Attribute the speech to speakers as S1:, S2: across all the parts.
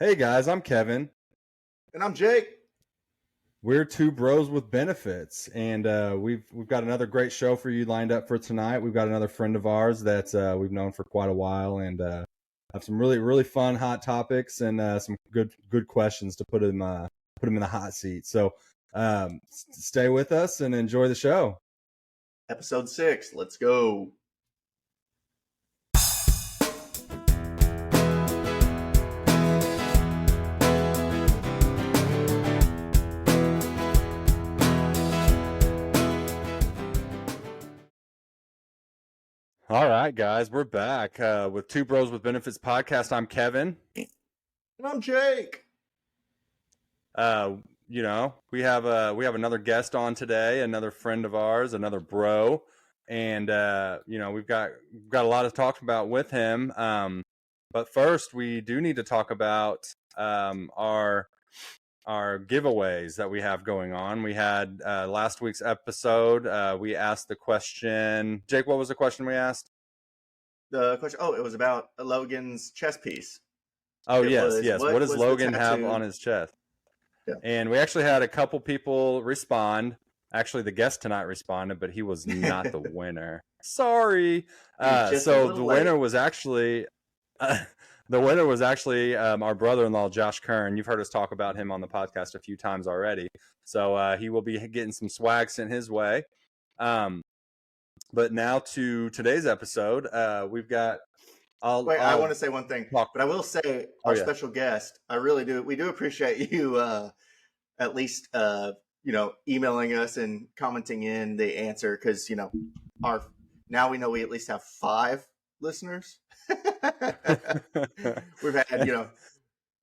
S1: Hey guys, I'm Kevin.
S2: And I'm Jake.
S1: We're two bros with benefits, and we've got another great show for you lined up for tonight. We've got another friend of ours that we've known for quite a while, and have some really fun hot topics and some good questions to put him in the hot seat. So stay with us and enjoy the show.
S2: Episode 6. Let's go.
S1: All right, guys, we're back with Two Bros with Benefits podcast. I'm Kevin.
S2: And I'm Jake.
S1: We have another guest on today, another friend of ours, another bro, and we've got a lot to talk about with him. But first, we do need to talk about our giveaways that we have going on. We had last week's episode. We asked the question, Jake. What was the question we asked?
S2: The question. It was about Logan's chest piece.
S1: Oh, yes. What does Logan have on his chest?
S2: Yeah.
S1: And we actually had a couple people respond. Actually, the guest tonight responded, but he was not the winner. Sorry. So the winner was actually our brother-in-law, Josh Kern. You've heard us talk about him on the podcast a few times already. So he will be getting some swag sent his way. But now to today's episode, we've got.
S2: I want to say one thing, but I will say our special guest. I really do. We do appreciate you at least emailing us and commenting in the answer, because now we know we at least have 5 listeners. We've had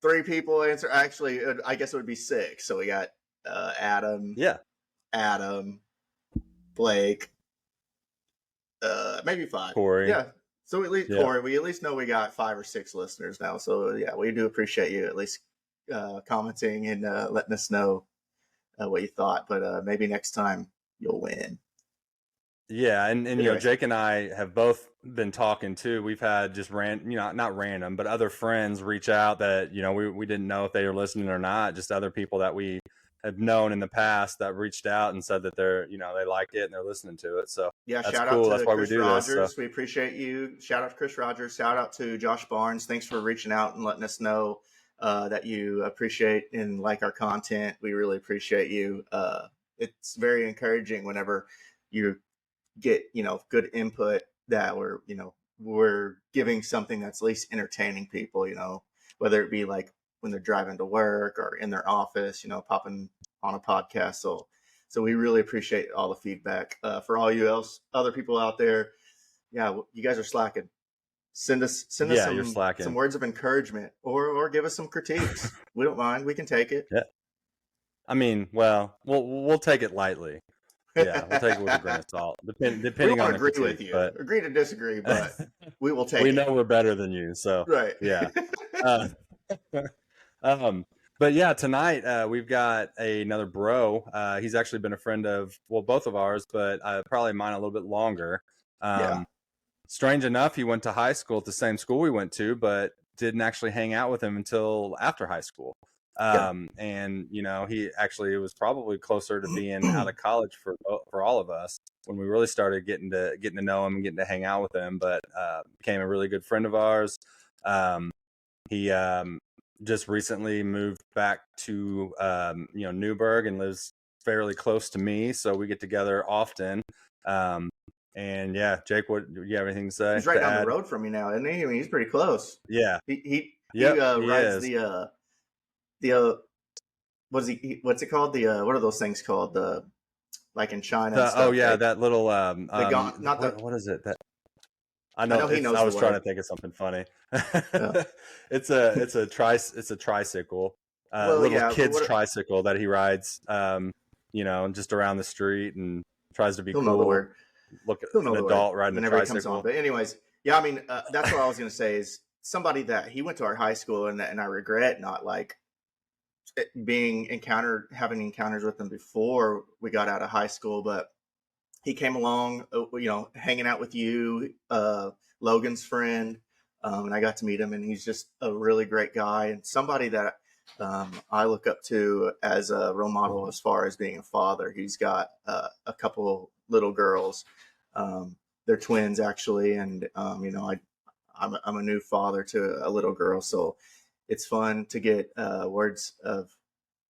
S2: 3 people answer. Actually, I guess it would be 6. So we got Adam.
S1: Yeah.
S2: Adam, Blake. Maybe 5.
S1: Corey.
S2: Yeah. So at least Corey, we at least know we got 5 or 6 listeners now. So yeah, we do appreciate you at least commenting and letting us know what you thought. But maybe next time you'll win.
S1: Yeah, and anyway. Jake and I have both been talking too. We've had just not random, but other friends reach out that we didn't know if they were listening or not. Just other people that we have known in the past that reached out and said that they're they like it and they're listening to it. So
S2: yeah,
S1: that's
S2: shout
S1: cool.
S2: out to
S1: that's why
S2: Chris
S1: we do
S2: Rogers.
S1: This. So.
S2: We appreciate you. Shout out to Chris Rogers. Shout out to Josh Barnes. Thanks for reaching out and letting us know that you appreciate and like our content. We really appreciate you. It's very encouraging whenever you get good input that we're giving something that's at least entertaining people. Whether it be like when they're driving to work or in their office, popping on a podcast. So we really appreciate all the feedback. For all you other people out there, yeah, you guys are slacking. Send us some words of encouragement or give us some critiques. We don't mind. We can take it.
S1: Yeah. I mean, well, we'll take it lightly. Yeah, we'll take it with a grain of salt, depending on the critique.
S2: Agree with you. But agree to disagree, but we will take it.
S1: We know we're better than you, so
S2: right.
S1: Yeah. But yeah, tonight we've got another bro. He's actually been a friend of both of ours, but probably mine a little bit longer. Strange enough, he went to high school at the same school we went to, but didn't actually hang out with him until after high school. And he actually was probably closer to being out of college for all of us when we really started getting to know him and getting to hang out with him. But became a really good friend of ours. He just recently moved back to Newburgh and lives fairly close to me, so we get together often. And yeah, Jake, what do you have anything to say?
S2: He's right down the road from you now, isn't he? I mean, he's pretty close.
S1: Yeah.
S2: He rides what's it called? What are those things called? Like in China.
S1: That little what is it? That I know
S2: he knows.
S1: I was trying to think of something funny. Yeah. it's a tricycle. Kid's tricycle that he rides just around the street and tries to be cool. Look at an adult riding a tricycle. He comes on.
S2: But anyways, yeah, I mean that's what I was gonna say is somebody that he went to our high school and I regret not like having encounters with him before we got out of high school, but he came along, hanging out with you, Logan's friend, and I got to meet him, and he's just a really great guy and somebody that I look up to as a role model as far as being a father. He's got a couple little girls. They're twins actually, and I'm a new father to a little girl, so it's fun to get words of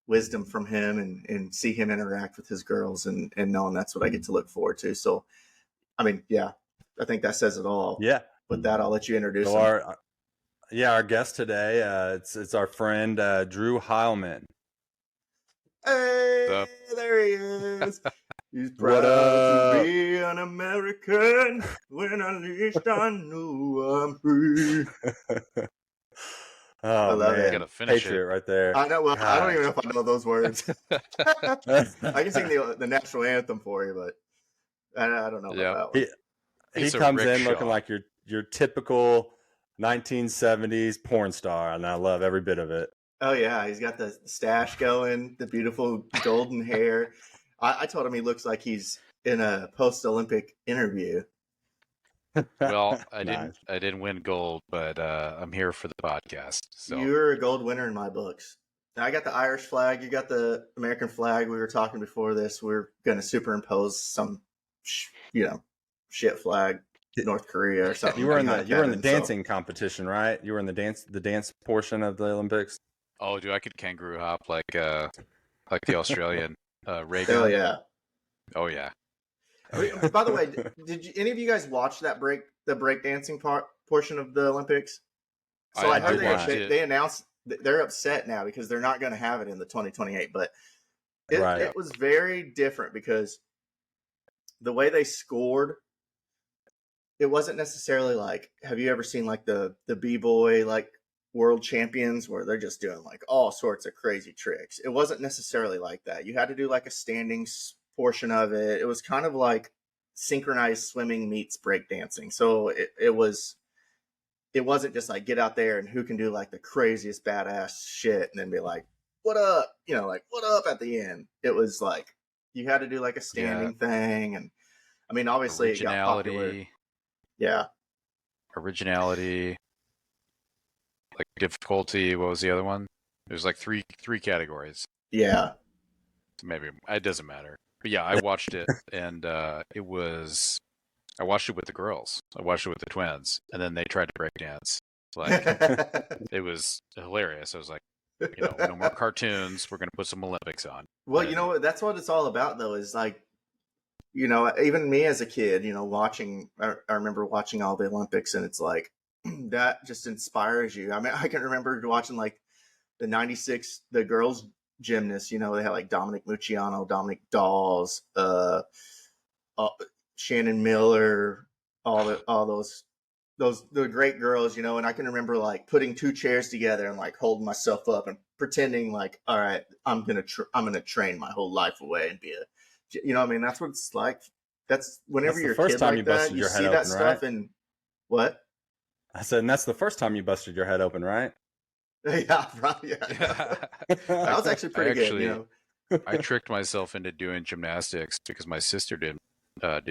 S2: wisdom from him and see him interact with his girls and knowing that's what I get to look forward to. So, I mean, yeah, I think that says it all.
S1: Yeah.
S2: With that, I'll let you introduce
S1: So
S2: him.
S1: our guest today, it's our friend Drew Heilman.
S2: Hey, there he is. He's proud to be an American. When at least I know I'm free.
S1: Oh,
S2: I love
S1: man.
S2: it.
S3: Gotta finish
S1: Patriot
S3: it
S1: right there.
S2: I know. Well,
S1: Gosh.
S2: I don't even know if I know those words. I can sing the national anthem for you, but I don't know about that one.
S1: He comes in looking like your typical 1970s porn star, and I love every bit of it.
S2: Oh yeah, he's got the stash going, the beautiful golden hair. I told him he looks like he's in a post-Olympic interview.
S3: Well, I didn't win gold, but I'm here for the podcast. So
S2: you're a gold winner in my books. Now, I got the Irish flag. You got the American flag. We were talking before this. We're going to superimpose some, shit flag, North Korea or something.
S1: You were in the dancing competition, right? You were in the dance portion of the Olympics.
S3: Oh, dude, I could kangaroo hop like the Australian Reagan.
S2: Hell yeah!
S3: Oh yeah.
S2: By the way, did any of you guys watch the break dancing portion of the Olympics? So I heard they announced they're upset now because they're not going to have it in the 2028. But it was very different because the way they scored, it wasn't necessarily like, have you ever seen like the B-boy like world champions where they're just doing like all sorts of crazy tricks? It wasn't necessarily like that. You had to do like a standing portion of it. It was kind of like synchronized swimming meets breakdancing. So it wasn't just like get out there and who can do like the craziest badass shit and then be like, what up? Like what up at the end. It was like you had to do like a standing thing. And I mean, obviously it got popular. Yeah.
S3: Originality, like difficulty. What was the other one? There's like three categories.
S2: Yeah.
S3: Maybe it doesn't matter. But yeah, I watched it, and I watched it with the girls. I watched it with the twins, and then they tried to break dance. Like it was hilarious. I was like, no more cartoons. We're gonna put some Olympics on.
S2: Well, that's what it's all about, though. Is like, even me as a kid, watching. I remember watching all the Olympics, and it's like that just inspires you. I mean, I can remember watching like the '96, the girls gymnasts, they had like Dominic Mucciano, Dominic Dawes, Shannon Miller, all those the great girls, and I can remember like putting two chairs together and like holding myself up and pretending like, all right, I'm gonna train my whole life away and be I mean, that's what it's like. That's whenever you're a kid like that, you see that stuff. And what
S1: I said, and that's the first time you busted your head open, right?
S2: Yeah, probably. Yeah. That was actually pretty good.
S3: I tricked myself into doing gymnastics because my sister did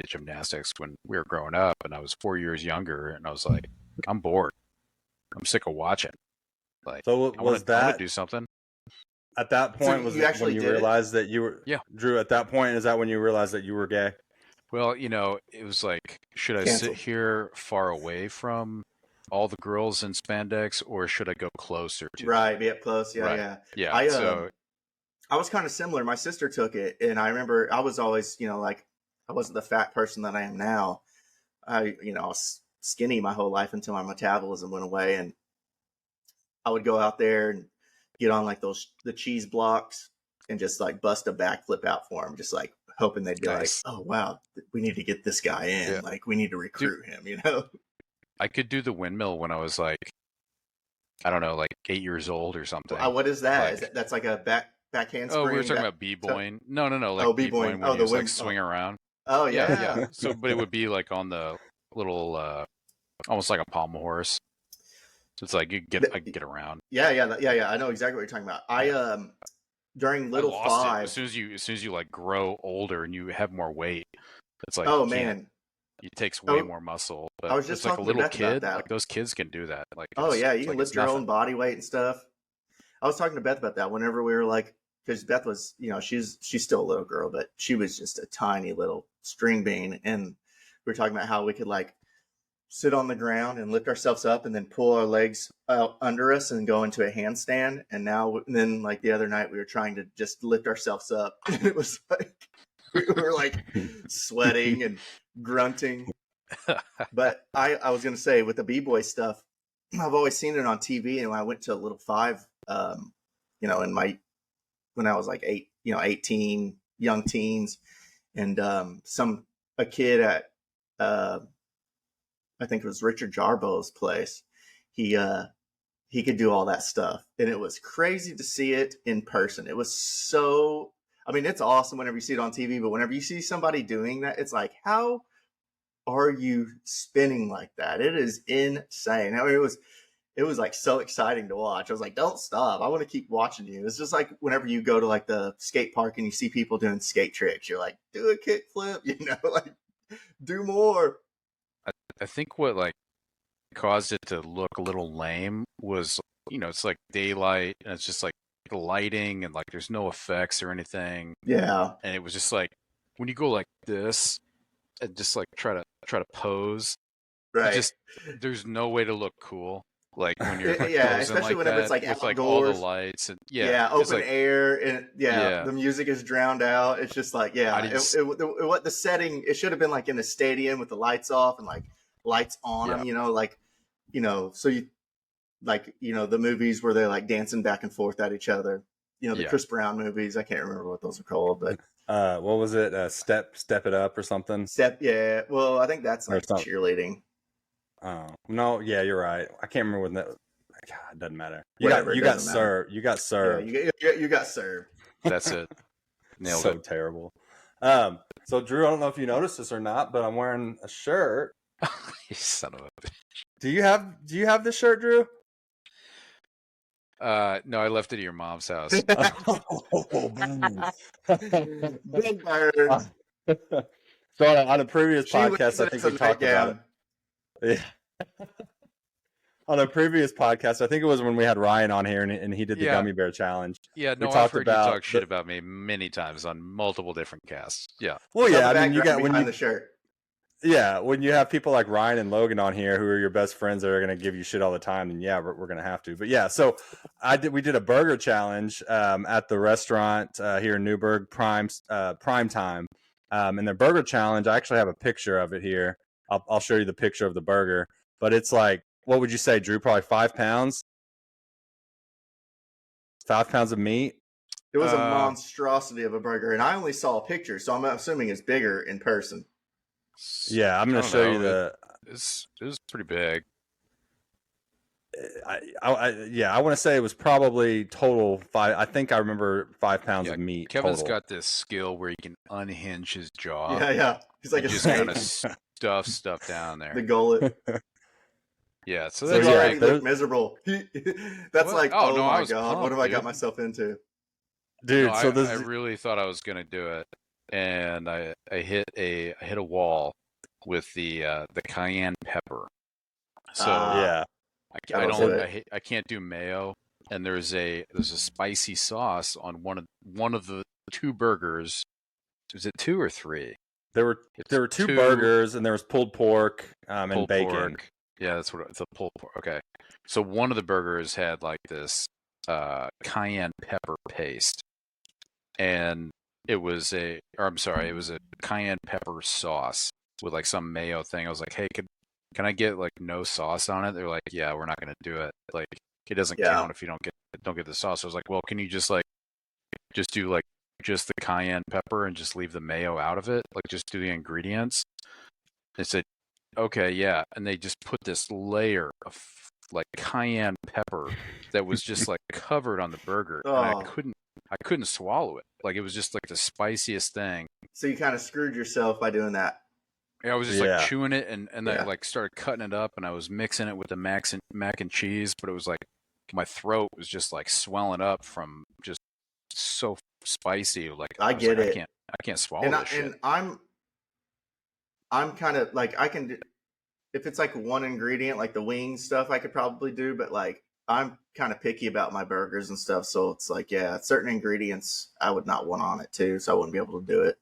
S3: gymnastics when we were growing up, and I was 4 years younger, and I was like, I'm bored. I'm sick of watching. Like,
S1: so
S3: I want to do something.
S1: At that point, was it when you realized that you were?
S3: Yeah,
S1: Drew. At that point, is that when you realized that you were gay?
S3: Well, it was like, should I sit here far away from all the girls in spandex, or should I go closer to
S2: them? Be up close. Yeah. I was kind of similar. My sister took it, and I remember I was always, like I wasn't the fat person that I am now. I was skinny my whole life until my metabolism went away, and I would go out there and get on like the cheese blocks and just like bust a backflip out for them, just like hoping they'd be like, oh wow, we need to get this guy in. Yeah. Like we need to recruit him,
S3: I could do the windmill when I was like, I don't know, like 8 years old or something.
S2: What is that?
S3: Like,
S2: that's like a backhand spring?
S3: Oh, we were talking about b-boying. No, like b-boying when you like swing around.
S2: Oh, yeah.
S3: So, but it would be like on the little, almost like a pommel horse. So it's like I could get around.
S2: Yeah. I know exactly what you're talking about. I during Little Five.
S3: As soon as you like grow older and you have more weight, it's like
S2: oh man,
S3: It takes way
S2: Oh,
S3: more muscle,
S2: I
S3: but
S2: was just
S3: it's like a
S2: talking to
S3: little
S2: Beth about
S3: kid.
S2: that.
S3: Like those kids can do that. Like
S2: Oh
S3: it's,
S2: yeah,
S3: it's
S2: you can
S3: like it's
S2: lift your
S3: nothing.
S2: own body weight and stuff. I was talking to Beth about that whenever we were like, because Beth was, she's still a little girl, but she was just a tiny little string bean, and we were talking about how we could like sit on the ground and lift ourselves up, and then pull our legs out under us and go into a handstand. And then like the other night, we were trying to just lift ourselves up, and it was like we were like sweating and grunting. But I was gonna say with the b-boy stuff, I've always seen it on TV, and when I went to Little Five, in my when I was like 18, young teens, and a kid at I think it was Richard Jarbo's place, he could do all that stuff, and it was crazy to see it in person. It was so, I mean, it's awesome whenever you see it on TV, but whenever you see somebody doing that, it's like, how are you spinning like that? It is insane. I mean, it was like so exciting to watch. I was like, don't stop. I want to keep watching you. It's just like whenever you go to like the skate park and you see people doing skate tricks, you're like, do a kick flip, like do more.
S3: I think what like caused it to look a little lame was, it's like daylight and it's just like the lighting and like there's no effects or anything.
S2: Yeah.
S3: And it was just like when you go like this and just like try to pose,
S2: Right.
S3: there's no way to look cool. Like when you're like
S2: Yeah,
S3: posing
S2: especially
S3: like
S2: whenever it's
S3: that
S2: like
S3: with like all the
S2: outdoors.
S3: lights and
S2: Yeah,
S3: it's
S2: open
S3: like
S2: air, and
S3: yeah.
S2: the music is drowned out. It's just like,
S3: I
S2: yeah,
S3: didn't
S2: what the setting, it should have been like in a stadium with the lights off and like lights on
S3: yeah.
S2: them, so you like, the movies where they're like dancing back and forth at each other, the
S3: Yeah.
S2: Chris Brown movies. I can't remember what those are called, but
S1: what was it? Step It Up or something?
S2: yeah. Well, I think that's
S1: Or
S2: like
S1: something.
S2: cheerleading.
S1: Oh no, yeah, you're right. I can't remember when that. God, it doesn't matter.
S2: Whatever,
S1: You
S2: it
S1: got
S2: doesn't matter.
S1: served. You got served.
S2: Yeah, you got served.
S3: That's it. Nailed
S1: So
S3: it.
S1: terrible. So Drew, I don't know if you noticed this or not, but I'm wearing a shirt.
S3: You son of a bitch.
S1: Do you have this shirt, Drew?
S3: No, I left it at your mom's house.
S2: Big bird.
S1: So on a previous podcast, I think we talked about it. Yeah. On a previous podcast, I think it was when we had Ryan on here and he did the gummy bear challenge.
S3: Yeah, no,
S1: I've
S3: heard you talk shit about me many times on multiple different casts. Yeah.
S2: Well, yeah, I mean, you got the shirt.
S1: Yeah, when you have people like Ryan and Logan on here who are your best friends that are going to give you shit all the time, then yeah, we're going to have to. But yeah, so we did a burger challenge at the restaurant here in Newburgh, Prime Time. And the burger challenge, I actually have a picture of it here. I'll show you the picture of the burger. But it's like, what would you say, Drew? Probably 5 pounds? 5 pounds of meat?
S2: It was a monstrosity of a burger, and I only saw a picture, so I'm assuming it's bigger in person.
S1: Yeah, I'm going to show you the.
S3: It was pretty big.
S1: I want to say it was probably total 5. I think I remember 5 pounds of meat.
S3: Kevin's
S1: total.
S3: got this skill where he can unhinge his jaw.
S2: Yeah. He's like
S3: just kind of stuff down there.
S2: The gullet.
S3: Yeah, so
S2: that's already look miserable. That's like, oh no, my god, pumped, what have I got myself into,
S1: dude?
S3: No,
S1: so
S3: I really thought I was gonna do it, and I hit a wall with the cayenne pepper. So
S1: yeah,
S3: I can't do mayo, and there's a spicy sauce on one of the 2 burgers. Was it 2 or 3?
S1: There were 2 burgers, and there was pulled pork and bacon.
S3: Pork. Yeah, that's what it's a pulled pork. Okay, so one of the burgers had like this cayenne pepper paste, and it was a cayenne pepper sauce with like some mayo thing. I was like, hey, can I get like no sauce on it? They're like, yeah, we're not gonna do it. Like, it doesn't count if you don't get the sauce. I was like, well, can you just do like just the cayenne pepper and just leave the mayo out of it? Like, just do the ingredients. They said, okay, yeah, and they just put this layer of like cayenne pepper that was just like covered on the burger, and I couldn't swallow it. Like, it was just like the spiciest thing.
S2: So you kind of screwed yourself by doing that.
S3: Yeah, I was just like chewing it, and I like started cutting it up, and I was mixing it with the mac and cheese, but it was like my throat was just like swelling up from just so spicy. Like, I can't swallow this shit.
S2: And I'm kind of like I can if it's like one ingredient, like the wing stuff, I could probably do, but like I'm kind of picky about my burgers and stuff, so it's like yeah, certain ingredients I would not want on it too, so I wouldn't be able to do it.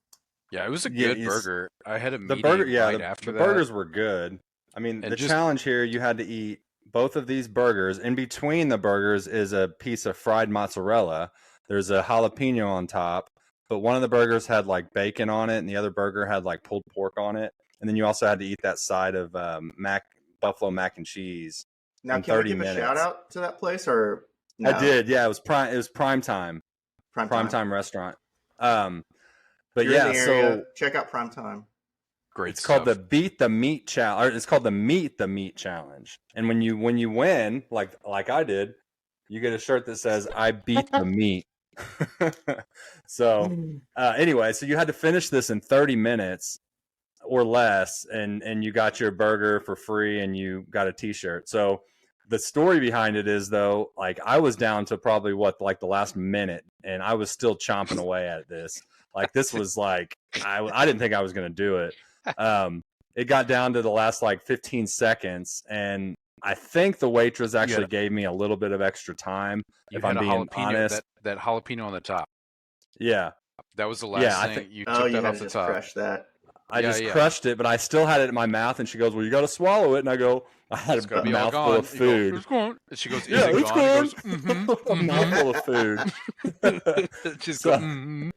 S3: Yeah, it was a
S1: Yeah,
S3: good burger. I had a
S1: the burger,
S3: meeting right
S1: the
S3: after that.
S1: burgers were good. I mean,
S3: And
S1: the
S3: just
S1: challenge here, you had to eat both of these burgers. In between the burgers is a piece of fried mozzarella. There's a jalapeno on top, but one of the burgers had like bacon on it, and the other burger had like pulled pork on it. And then you also had to eat that side of buffalo mac and cheese
S2: Now,
S1: in
S2: can we
S1: 30
S2: give a shout
S1: minutes.
S2: out to that place or
S1: I
S2: no?
S1: did, yeah. It was prime time,
S2: Prime
S1: prime
S2: time.
S1: time restaurant. But
S2: If you're
S1: yeah,
S2: in the area,
S1: so
S2: check out Prime Time.
S3: great
S1: it's
S3: stuff.
S1: called the Beat the Meat Challenge. Or it's called the Meet the Meat Challenge. And when you win, like I did, you get a shirt that says "I beat the meat." So anyway, so you had to finish this in 30 minutes or less, and you got your burger for free, and you got a T-shirt. So the story behind it is though, like I was down to probably like the last minute, and I was still chomping away at this. Like this was like I didn't think I was going to do it. It got down to the last like 15 seconds, and I think the waitress actually gave me a little bit of extra time.
S3: You
S1: If
S3: had
S1: I'm
S3: a
S1: being
S3: jalapeno,
S1: honest,
S3: that jalapeno on the top.
S1: yeah,
S3: That was the last
S1: I
S3: thing.
S1: think
S3: You
S2: Oh,
S3: took
S2: you
S3: that
S2: had
S3: off
S2: to
S3: the
S2: just
S3: top.
S2: crush that.
S1: I
S3: Yeah,
S1: just
S3: yeah.
S1: crushed it, but I still had it in my mouth. And she goes, "Well, you got to swallow it." And I go, "I had
S3: It's
S1: a
S3: gonna be all
S1: mouthful
S3: gone.
S1: of
S3: You go,
S1: food."
S3: it's gone. And she goes, "Is
S1: Yeah,
S3: it
S1: it's
S3: gone?" He goes,
S1: gone. A mouthful of food.
S3: She's
S1: So
S3: going,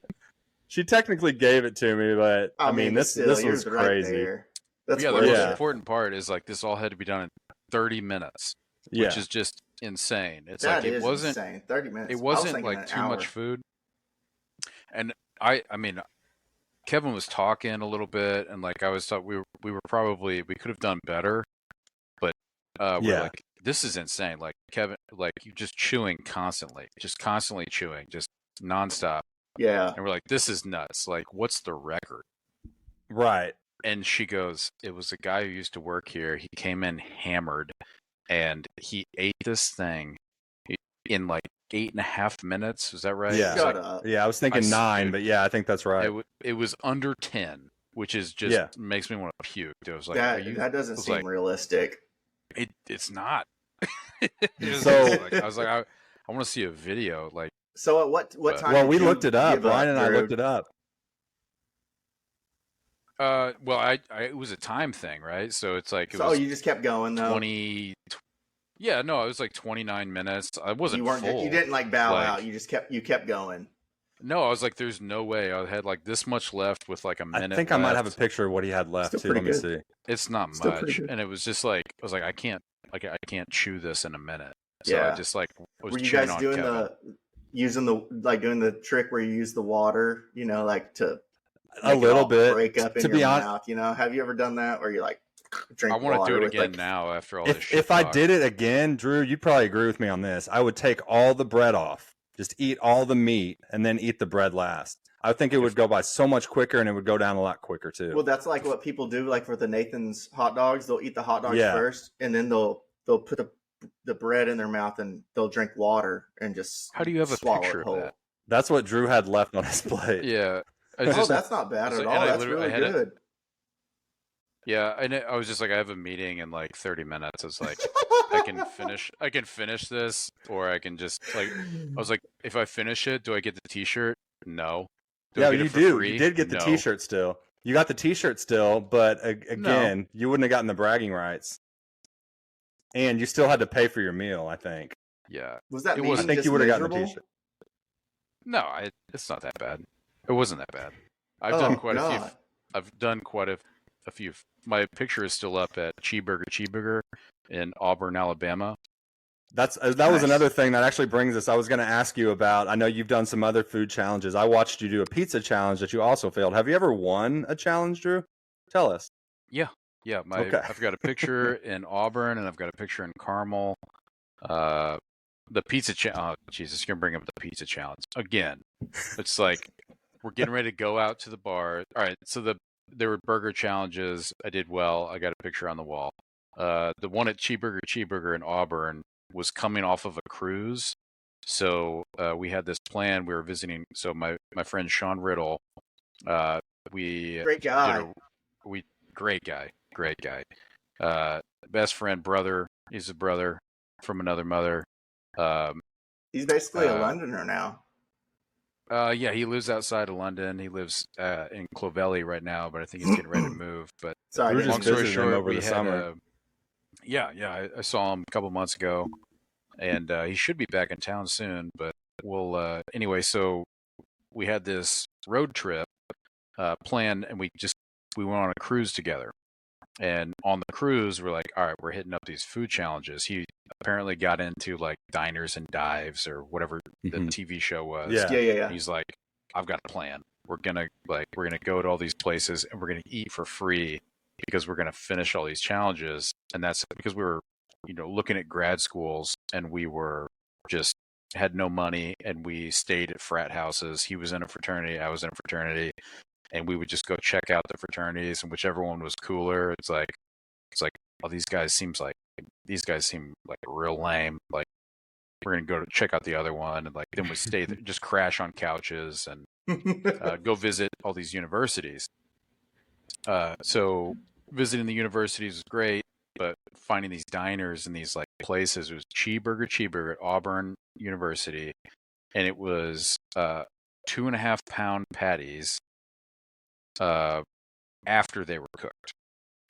S1: she technically gave it to me, but I mean,
S2: but
S1: this
S2: still,
S1: this
S2: you're
S1: was
S2: right
S1: crazy.
S2: there. That's
S3: Yeah, the
S2: worth
S3: most
S1: Yeah.
S2: it.
S3: important part is like this all had to be done in 30 minutes,
S1: Yeah,
S3: which is just insane. It's
S2: That
S3: like it
S2: is
S3: wasn't
S2: insane. 30 minutes.
S3: it
S2: I was
S3: wasn't
S2: thinking
S3: like
S2: an
S3: too
S2: hour.
S3: much food. And I mean, Kevin was talking a little bit, and like I was thought we could have done better, but we're
S1: yeah,
S3: like, this is insane. Like Kevin, like you just chewing constantly, just constantly chewing, just nonstop.
S2: Yeah.
S3: And we're like, this is nuts. Like, what's the record?
S1: right.
S3: And she goes, it was a guy who used to work here. He came in hammered, and he ate this thing in like 8.5 minutes. Is that right?
S1: Yeah.
S3: It was
S2: Shut
S3: like,
S2: up.
S1: Yeah, I was thinking 9,
S3: dude,
S1: but yeah, I think that's right.
S3: it was under 10, which is just makes me want to puke. It was like,
S2: that doesn't seem realistic.
S3: It's not.
S1: So-
S3: I was like, I want to see a video. Like,
S2: So at what time?
S1: Well,
S2: did
S1: we
S2: you
S1: looked it up.
S2: give up,
S1: Ryan and I
S2: Drew?
S1: looked it up.
S3: well, I it was a time thing, right? So it's like it
S2: So
S3: was
S2: you just kept going though.
S3: 20. Yeah, no, it was like 29 minutes. I wasn't
S2: You weren't.
S3: full.
S2: You didn't like bow
S3: Like-
S2: out. You just kept going.
S3: No, I was like, there's no way. I had like this much left with like a minute.
S1: I think I might have a
S3: left.
S1: picture of what he had left
S2: Still
S1: too. Let me
S2: pretty
S1: see.
S3: It's not
S2: Still pretty
S3: much,
S2: good.
S3: and it was just like I was like, I can't chew this in a minute. So
S2: Yeah.
S3: I just like was
S2: Were you
S3: chewing
S2: guys
S3: on
S2: doing
S3: Kevin.
S2: doing the trick where you use the water? You know, like to
S1: A
S2: make it
S1: little
S2: all
S1: bit.
S2: break up in
S1: To
S2: your
S1: be honest,
S2: mouth. You know, have you ever done that where you like drink
S3: I want
S2: water
S3: to do it
S2: with,
S3: again
S2: like,
S3: now after all this shit.
S1: if I
S3: talk.
S1: did it again, Drew, you'd probably agree with me on this. I would take all the bread off, just eat all the meat, and then eat the bread last. I think it would go by so much quicker, and it would go down a lot quicker too.
S2: Well, that's like what people do, like for the Nathan's hot dogs. They'll eat the hot dogs
S1: Yeah.
S2: first, and then they'll put the bread in their mouth and they'll drink water and just
S3: How do you have a
S2: swallow
S3: picture
S2: it
S3: of
S2: whole.
S3: that?
S1: That's what Drew had left on his plate.
S3: Yeah. I
S2: Oh,
S3: just,
S2: that's not bad
S3: it's
S2: at
S3: like-
S2: all.
S3: and I
S2: That's
S3: literally-
S2: really
S3: I had
S2: good.
S3: yeah, I was just like, I have a meeting in like 30 minutes. It's like I can finish this, or I can just like I was like, if I finish it, do I get the T-shirt? No. Do I
S1: Yeah,
S3: get it
S1: you
S3: for
S1: do.
S3: free?
S1: You did get the
S3: No.
S1: T-shirt still. You got the T-shirt still, but again, you wouldn't have gotten the bragging rights. And you still had to pay for your meal, I think.
S3: Yeah.
S2: Was that
S3: It
S2: meeting
S3: was-
S1: I think
S2: just
S1: you would have gotten the
S2: miserable?
S1: T-shirt.
S3: No, it's not that bad. It wasn't that bad. I've
S2: Oh,
S3: done quite a few.
S2: God.
S3: I've done quite a few. My picture is still up at Cheeseburger in Auburn, Alabama.
S1: That was
S2: Nice.
S1: another thing that actually brings us. I was going to ask you about. I know you've done some other food challenges. I watched you do a pizza challenge that you also failed. Have you ever won a challenge, Drew? Tell us.
S3: Yeah,
S1: Okay.
S3: I've got a picture in Auburn, and I've got a picture in Carmel. The pizza challenge. Oh, Jesus, you're gonna bring up the pizza challenge again. It's like we're getting ready to go out to the bar. All right, so there were burger challenges. I did well. I got a picture on the wall. The one at Cheeseburger in Auburn was coming off of a cruise. So we had this plan. We were visiting. So my friend Sean Riddle, we
S2: Great guy.
S3: great guy. Best friend, brother. He's a brother from another mother.
S2: He's basically a Londoner now.
S3: Yeah, he lives outside of London. He lives in Clovelly right now, but I think he's getting ready to move. But
S2: Sorry,
S1: We were
S3: long
S1: just
S3: story
S1: visiting him
S3: short,
S1: over the summer.
S3: I saw him a couple months ago, and he should be back in town soon. But we'll anyway. So we had this road trip planned, and we went on a cruise together. And on the cruise, we're like, all right, we're hitting up these food challenges. He apparently got into like diners and dives or whatever the TV show was.
S2: Yeah.
S3: He's like, I've got a plan. We're gonna go to all these places and we're gonna eat for free because we're gonna finish all these challenges. And that's because we were, looking at grad schools and we were just had no money and we stayed at frat houses. He was in a fraternity, I was in a fraternity. And we would just go check out the fraternities, and whichever one was cooler, it's like, oh, these guys seem like real lame. Like, we're gonna go to check out the other one, and like then we stay there, just crash on couches and go visit all these universities. So visiting the universities was great, but finding these diners and these like places, it was cheeseburger at Auburn University, and it was 2.5 pound patties. After they were cooked,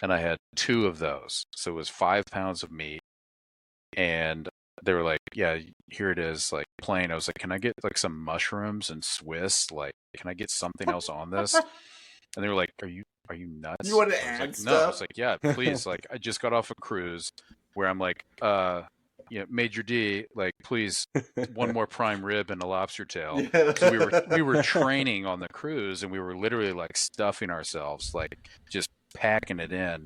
S3: and I had 2 of those, so it was 5 pounds of meat, and they were like, yeah, here it is, like plain. I was like, can I get like some mushrooms and Swiss, like can I get something else on this? And they were like, are you nuts?
S2: You want to
S3: I was
S2: add
S3: like,
S2: stuff?
S3: no. I was like, yeah, please. Like, I just got off a cruise where I'm like, Major D, like, please, one more prime rib and a lobster tail. So we were training on the cruise, and we were literally like stuffing ourselves, like just packing it in,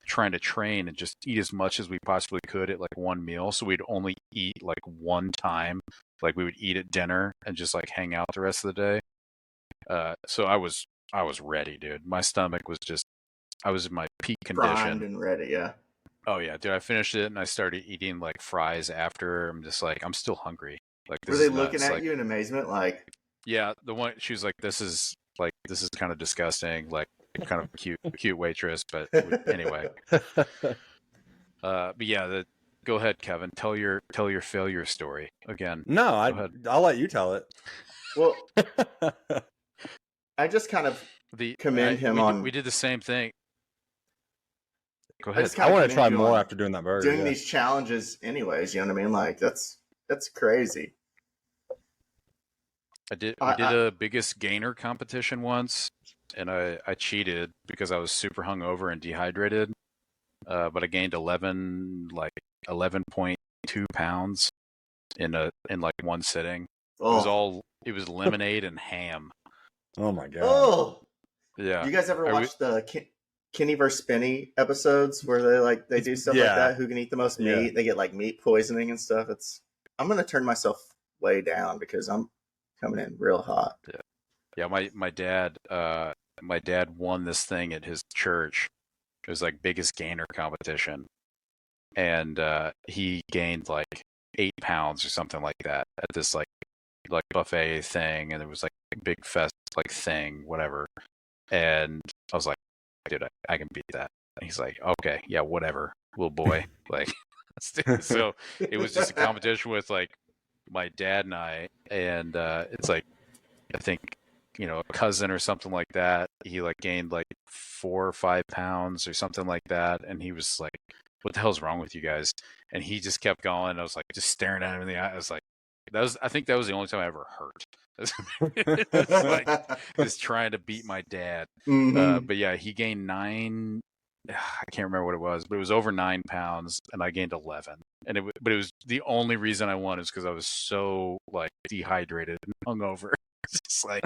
S3: trying to train and just eat as much as we possibly could at like one meal. So we'd only eat like one time, like we would eat at dinner and just like hang out the rest of the day. So I was ready, dude. My stomach was just, I was in my peak condition.
S2: Primed and ready, yeah.
S3: Oh yeah, dude! I finished it and I started eating like fries after. I'm just like, I'm still hungry. Like, this
S2: Were they
S3: is
S2: looking
S3: nuts.
S2: at
S3: like,
S2: you in amazement? Like,
S3: yeah, the one she was like, this is kind of disgusting. Like, kind of cute waitress, but anyway. But yeah, go ahead, Kevin. Tell your failure story again.
S1: No, I'll let you tell it.
S2: well, I just kind of commend him on.
S3: We did the same thing. Go
S2: I
S3: ahead.
S2: just
S1: I
S2: kinda
S1: want to try
S2: commend you
S1: more
S2: on
S1: after doing that burger.
S2: doing
S1: yeah.
S2: these challenges, anyways. You know what I mean? Like, that's crazy.
S3: We did a biggest gainer competition once, and I cheated because I was super hungover and dehydrated. But I gained 11.2 pounds in like one sitting.
S2: Oh,
S3: It was lemonade and ham.
S1: Oh my god.
S2: oh.
S3: Yeah.
S2: You guys ever watch the Kenny vs. Spenny episodes where they do stuff like that? Who can eat the most meat?
S1: Yeah.
S2: They get like meat poisoning and stuff. I'm gonna turn myself way down because I'm coming in real hot.
S3: Yeah. My dad won this thing at his church. It was like biggest gainer competition, and he gained like 8 pounds or something like that at this like buffet thing, and it was like a big fest like thing, whatever. And I was like, dude, I can beat that. And he's like, okay, yeah, whatever, little boy. Like, let's do it. So it was just a competition with like my dad and I, and it's like, I think, a cousin or something like that. He like gained like 4 or 5 pounds or something like that, and he was like, what the hell's wrong with you guys? And he just kept going. I was like, just staring at him in the eye. I was like, I think that was the only time I ever hurt. It's like just trying to beat my dad.
S2: Mm-hmm.
S3: But yeah, he gained 9. I can't remember what it was, but it was over 9 pounds, and I gained 11. But it was the only reason I won is because I was so like dehydrated and hungover. It's just like,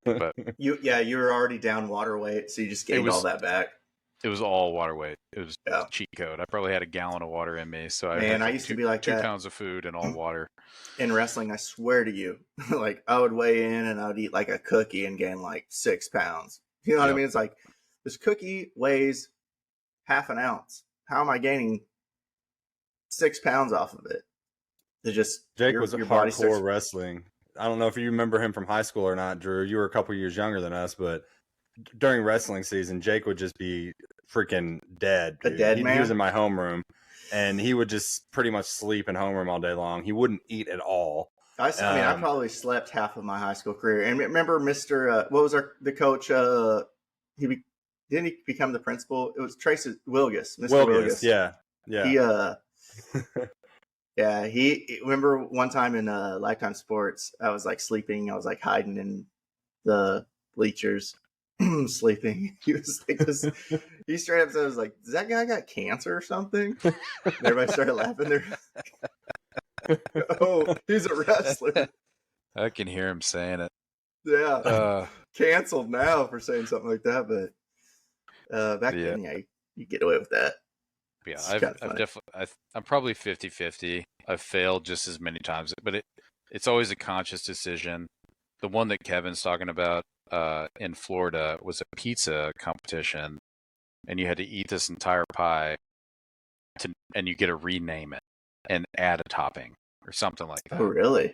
S3: but
S2: you were already down water weight, so you just gained all that back.
S3: It was all water weight. It was a cheat code. I probably had a gallon of water in me, so I
S2: used to be like
S3: 2
S2: that.
S3: pounds of food and all water.
S2: In wrestling, I swear to you, like I would weigh in and I would eat like a cookie and gain like 6 pounds. You know what I mean? It's like, this cookie weighs half an ounce. How am I gaining 6 pounds off of it? It's just
S1: Jake was hardcore wrestling. I don't know if you remember him from high school or not, Drew. You were a couple years younger than us, but during wrestling season, Jake would just be freaking dead.
S2: A dead man?
S1: He was in my homeroom, and he would just pretty much sleep in homeroom all day long. He wouldn't eat at all.
S2: I mean, I probably slept half of my high school career. And remember, Mr. What was the coach? Didn't he become the principal? It was Tracy Wilgus. Mr. Wilgus.
S1: Yeah.
S2: He remember one time in Lifetime Sports, I was like sleeping. I was like hiding in the bleachers, sleeping. He was like this. He straight up said, "I was like, does that guy got cancer or something?" And everybody started laughing. There. Oh, he's a wrestler.
S3: I can hear him saying it.
S2: Yeah, canceled now for saying something like that. But back then, yeah, you get away with that.
S3: Yeah, I'm probably 50-50. I've failed just as many times, but it's always a conscious decision. The one that Kevin's talking about in Florida was a pizza competition, and you had to eat this entire pie, and you get to rename it and add a topping or something like that.
S2: Oh, really?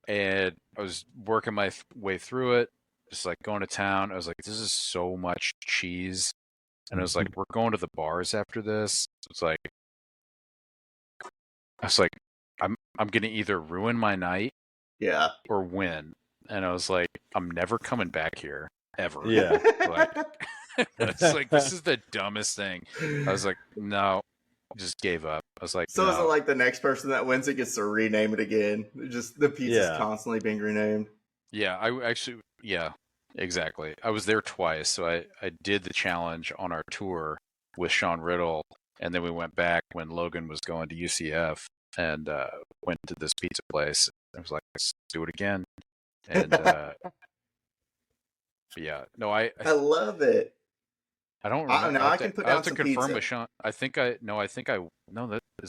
S3: And I was working my way through it, just like going to town. I was like, this is so much cheese. And I was like, we're going to the bars after this. It's like, I was like, I'm going to either ruin my night or win. And I was like, I'm never coming back here ever.
S1: Yeah.
S3: It's like, this is the dumbest thing. I was like, no, just gave up. I was like,
S2: so no. Is it like the next person that wins it gets to rename it again? Just the pizza's constantly being renamed.
S3: Yeah, exactly. I was there twice, so I did the challenge on our tour with Sean Riddle, and then we went back when Logan was going to UCF and went to this pizza place. I was like, let's do it again. And yeah, no, I
S2: love it.
S3: I don't remember.
S2: I can put down some
S3: confirm
S2: pizza.
S3: with Sean. Is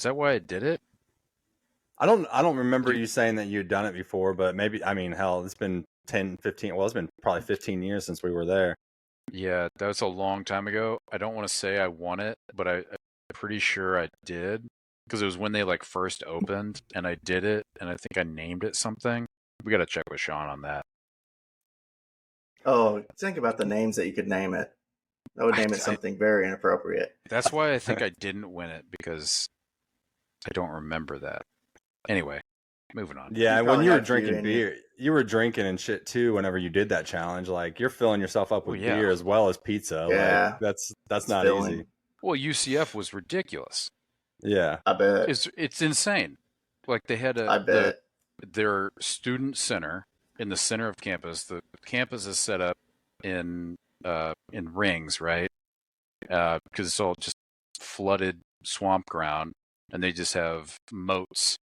S3: that why I did it?
S1: I don't remember you saying that you'd done it before, but maybe, I mean, hell, it's been 10, 15, well, it's been probably 15 years since we were there.
S3: Yeah, that was a long time ago. I don't want to say I won it, but I'm pretty sure I did, because it was when they like first opened, and I did it, and I think I named it something. We got to check with Sean on that.
S2: Oh, think about the names that you could name it. I would name it something very inappropriate.
S3: That's why I think I didn't win it, because I don't remember that. Anyway, moving on.
S1: Yeah, when you were drinking beer, you were drinking and shit too whenever you did that challenge. Like, you're filling yourself up with beer as well as pizza.
S2: Yeah.
S1: Like, that's not easy.
S3: Well, UCF was ridiculous.
S1: Yeah.
S2: I bet.
S3: It's insane. Like, they had their student center in the center of campus. The campus is set up in rings, right? Because it's all just flooded swamp ground, and they just have moats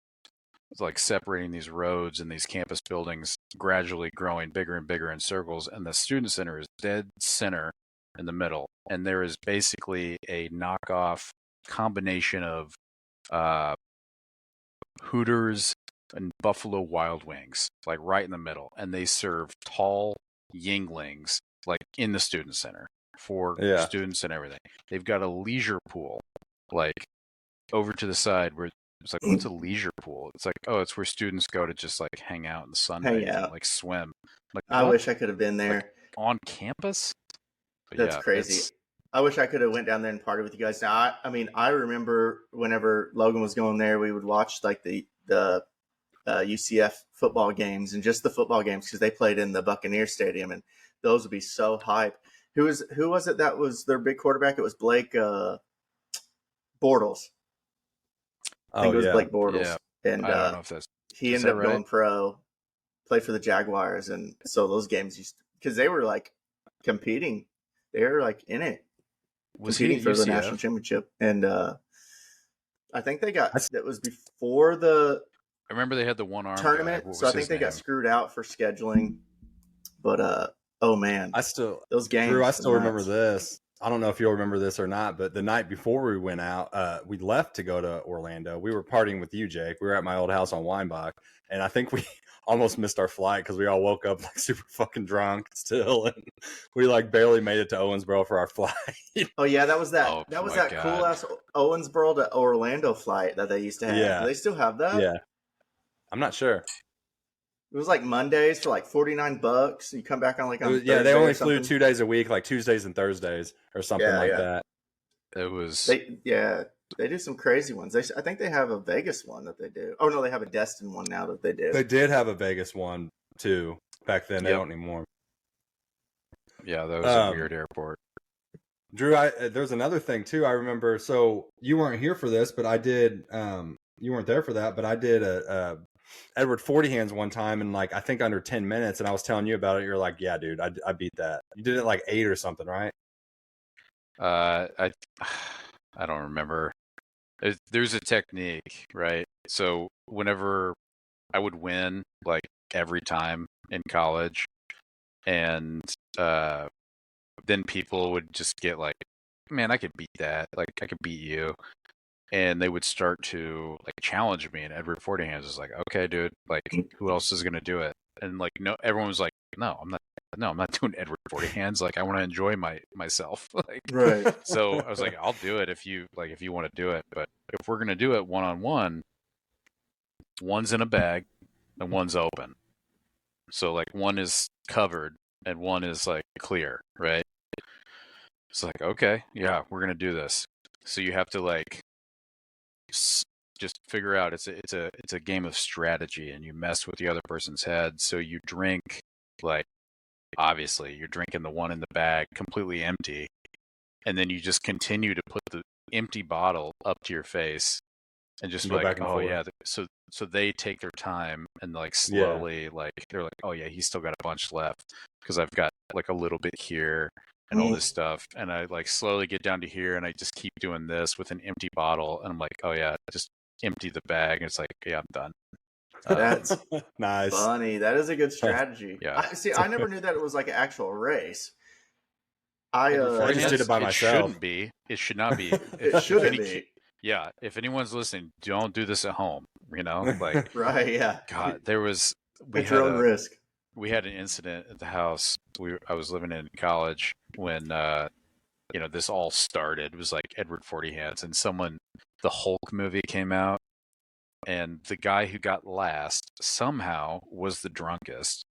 S3: like separating these roads and these campus buildings, gradually growing bigger and bigger in circles. And the student center is dead center in the middle. And there is basically a knockoff combination of Hooters and Buffalo Wild Wings, like right in the middle. And they serve tall Yinglings like in the student center for students and everything. They've got a leisure pool like over to the side where it's like, what's a leisure pool? It's like, oh, it's where students go to just like hang out in the sun and like swim. Like,
S2: I wish I could have been there.
S3: Like, on campus? But
S2: that's crazy. I wish I could have went down there and partied with you guys. Now, I remember whenever Logan was going there, we would watch like the UCF football games, and just the football games, because they played in the Buccaneer Stadium, and those would be so hype. Who was it that was their big quarterback? It was Blake Bortles. I think it was Blake Bortles. Yeah. And
S3: I don't know if that's,
S2: he ended up going pro, played for the Jaguars. And so those games because they were like competing. They were like in it.
S3: Was
S2: competing for the national championship. And I think that was before the
S3: I remember they had the one arm
S2: tournament. So I think they got screwed out for scheduling. But oh man. Those games.
S1: Drew, I still remember this. I don't know if you'll remember this or not, but the night before we went out, we left to go to Orlando. We were partying with you, Jake. We were at my old house on Weinbach, and I think we almost missed our flight because we all woke up like super fucking drunk still, and we like barely made it to Owensboro for our flight.
S2: Oh yeah, that was that cool ass Owensboro to Orlando flight that they used to have.
S1: Yeah.
S2: Do they still have that?
S1: Yeah, I'm not sure.
S2: It was like Mondays for like $49. You come back on like on
S1: Yeah,
S2: Thursday
S1: they only
S2: or
S1: flew
S2: something.
S1: 2 days a week, like Tuesdays and Thursdays or something
S2: Yeah,
S1: like
S2: yeah.
S1: that.
S3: It was
S2: They do some crazy ones. I think they have a Vegas one that they do. Oh no, they have a Destin one now that they do.
S1: They did have a Vegas one too back then. They don't anymore.
S3: Yeah, that was a weird airport.
S1: Drew, there's another thing too. I remember. So you weren't here for this, but I did. You weren't there for that, but I did a Edward 40 hands one time in like I think under 10 minutes, and I was telling you about it. You're like, yeah, dude, I beat that. You did it like 8 or something, right?
S3: I don't remember. There's a technique, right? So whenever I would win, like every time in college, and then people would just get like, man, I could beat that. Like I could beat you. And they would start to like challenge me, and Edward 40 hands was like, okay, dude, like who else is gonna do it? And like no, everyone was like, no, I'm not doing Edward 40 hands. Like I want to enjoy myself. Like,
S2: Right.
S3: so I was like, I'll do it if you want to do it. But if we're gonna do it one-on-one, one's in a bag and one's open. So like one is covered and one is like clear, right? It's like, okay, yeah, we're gonna do this. So you have to like just figure out it's a game of strategy, and you mess with the other person's head. So you drink, like, obviously you're drinking the one in the bag completely empty, and then you just continue to put the empty bottle up to your face and just be like, oh yeah. So they take their time and like slowly, like they're like, oh yeah, he's still got a bunch left because I've got like a little bit here and all this stuff, and I like slowly get down to here, and I just keep doing this with an empty bottle, and I'm like, oh yeah, just empty the bag, and it's like, yeah, I'm done.
S2: That's
S1: nice.
S2: funny. That is a good strategy.
S3: Yeah.
S2: I never knew that it was like an actual race.
S1: I just did it by myself.
S3: It shouldn't be. It should not be.
S2: It shouldn't be.
S3: Yeah, if anyone's listening, don't do this at home. You know, like
S2: right? Yeah.
S3: God, there was
S2: at your own risk.
S3: We had an incident at the house I was living in college when this all started. It was like Edward 40 hands, and the Hulk movie came out, and the guy who got last somehow was the drunkest.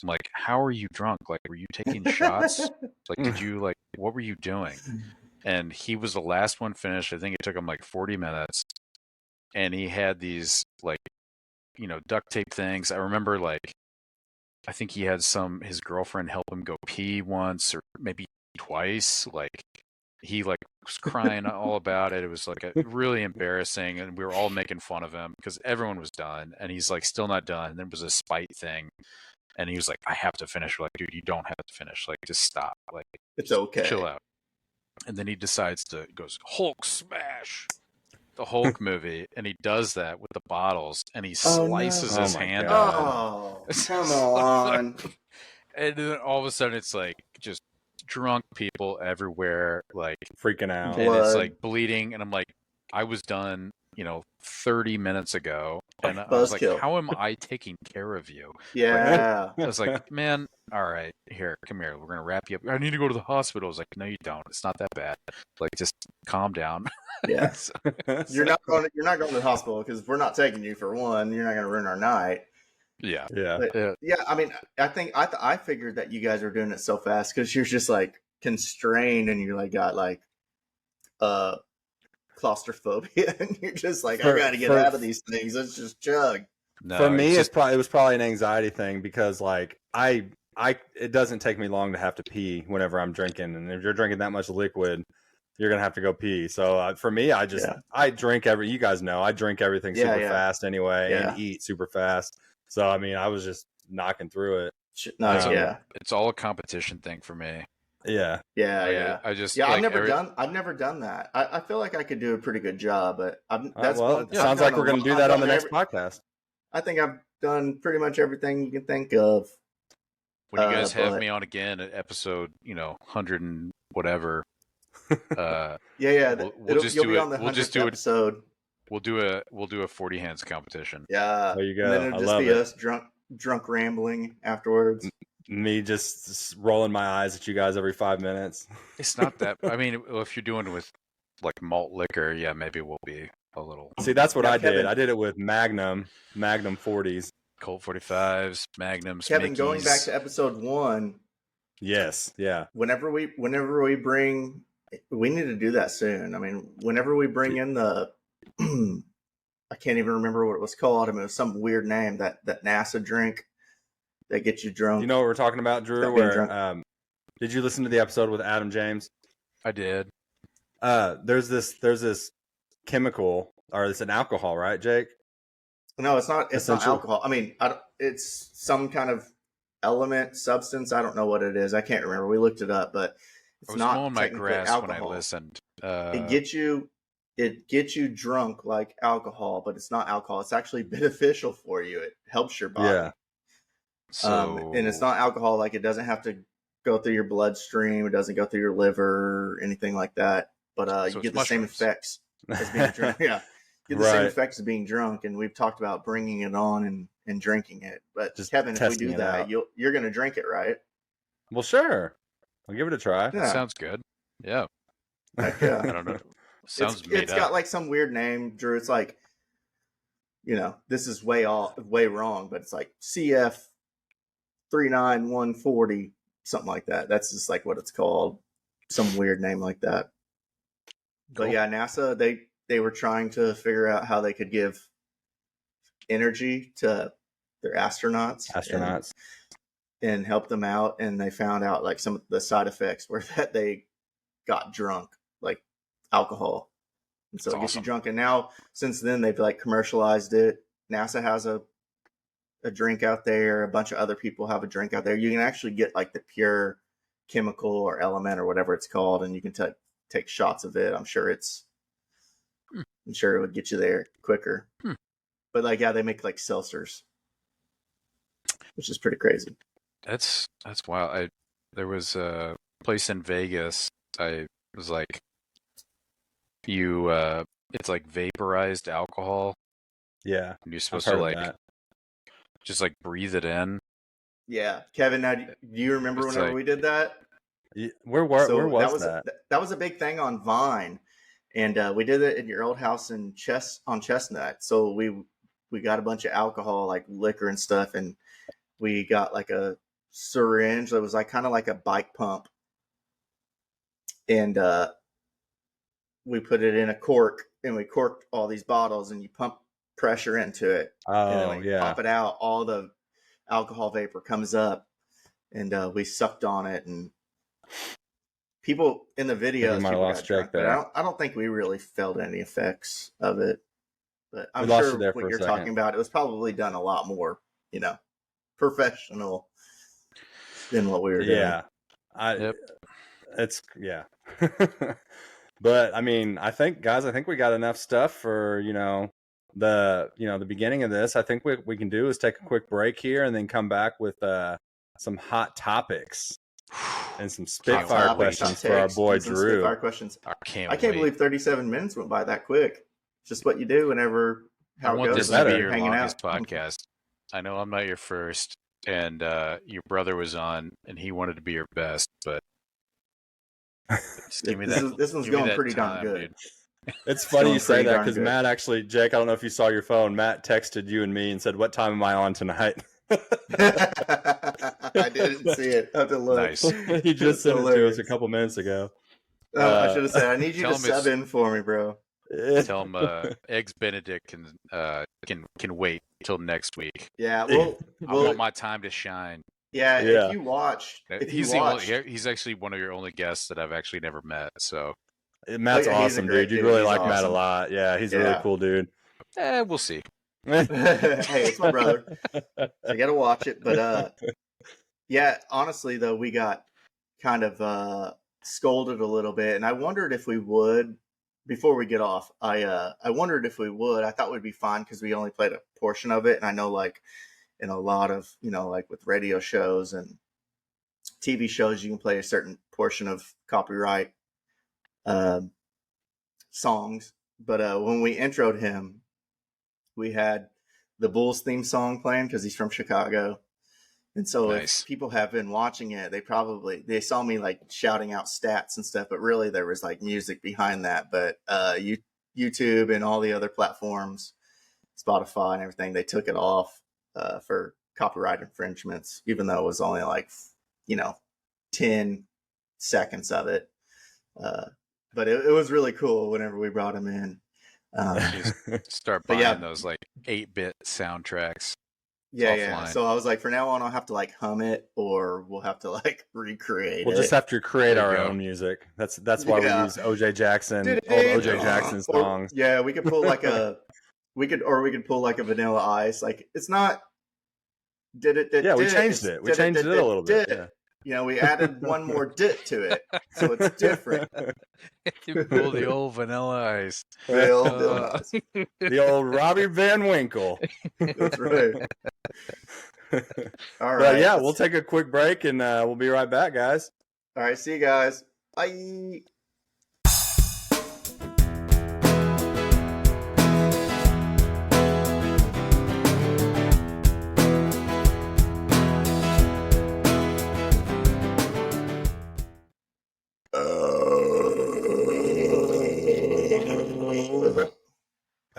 S3: I'm like, how are you drunk? Like, were you taking shots? Like, did you like, what were you doing? And he was the last one finished. I think it took him like 40 minutes, and he had these like, duct tape things. I remember like, I think he had his girlfriend help him go pee once or maybe twice. Like he like was crying all about it. It was like really embarrassing, and we were all making fun of him because everyone was done, and he's like still not done. And there was a spite thing, and he was like, "I have to finish." We're like, dude, you don't have to finish. Like, just stop. Like,
S2: it's okay.
S3: Chill out. And then he goes Hulk smash. The Hulk movie, and he does that with the bottles, and he slices his hand
S2: off. Oh, come on.
S3: And then all of a sudden it's like just drunk people everywhere, like
S1: freaking out,
S3: and it's like bleeding, and I'm like, I was done 30 minutes ago, and I was like, how am I taking care of you?
S2: Yeah.
S3: Like, I was like, man, all right, here, come here, we're gonna wrap you up. I need to go to the hospital. I was like, no, you don't, it's not that bad, like just calm down.
S2: Yeah. You're not going to the hospital because we're not taking you for one. You're not going to ruin our night.
S3: Yeah.
S2: Yeah. I mean, I think I figured that you guys were doing it so fast because you're just like constrained, and you like got like claustrophobia, and you're just like, I got to get out of these things. Let's just chug.
S1: No, for me, it was probably an anxiety thing because like it doesn't take me long to have to pee whenever I'm drinking, and if you're drinking that much liquid, you're gonna have to go pee. So for me, I drink you guys know, I drink everything super fast anyway, and eat super fast. So I mean, I was just knocking through it.
S3: It's all a competition thing for me.
S2: Yeah.
S3: I just
S2: I've never done that. I feel like I could do a pretty good job, but
S1: sounds like we're gonna do that on the next podcast.
S2: I think I've done pretty much everything you can think of.
S3: When you guys have me on again at episode 100 and whatever.
S2: We'll just do episode.
S3: We'll do a 40 hands competition.
S2: Yeah,
S1: there you go.
S2: And then it'll just be us drunk rambling afterwards.
S1: Me just rolling my eyes at you guys every 5 minutes.
S3: It's not that. I mean, if you're doing it with like malt liquor, yeah, maybe we'll be a little.
S1: See, that's what I did. I did it with Magnum 40s.
S3: Colt 45s, Magnums,
S2: Kevin,
S3: Mickeys.
S2: going back to episode 1.
S1: Yes. Yeah.
S2: Whenever we bring, we need to do that soon. I mean, whenever we bring in the, I can't even remember what it was called. I mean, it was some weird name, that NASA drink that gets you drunk.
S1: You know what we're talking about, Drew? Where did you listen to the episode with Adam James?
S3: I did.
S1: There's this chemical, or it's an alcohol, right, Jake?
S2: No, it's not. It's not alcohol. I mean, it's some kind of element, substance. I don't know what it is. I can't remember. We looked it up, but it's not
S3: mowing my grass
S2: alcohol.
S3: when I listened.
S2: It gets you drunk like alcohol, but it's not alcohol. It's actually beneficial for you. It helps your body.
S1: Yeah.
S3: So,
S2: and it's not alcohol. Like, it doesn't have to go through your bloodstream. It doesn't go through your liver or anything like that. But you get the same effects as being drunk. Yeah. You get the same effects as being drunk. And we've talked about bringing it on and drinking it. But just Kevin, if we do that, you're going to drink it, right?
S1: Well, sure. I'll give it a try.
S3: Yeah. Sounds good. Yeah.
S2: Heck yeah.
S3: I don't know. Sounds
S2: it's got like some weird name, Drew. It's like, this is way wrong, but it's like CF 39140, something like that. That's just like what it's called. Some weird name like that. Cool. But yeah, NASA, they were trying to figure out how they could give energy to their astronauts and help them out. And they found out like some of the side effects were that they got drunk, like alcohol. And so it gets you drunk. And now, since then, they've like commercialized it. NASA has a drink out there. A bunch of other people have a drink out there. You can actually get like the pure chemical or element or whatever it's called, and you can take shots of it. I'm sure it would get you there quicker. But like, yeah, they make like seltzers, which is pretty crazy.
S3: That's wild. There was a place in Vegas. I was like, it's like vaporized alcohol.
S1: Yeah.
S3: And you're supposed to like just like breathe it in.
S2: Yeah. Kevin, now do you remember whenever we did that?
S1: Where was that?
S2: That was a big thing on Vine. And we did it in your old house on Chestnut. So we got a bunch of alcohol, like liquor and stuff, and we got like a syringe that was like kind of like a bike pump. And we put it in a cork, and we corked all these bottles, and you pump pressure into it.
S1: Oh,
S2: and then pop it out. All the alcohol vapor comes up, and we sucked on it. And people in the videos, I don't think we really felt any effects of it. But I'm sure what you're talking about, it was probably done a lot more, professional than what we were doing.
S1: Yeah. But I mean, I think we got enough stuff for, the beginning of this. I think what we can do is take a quick break here and then come back with some hot topics and some Spitfire questions for our boy Drew.
S2: Spitfire questions. I can't believe 37 minutes went by that quick. It's just what you do whenever
S3: how it goes. This to be your longest podcast. I know I'm not your first, and your brother was on, and he wanted to be your best, but just give me that.
S2: This one's going pretty darn good.
S1: Dude. It's funny you say that because Matt actually, Jake, I don't know if you saw your phone. Matt texted you and me and said, "What time am I on tonight?"
S2: I didn't see it. I have to look.
S3: Nice.
S1: He just sent it to us a couple minutes ago.
S2: I should have said, I need you to sub in for me, bro.
S3: Tell him Eggs Benedict can wait till next week.
S2: Yeah,
S3: I want my time to shine.
S2: Yeah. If you watch,
S3: he's actually one of your only guests that I've actually never met. So
S1: Matt's awesome, dude. You really like Matt a lot. Yeah, he's a really cool dude.
S3: We'll see.
S2: Hey, it's my brother. So you got to watch it. But yeah, honestly though, we got kind of scolded a little bit, and I wondered if we would. Before we get off, I wondered if we would. I thought it would be fine because we only played a portion of it, and I know like in a lot of like with radio shows and TV shows, you can play a certain portion of copyright songs. But when we introed him, we had the Bulls theme song playing because he's from Chicago. And so if people have been watching it, they saw me like shouting out stats and stuff, but really there was like music behind that. But YouTube and all the other platforms, Spotify and everything, they took it off. for copyright infringements, even though it was only like 10 seconds of it. But it was really cool whenever we brought him in.
S3: Start buying those like 8-bit soundtracks.
S2: Yeah. So I was like, for now on, I'll have to like hum it, or we'll have to like recreate it.
S1: We'll just have to create our own music. That's why we use OJ Jackson, all the OJ Jackson songs.
S2: Yeah, we could pull like we could pull like a Vanilla Ice. Like it's not.
S1: We changed it. We changed it a little bit. Yeah.
S2: You know, we added one more dit to it, so it's different.
S3: You pull the old Vanilla Ice.
S2: The old Vanilla Ice.
S1: The old Robbie Van Winkle.
S2: That's right. All right.
S1: But yeah, we'll take a quick break and we'll be right back, guys.
S2: All right, see you guys. Bye.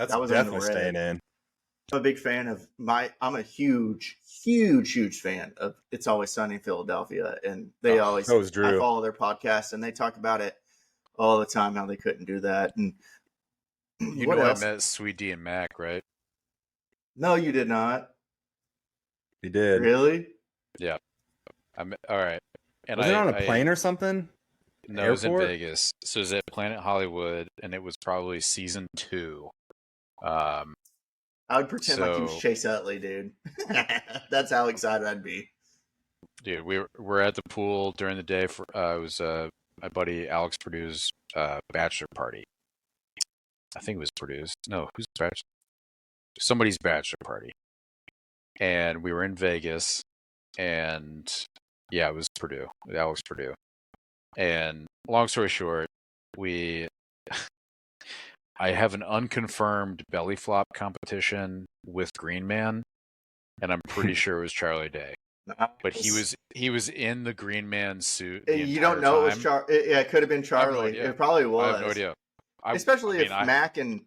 S1: That was definitely staying in.
S2: I'm a big fan of I'm a huge fan of It's Always Sunny in Philadelphia, and they always I follow their podcast and they talk about it all the time, how they couldn't do that. And
S3: you know else? I met Sweet D and Mac, right?
S2: No, you did not.
S1: You did.
S2: Really?
S3: Yeah. All right. And
S1: was it on a plane or something?
S3: No, it was in Vegas. So it was at Planet Hollywood, and it was probably season 2.
S2: I would pretend like he was Chase Utley, dude. That's how excited I'd be.
S3: Dude, we're at the pool during the day. For it was my buddy Alex Purdue's bachelor party. I think it was Purdue's. No, who's bachelor? Somebody's bachelor party. And we were in Vegas, and yeah, it was Purdue, Alex Purdue. And long story short, I have an unconfirmed belly flop competition with Green Man, and I'm pretty sure it was Charlie Day. But he was in the Green Man suit.
S2: You don't know it was Charlie? Yeah, it could have been Charlie. It probably was.
S3: I have no idea.
S2: Especially if Mac and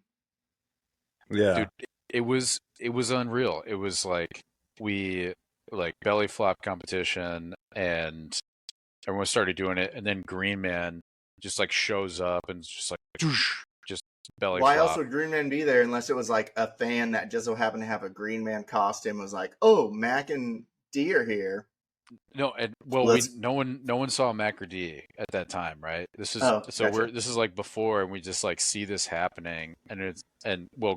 S1: dude,
S3: it was unreal. It was like belly flop competition, and everyone started doing it, and then Green Man just like shows up and just like just belly
S2: Why
S3: flop.
S2: else would Green Man be there unless it was like a fan that just so happened to have a Green Man costume, was like, oh, Mac and D are here.
S3: No, and no one saw Mac or D at that time, right? This is
S2: gotcha.
S3: This is like before, and we just like see this happening, and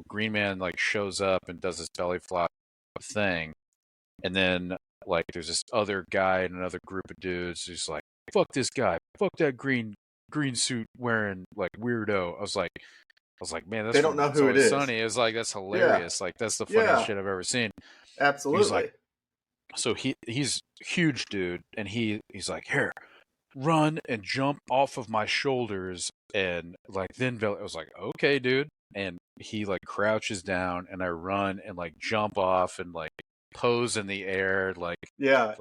S3: Green Man like shows up and does this belly flop thing, and then like there's this other guy and another group of dudes who's like, fuck this guy, fuck that green suit wearing like weirdo. I was like, man, that's
S2: they don't know who it is.
S3: Sunny. It was like, that's hilarious. Yeah. Like that's the funniest shit I've ever seen.
S2: Absolutely.
S3: So he's huge dude, and he's like, here, run and jump off of my shoulders, and like then I was like, okay, dude, and he like crouches down, and I run and like jump off and like pose in the air like that,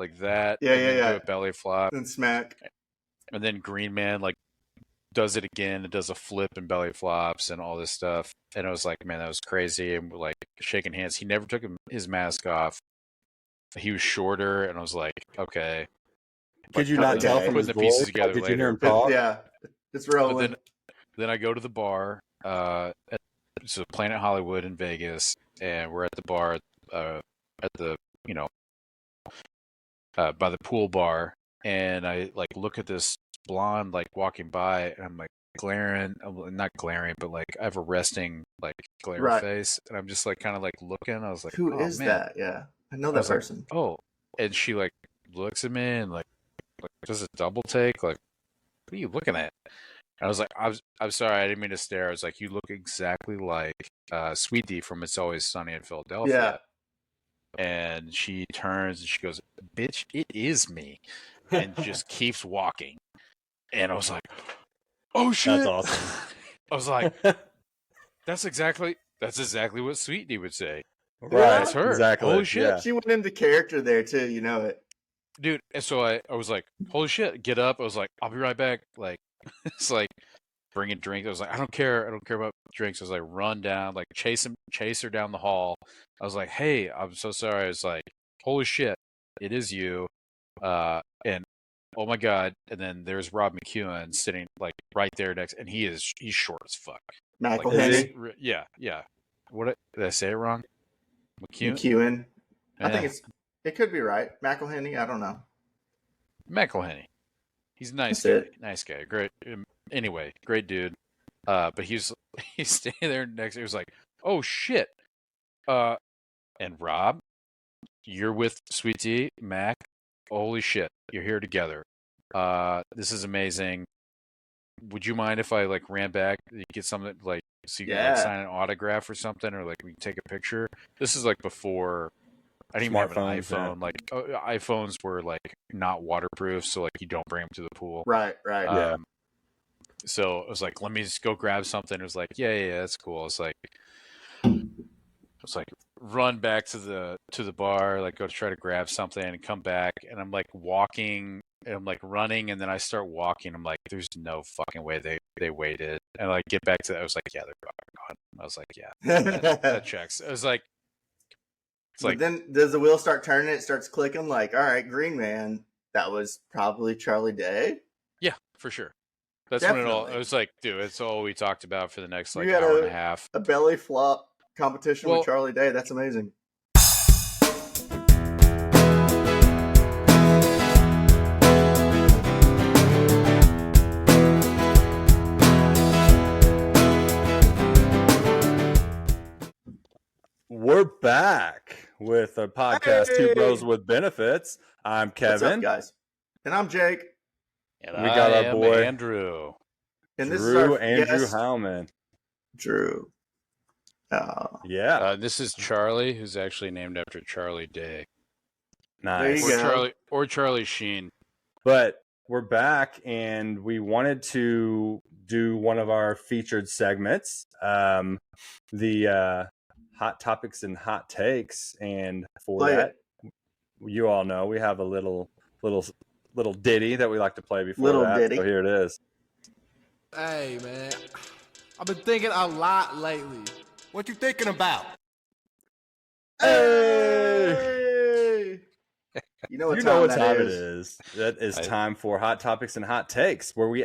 S2: do
S3: a belly flop
S2: and smack,
S3: and then Green Man like does it again and does a flip and belly flops and all this stuff, and I was like, man, that was crazy, and we're like shaking hands. He never took his mask off. He was shorter, and I was like, okay.
S1: Could you not tell from his voice?
S3: Together
S1: Did
S3: later.
S1: you hear him talk?
S2: Yeah, it's rolling.
S3: Then I go to the bar, so Planet Hollywood in Vegas, and we're at the bar, at the by the pool bar, and I like look at this blonde like walking by, and I'm like not glaring, but like I have a resting like glare face, and I'm just like kind of like looking. I was like,
S2: who is that? Yeah. I know that person.
S3: Like, oh, and she like looks at me and like does a double take. Like, what are you looking at? And I was like, I'm sorry, I didn't mean to stare. I was like, you look exactly like Sweet D from It's Always Sunny in Philadelphia. Yeah. And she turns and she goes, bitch, it is me, and just keeps walking. And I was like, oh shit,
S1: that's awesome.
S3: I was like, that's exactly what Sweet D would say.
S1: Right,
S3: that's her.
S1: Exactly.
S3: Holy shit.
S2: Yeah. She went into character there too, you know it.
S3: Dude, and so I was like, holy shit, get up. I was like, I'll be right back. Like, it's like bring a drink. I was like, I don't care about drinks. I was like, run down, like chase her down the hall. I was like, hey, I'm so sorry. I was like, holy shit, it is you. And oh my god. And then there's Rob McEwen sitting like right there next, and he's short as fuck.
S2: McElhenney.
S3: Like, yeah. What did I say it wrong?
S2: McEwen. I think it could be right. McElhenney. I don't know.
S3: McElhenney. He's a nice
S2: That's
S3: guy. Nice guy. Great. Anyway, great dude. But he's standing there next. He was like, "Oh shit." And Rob, you're with Sweet Tea, Mac. Holy shit, you're here together. This is amazing. Would you mind if I like ran back, you get something like so you can like sign an autograph or something, or like we can take a picture? This is like before. I didn't even have an iPhone. Yeah. Like iPhones were like not waterproof, so like you don't bring them to the pool.
S2: Right.
S3: Yeah. So I was like, let me just go grab something. It was like, yeah, that's cool. It's like, run back to the bar, like go try to grab something and come back, and I'm like walking, and I'm like running, and then I start walking. I'm like, there's no fucking way they waited, and like get back to that. I was like, yeah, they're fucking gone. I was like, yeah, that checks. I was like.
S2: But then does the wheel start turning? It starts clicking like, all right, Green Man, that was probably Charlie Day.
S3: Yeah, for sure. That's Definitely. When it was like, dude, it's all we talked about for the next like hour and a half.
S2: A belly flop competition with Charlie Day. That's amazing.
S1: We're back with a podcast, Two Bros with Benefits. I'm Kevin.
S2: What's up, guys? And I'm Jake.
S3: And we got our boy Andrew.
S2: And this is our
S1: Andrew Heilman.
S2: Drew.
S1: Yeah.
S3: This is Charlie, who's actually named after Charlie Day.
S1: Nice.
S3: Or Charlie Sheen.
S1: But we're back, and we wanted to do one of our featured segments, the hot topics and hot takes. And for you all know, we have a little ditty that we like to play before ditty. So here it is.
S4: Hey, man. I've been thinking a lot lately. What you thinking about?
S2: Hey! You know what time
S1: it is. That is time for Hot Topics and Hot Takes, where we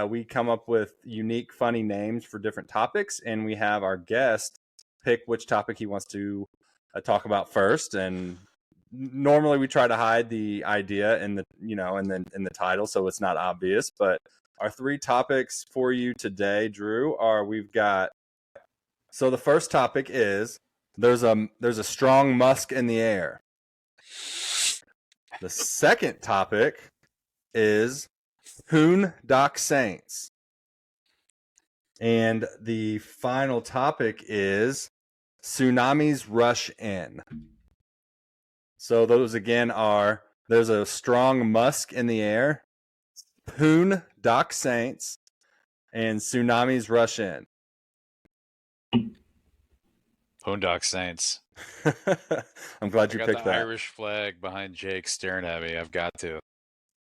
S1: we come up with unique, funny names for different topics, and we have our guest pick which topic he wants to talk about first. And normally we try to hide the idea in the in the title, so it's not obvious. But our three topics for you today, Drew, so the first topic is there's a strong Musk in the air. The second topic is Poon Doc Saints. And the final topic is Tsunamis rush in. So those again are, there's a strong Musk in the air, Poon Doc Saints, and Tsunamis rush in.
S3: Poon Doc Saints.
S1: I'm glad you picked that.
S3: Irish flag behind Jake staring at me. I've got to.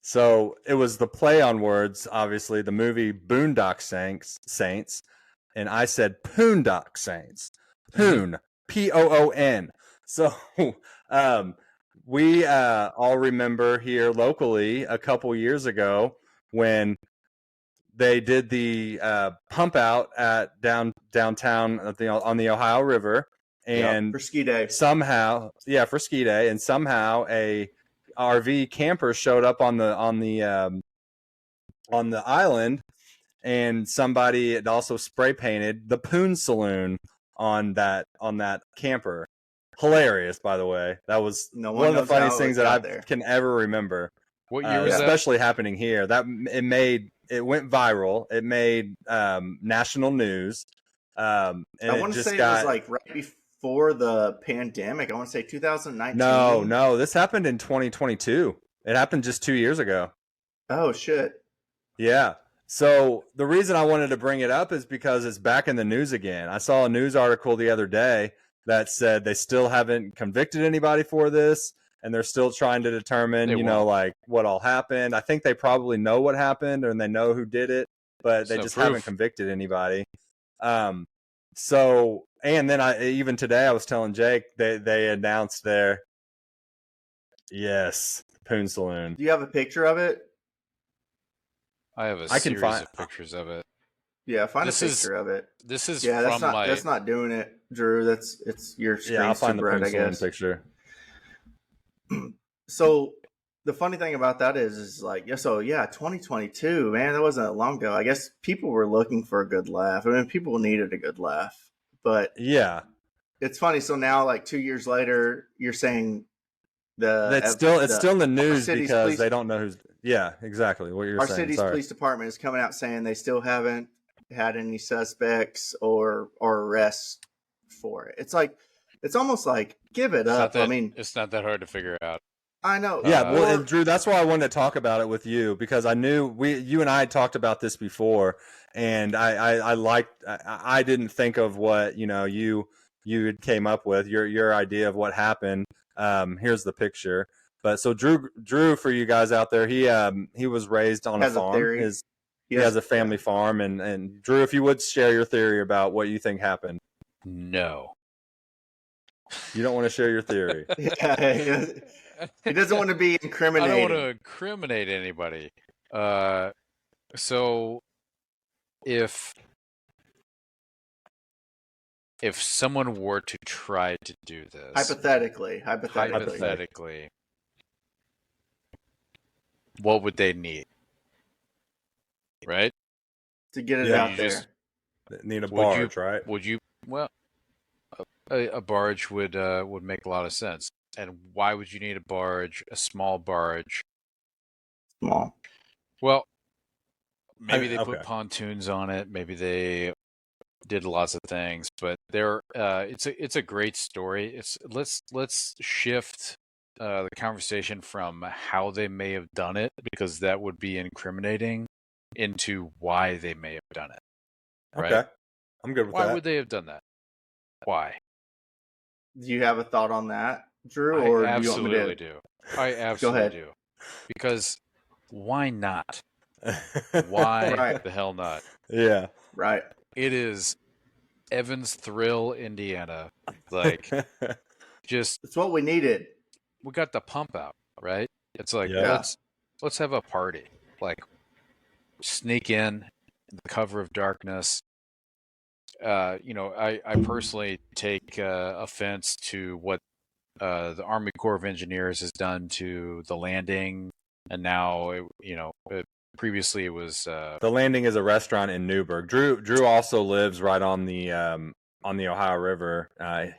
S1: So it was the play on words, obviously, the movie Boondock Saints, and I said Poondock Saints. Poon, Poon. So we all remember here locally a couple years ago when they did the pump out at downtown on the Ohio River, and
S2: for ski day.
S1: For ski day, and somehow a RV camper showed up on the island, and somebody had also spray painted the Poon Saloon on that camper. Hilarious, by the way. That was one of the funniest things that I can ever remember.
S3: What year was that?
S1: Especially happening here. It went viral. It made national news. And
S2: I want to say it was like right before the pandemic. I want to say 2019.
S1: No. This happened in 2022. It happened just 2 years ago.
S2: Oh, shit.
S1: Yeah. So the reason I wanted to bring it up is because it's back in the news again. I saw a news article the other day that said they still haven't convicted anybody for this, and they're still trying to determine, what all happened. I think they probably know what happened, and they know who did it. but they just haven't convicted anybody. So, and then even today I was telling Jake they announced their Poon Saloon.
S2: Do you have a picture of it?
S3: I have a series of pictures of it.
S2: Yeah, find a picture of it.
S3: This is
S2: that's not doing it, Drew. It's your screen's
S1: I'll find the Poon Saloon
S2: picture. So the funny thing about that is like, 2022, man, that wasn't that long ago. I guess people were looking for a good laugh. I mean, people needed a good laugh, but
S1: yeah,
S2: it's funny. So now, like 2 years later, you're saying
S1: it's still in the news because they don't know who's. Yeah, exactly what you're saying.
S2: Our city's police department is coming out saying they still haven't had any suspects or arrests for it. It's like, it's almost like, give it up. I mean,
S3: it's not that hard to figure out.
S2: I know.
S1: Yeah, and Drew, that's why I wanted to talk about it with you, because I knew you and I had talked about this before, and I didn't think of what you came up with your idea of what happened. Here's the picture. But so Drew, for you guys out there, he was raised on a farm. He has a family farm, and Drew, if you would share your theory about what you think happened.
S3: No.
S1: You don't want to share your theory.
S2: He doesn't want to be incriminated.
S3: I don't want to incriminate anybody. So if someone were to try to do this,
S2: hypothetically,
S3: what would they need? Right?
S2: To get it out there.
S1: Need a barge, right?
S3: Would you? Well, a barge would make a lot of sense. And why would you need a barge? A small barge?
S2: Small.
S3: Well, maybe they put pontoons on it. Maybe they did lots of things. But it's a great story. Let's shift the conversation from how they may have done it, because that would be incriminating, into why they may have done it. Right?
S1: Okay, I'm good with that.
S3: Why would they have done that? Why?
S2: Do you have a thought on that, Drew? Or
S3: I absolutely
S2: do you want me to...
S3: do. I absolutely do. Because why not? Why the hell not?
S1: Yeah.
S2: Right.
S3: It is Evansville, Indiana. Like, just...
S2: It's what we needed.
S3: We got the pump out, right? It's like, let's have a party. Like, sneak in the cover of darkness. I personally take offense to what the Army Corps of Engineers has done to the landing, and now previously it was
S1: the landing is a restaurant in Newburgh. Drew also lives right on the Ohio River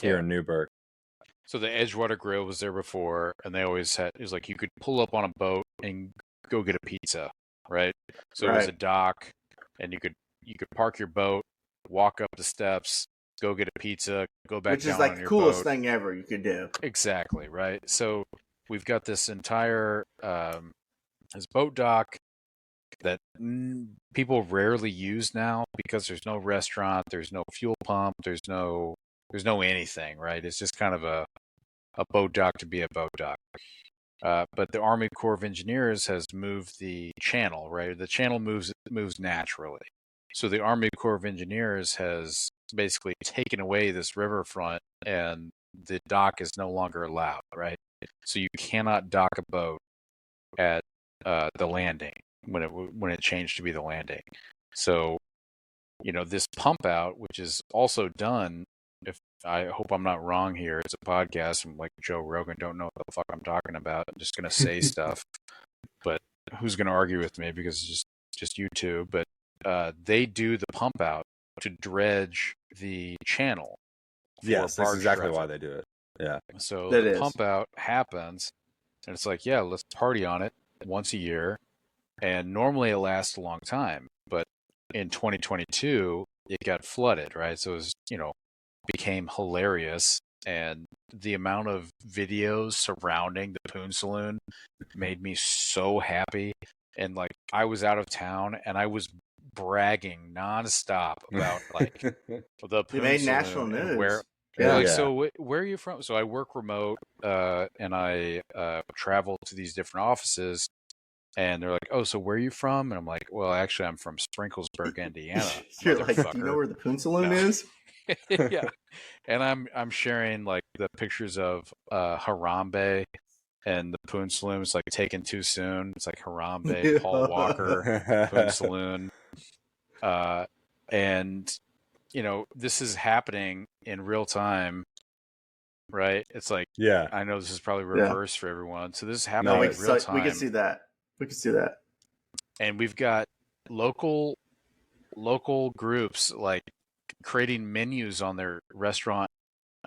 S1: here in Newburgh.
S3: So the Edgewater Grill was there before, and they always had, it was like you could pull up on a boat and go get a pizza, right? So it was a dock, and you could park your boat, walk up the steps, go get a pizza, go back down on your boat. Which is like the
S2: coolest thing ever you could do.
S3: Exactly, right? So we've got this entire this boat dock that people rarely use now, because there's no restaurant, there's no fuel pump, there's no anything, right? It's just kind of a boat dock to be a boat dock. But the Army Corps of Engineers has moved the channel, right? The channel moves naturally. So the Army Corps of Engineers has basically taken away this riverfront, and the dock is no longer allowed, right? So you cannot dock a boat at the landing when it changed to be the landing. So, this pump out, which is also done, if I hope I'm not wrong here, it's a podcast, I'm like Joe Rogan, don't know what the fuck I'm talking about. I'm just going to say stuff, but who's going to argue with me, because it's just YouTube. But they do the pump out to dredge the channel.
S1: Yes, that's exactly why they do it. Yeah.
S3: So the pump out happens, and it's like, let's party on it once a year. And normally it lasts a long time, but in 2022 it got flooded, right? So it was, became hilarious, and the amount of videos surrounding the Poon Saloon made me so happy. And like, I was out of town and I was bragging nonstop about like the Poon
S2: made
S3: Saloon
S2: national news.
S3: So where are you from? So I work remote, and I travel to these different offices, And they're like, "Oh, so where are you from?" And I'm like, "Well, actually, I'm from Sprinklesburg, Indiana,
S2: You're like,
S3: motherfucker."
S2: do you know where the Poon Saloon
S3: No.
S2: is?
S3: Yeah, and I'm sharing like the pictures of Harambe and the Poon Saloon. It's like taken too soon. It's like Harambe, Paul Walker, Poon Saloon, and this is happening in real time, right? It's like,
S1: Yeah.
S3: I know this is probably
S2: Yeah.
S3: reverse for everyone. So this is
S2: No,
S3: happening
S2: we
S3: in real
S2: can
S3: time,
S2: see that. We can see that.
S3: and we've got local groups like creating menus on their restaurant.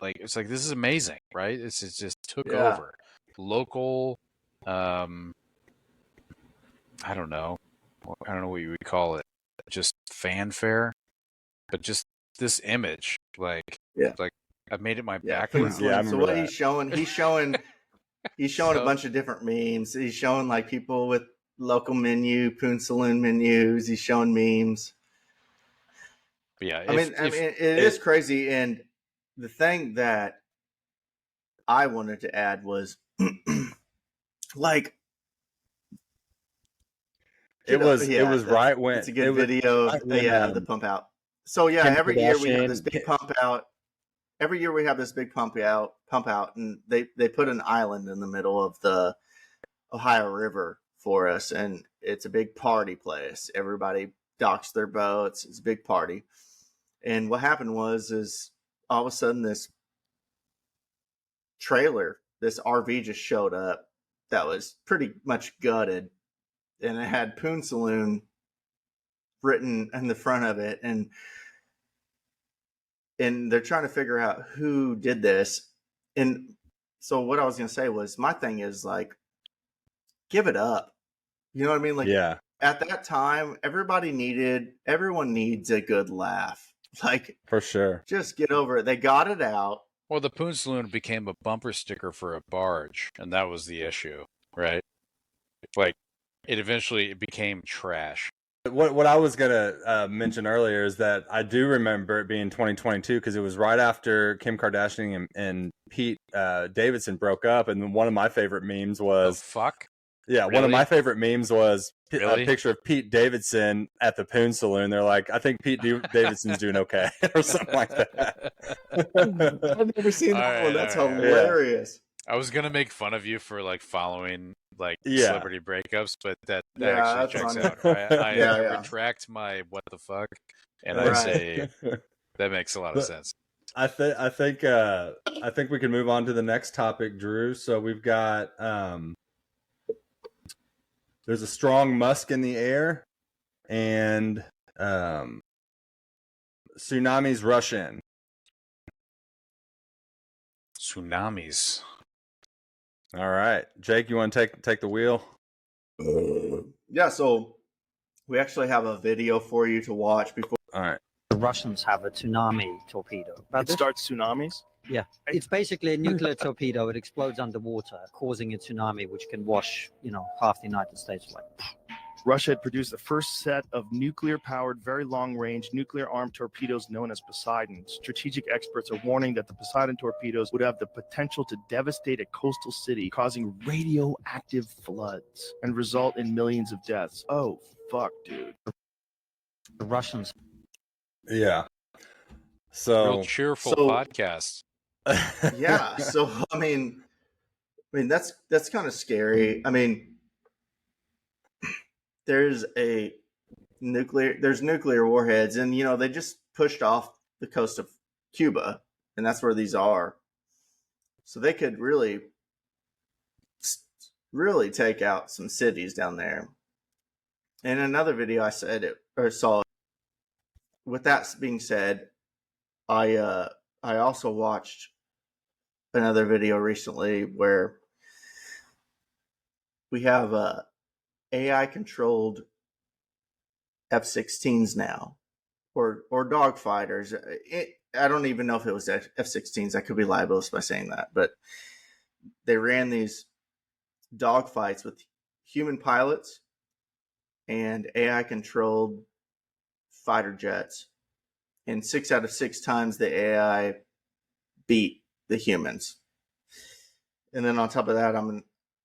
S3: Like, it's like, this is amazing, right? It just took
S2: Yeah.
S3: over. Local, I don't know what you would call it, just fanfare, but just this image, like,
S2: Yeah.
S3: like I've made it my
S2: Yeah,
S3: background.
S1: Yeah, I
S2: so
S1: remember
S2: what
S1: that.
S2: he's showing a
S3: So-
S2: bunch of different memes. He's showing like people with local menu, Poon Saloon menus. He's showing memes.
S3: But yeah,
S2: I mean, it is crazy. And the thing that I wanted to add was, like,
S1: It was right when
S2: it's a good video.
S1: right when,
S2: The pump out. So yeah,
S1: Kim
S2: every year we have
S1: Kardashian-
S2: this big pump out. Every year we have this big pump out, and they put an island in the middle of the Ohio River for us, and it's a big party place. Everybody docks their boats. It's a big party. And what happened is all of a sudden this trailer, this RV just showed up that was pretty much gutted, and it had Poon Saloon written in the front of it, and they're trying to figure out who did this. And so what I was going to say was, my thing is, like, give it up. You know what I mean? Like,
S1: yeah,
S2: at that time, everyone needs a good laugh. Like,
S1: for sure.
S2: just get over it. They got it out.
S3: Well, the Poon Saloon became a bumper sticker for a barge, and that was the issue, right? Like, it became trash.
S1: What I was gonna mention earlier is that I do remember it being 2022 because it was right after Kim Kardashian and Pete Davidson broke up, and one of my favorite memes was
S3: fuck.
S1: Yeah, one of
S3: Really?
S1: my favorite memes was
S3: Really?
S1: a picture of Pete Davidson at the Poon Saloon. They're like, I think Pete Davidson's doing okay, or something like that.
S2: I've never seen that
S3: All
S2: one.
S3: right,
S2: That's
S3: all right.
S2: hilarious.
S3: I was gonna make fun of you for like following like
S1: Yeah.
S3: celebrity breakups, but that
S2: Yeah,
S3: actually
S2: that's
S3: checks
S2: funny.
S3: out. I
S2: Yeah, yeah.
S3: retract my what the fuck, and
S2: Right.
S3: I say that makes a lot of
S1: But-
S3: sense.
S1: I think we can move on to the next topic, Drew. So we've got there's a strong Musk in the air, and tsunamis rush in.
S3: Tsunamis.
S1: All right, Jake, you want to take the wheel?
S2: Yeah, so we actually have a video for you to watch before.
S1: All right.
S5: The Russians have a tsunami torpedo.
S6: It starts tsunamis.
S5: Yeah, it's basically a nuclear torpedo. It explodes underwater, causing a tsunami, which can wash, half the United States away.
S6: Russia had produced the first set of nuclear-powered, very long-range, nuclear-armed torpedoes known as Poseidon. Strategic experts are warning that the Poseidon torpedoes would have the potential to devastate a coastal city, causing radioactive floods and result in millions of deaths. Oh, fuck, dude.
S5: The Russians.
S1: Yeah. So
S3: Real cheerful
S2: so-
S3: podcast.
S2: Yeah, so I mean that's kind of scary. I mean, there's nuclear warheads, and they just pushed off the coast of Cuba, and that's where these are. So they could really take out some cities down there. In another video I saw. With that being said, I also watched another video recently where we have AI controlled F-16s now, or dogfighters. I don't even know if it was F-16s. I could be libelous by saying that, but they ran these dogfights with human pilots and AI controlled fighter jets, and 6 out of 6 times the AI beat the humans. And then on top of that,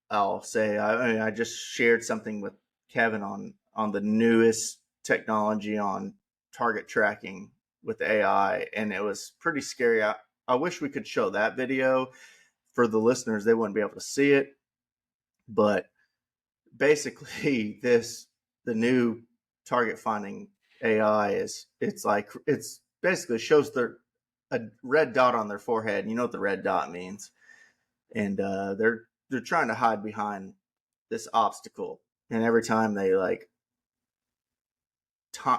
S2: I'll say. I mean, I just shared something with Kevin on the newest technology on target tracking with AI, and it was pretty scary. I wish we could show that video for the listeners. They wouldn't be able to see it, but basically, the new target finding AI it's basically shows a red dot on their forehead. You know what the red dot means, and they're trying to hide behind this obstacle, and every time they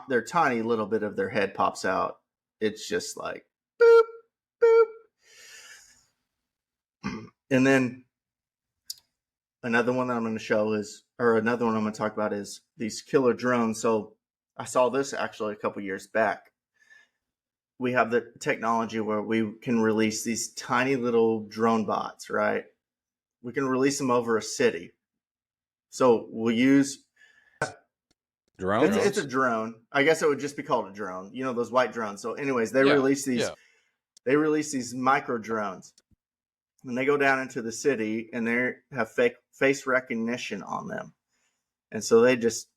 S2: their tiny little bit of their head pops out, it's just like boop boop. And then another one that I'm going to show another one I'm going to talk about is these killer drones. So I saw this actually a couple years back. We have the technology where we can release these tiny little drone bots, right? We can release them over a city. So we'll use
S1: Drones?
S2: It's a drone. I guess it would just be called a drone. You know, those white drones. So anyways, they release these micro drones. And they go down into the city and they have fake face recognition on them. And so they just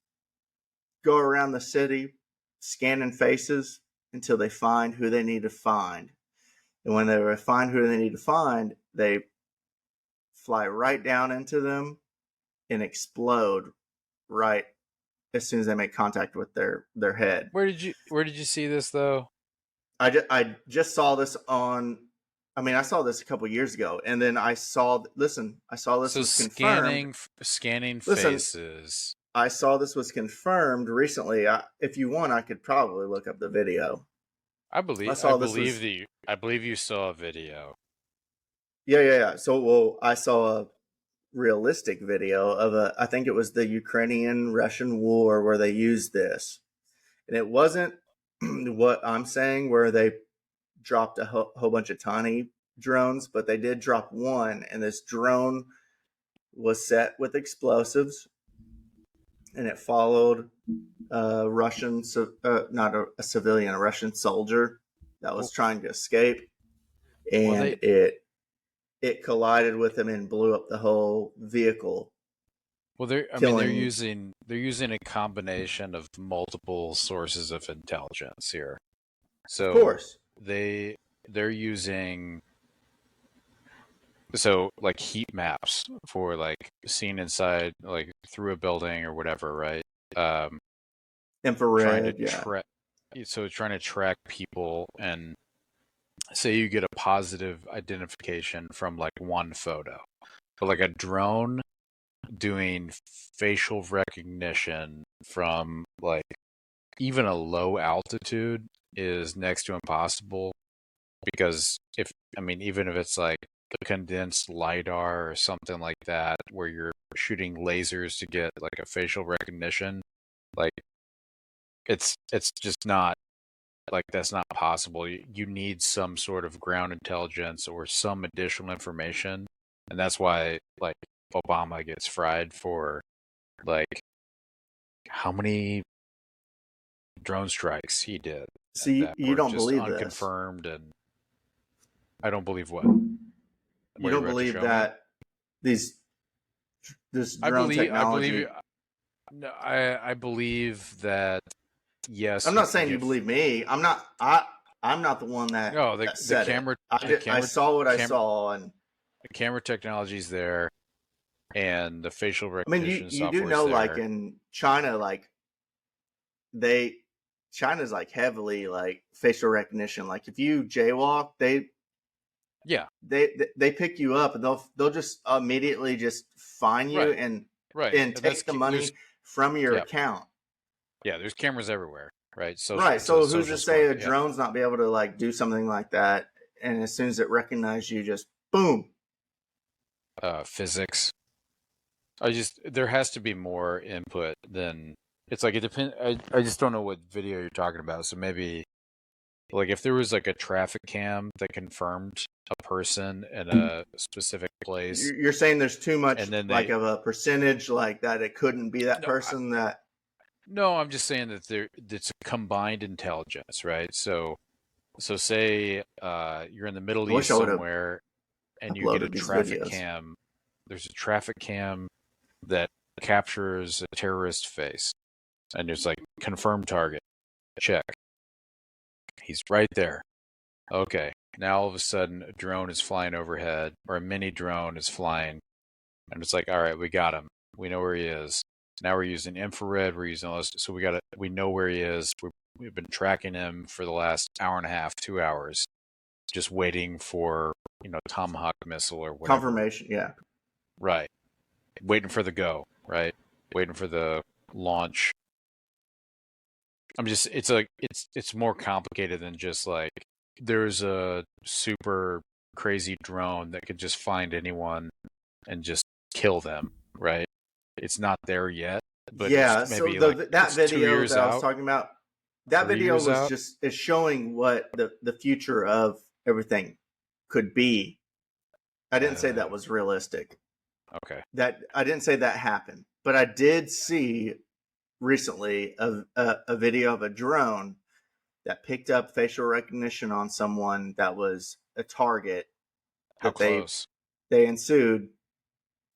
S2: go around the city scanning faces until they find who they need to find. And when they find who they need to find, they fly right down into them and explode right as soon as they make contact with their head.
S3: Where did you see this though?
S2: I just saw this on. I mean, I saw this a couple years ago, and then I saw this was confirmed.
S3: Scanning faces.
S2: I saw this was confirmed recently. If you want, I could probably look up the video.
S3: I believe you saw a video.
S2: Yeah. So, I saw a realistic video of I think it was the Ukrainian-Russian war where they used this, and it wasn't what I'm saying where they dropped a whole bunch of tiny drones, but they did drop one, and this drone was set with explosives, and it followed a Russian, not a civilian, a Russian soldier that was trying to escape, and it collided with him and blew up the whole vehicle.
S3: Well, they're using a combination of multiple sources of intelligence here. So
S2: of course
S3: they're using like heat maps for like seeing inside like through a building or whatever, right?
S2: Infrared,
S3: trying to track people, and say you get a positive identification from like one photo, but like a drone doing facial recognition from like even a low altitude is next to impossible, because even if it's like a condensed LiDAR or something like that where you're shooting lasers to get like a facial recognition, like it's just not, like that's not possible. You need some sort of ground intelligence or some additional information, and that's why like Obama gets fried for like how many drone strikes he did.
S2: See, you don't believe
S3: unconfirmed, and I don't believe what?
S2: You don't believe that this drone technology?
S3: I believe that. Yes.
S2: I'm not saying you believe me. I'm not the one that.
S3: No,
S2: that said I saw what I saw, and
S3: the camera technology's there, and the facial recognition.
S2: You do know, there. Like in China, like China's like heavily like facial recognition. Like if you jaywalk, they pick you up and they'll just immediately just fine you and take the money from your account.
S3: Yeah, there's cameras everywhere, right?
S2: So who's to say a drone's not be able to like do something like that, and as soon as it recognizes you, just boom.
S3: Physics. There has to be more input than. It's like it depends. I just don't know what video you're talking about. So maybe, like, if there was like a traffic cam that confirmed a person in a specific place.
S2: You're saying there's too much of a percentage like that it couldn't be that person that.
S3: No, I'm just saying that it's a combined intelligence, right? So say you're in the Middle East somewhere and you get a traffic cam there's a traffic cam that captures a terrorist face, and it's like confirmed target. Check. He's right there. Okay. Now all of a sudden a drone is flying overhead, or a mini drone is flying, and it's like, all right, we got him. We know where he is. Now we're using infrared. We're using all this, so we know where he is. We've been tracking him for the last hour and a half, 2 hours, just waiting for Tomahawk missile or whatever.
S2: Confirmation, yeah.
S3: Right. Waiting for the go. Right. Waiting for the launch. It's more complicated than just like there's a super crazy drone that could just find anyone and just kill them, right? It's not there yet, but
S2: yeah.
S3: It's maybe
S2: So
S3: like,
S2: that
S3: it's 2
S2: video
S3: years
S2: that I was
S3: out.
S2: talking about, that
S3: 3
S2: video
S3: years
S2: was
S3: out.
S2: is showing what the future of everything could be. I didn't say that was realistic.
S3: Okay.
S2: That I didn't say that happened, but I did see recently a video of a drone that picked up facial recognition on someone that was a target.
S3: How
S2: That
S3: close?
S2: they ensued.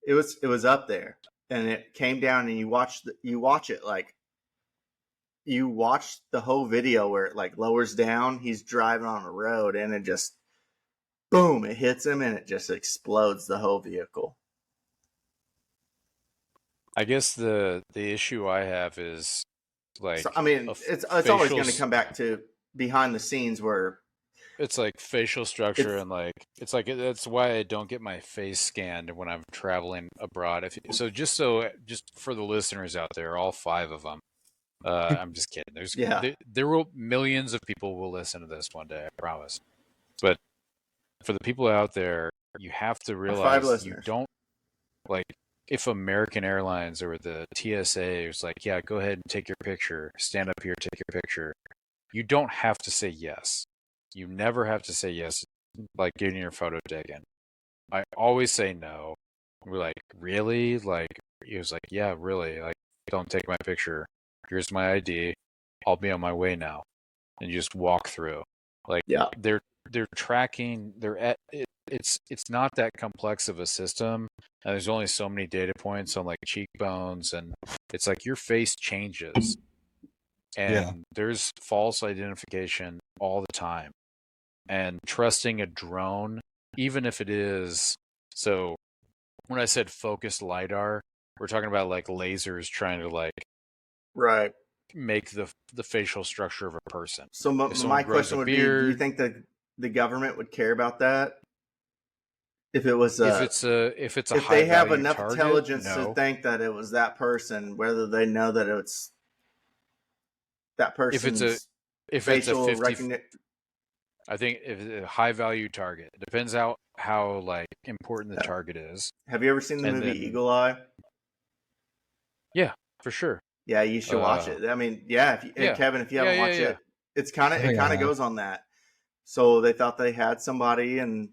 S2: It was up there, and it came down, and you watch it like you watch the whole video where it like lowers down. He's driving on the road, and it just boom, it hits him, and it just explodes the whole vehicle.
S3: I guess the issue I have is like,
S2: So, I mean, it's always going to come back to behind the scenes where
S3: it's like facial structure, and like it's like that's why I don't get my face scanned when I'm traveling abroad. Just for the listeners out there, all 5 of them. I'm just kidding. There will millions of people will listen to this one day, I promise. But for the people out there, you have to realize you don't like if American Airlines or the TSA is like, yeah, go ahead and take your picture, stand up here, take your picture. You don't have to say yes. You never have to say yes, like getting your photo taken. I always say no. We're like, really? Like, he was like, yeah, really. Like, don't take my picture. Here's my ID. I'll be on my way now. And you just walk through. Like, they're tracking. It's not that complex of a system. And there's only so many data points on like cheekbones, and it's like your face changes. And there's false identification all the time. And trusting a drone, even if it is, so when I said focused LiDAR, we're talking about like lasers trying to like make the facial structure of a person.
S2: So my question would be, do you think that the government would care about that? If it was if they have enough
S3: target,
S2: intelligence to think that it was that person, whether they know that it's that person's
S3: if it's a 50, I think if it's a high value target, it depends how like important the target is.
S2: Have you ever seen the movie Eagle Eye?
S3: Yeah, for sure.
S2: Yeah, you should watch it. I mean, Kevin, if you haven't watched it, it's kind of goes on that. So they thought they had somebody and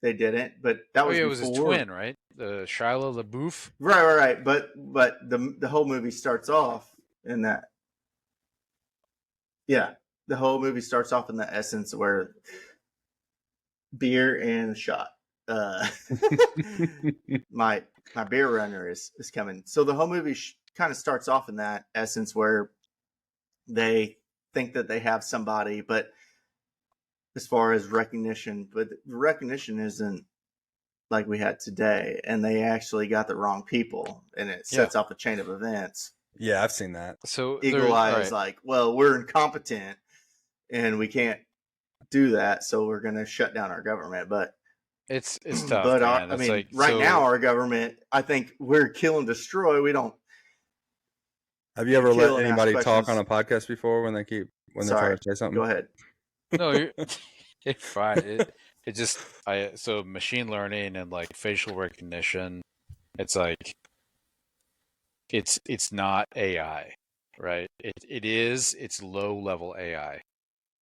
S2: they didn't, but that was
S3: it was his twin, right? The Shia LaBeouf.
S2: Right. But the whole movie starts off in that. Yeah, the whole movie starts off in the essence where beer and shot. My beer runner is coming. So the whole movie kind of starts off in that essence where they think that they have somebody, but as far as recognition, but recognition isn't like we had today, and they actually got the wrong people, and it sets off a chain of events.
S1: Yeah, I've seen that.
S3: So
S2: Eagle Eye is like, well, we're incompetent and we can't do that, so we're going to shut down our government. But
S3: it's tough.
S2: But
S3: man.
S2: now our government, I think we're kill and destroy. We don't.
S1: Have you ever let anybody talk on a podcast before when they're trying to say something?
S2: Go ahead.
S3: No, it's fine. So machine learning and like facial recognition, it's like it's not AI, right? It's low level AI,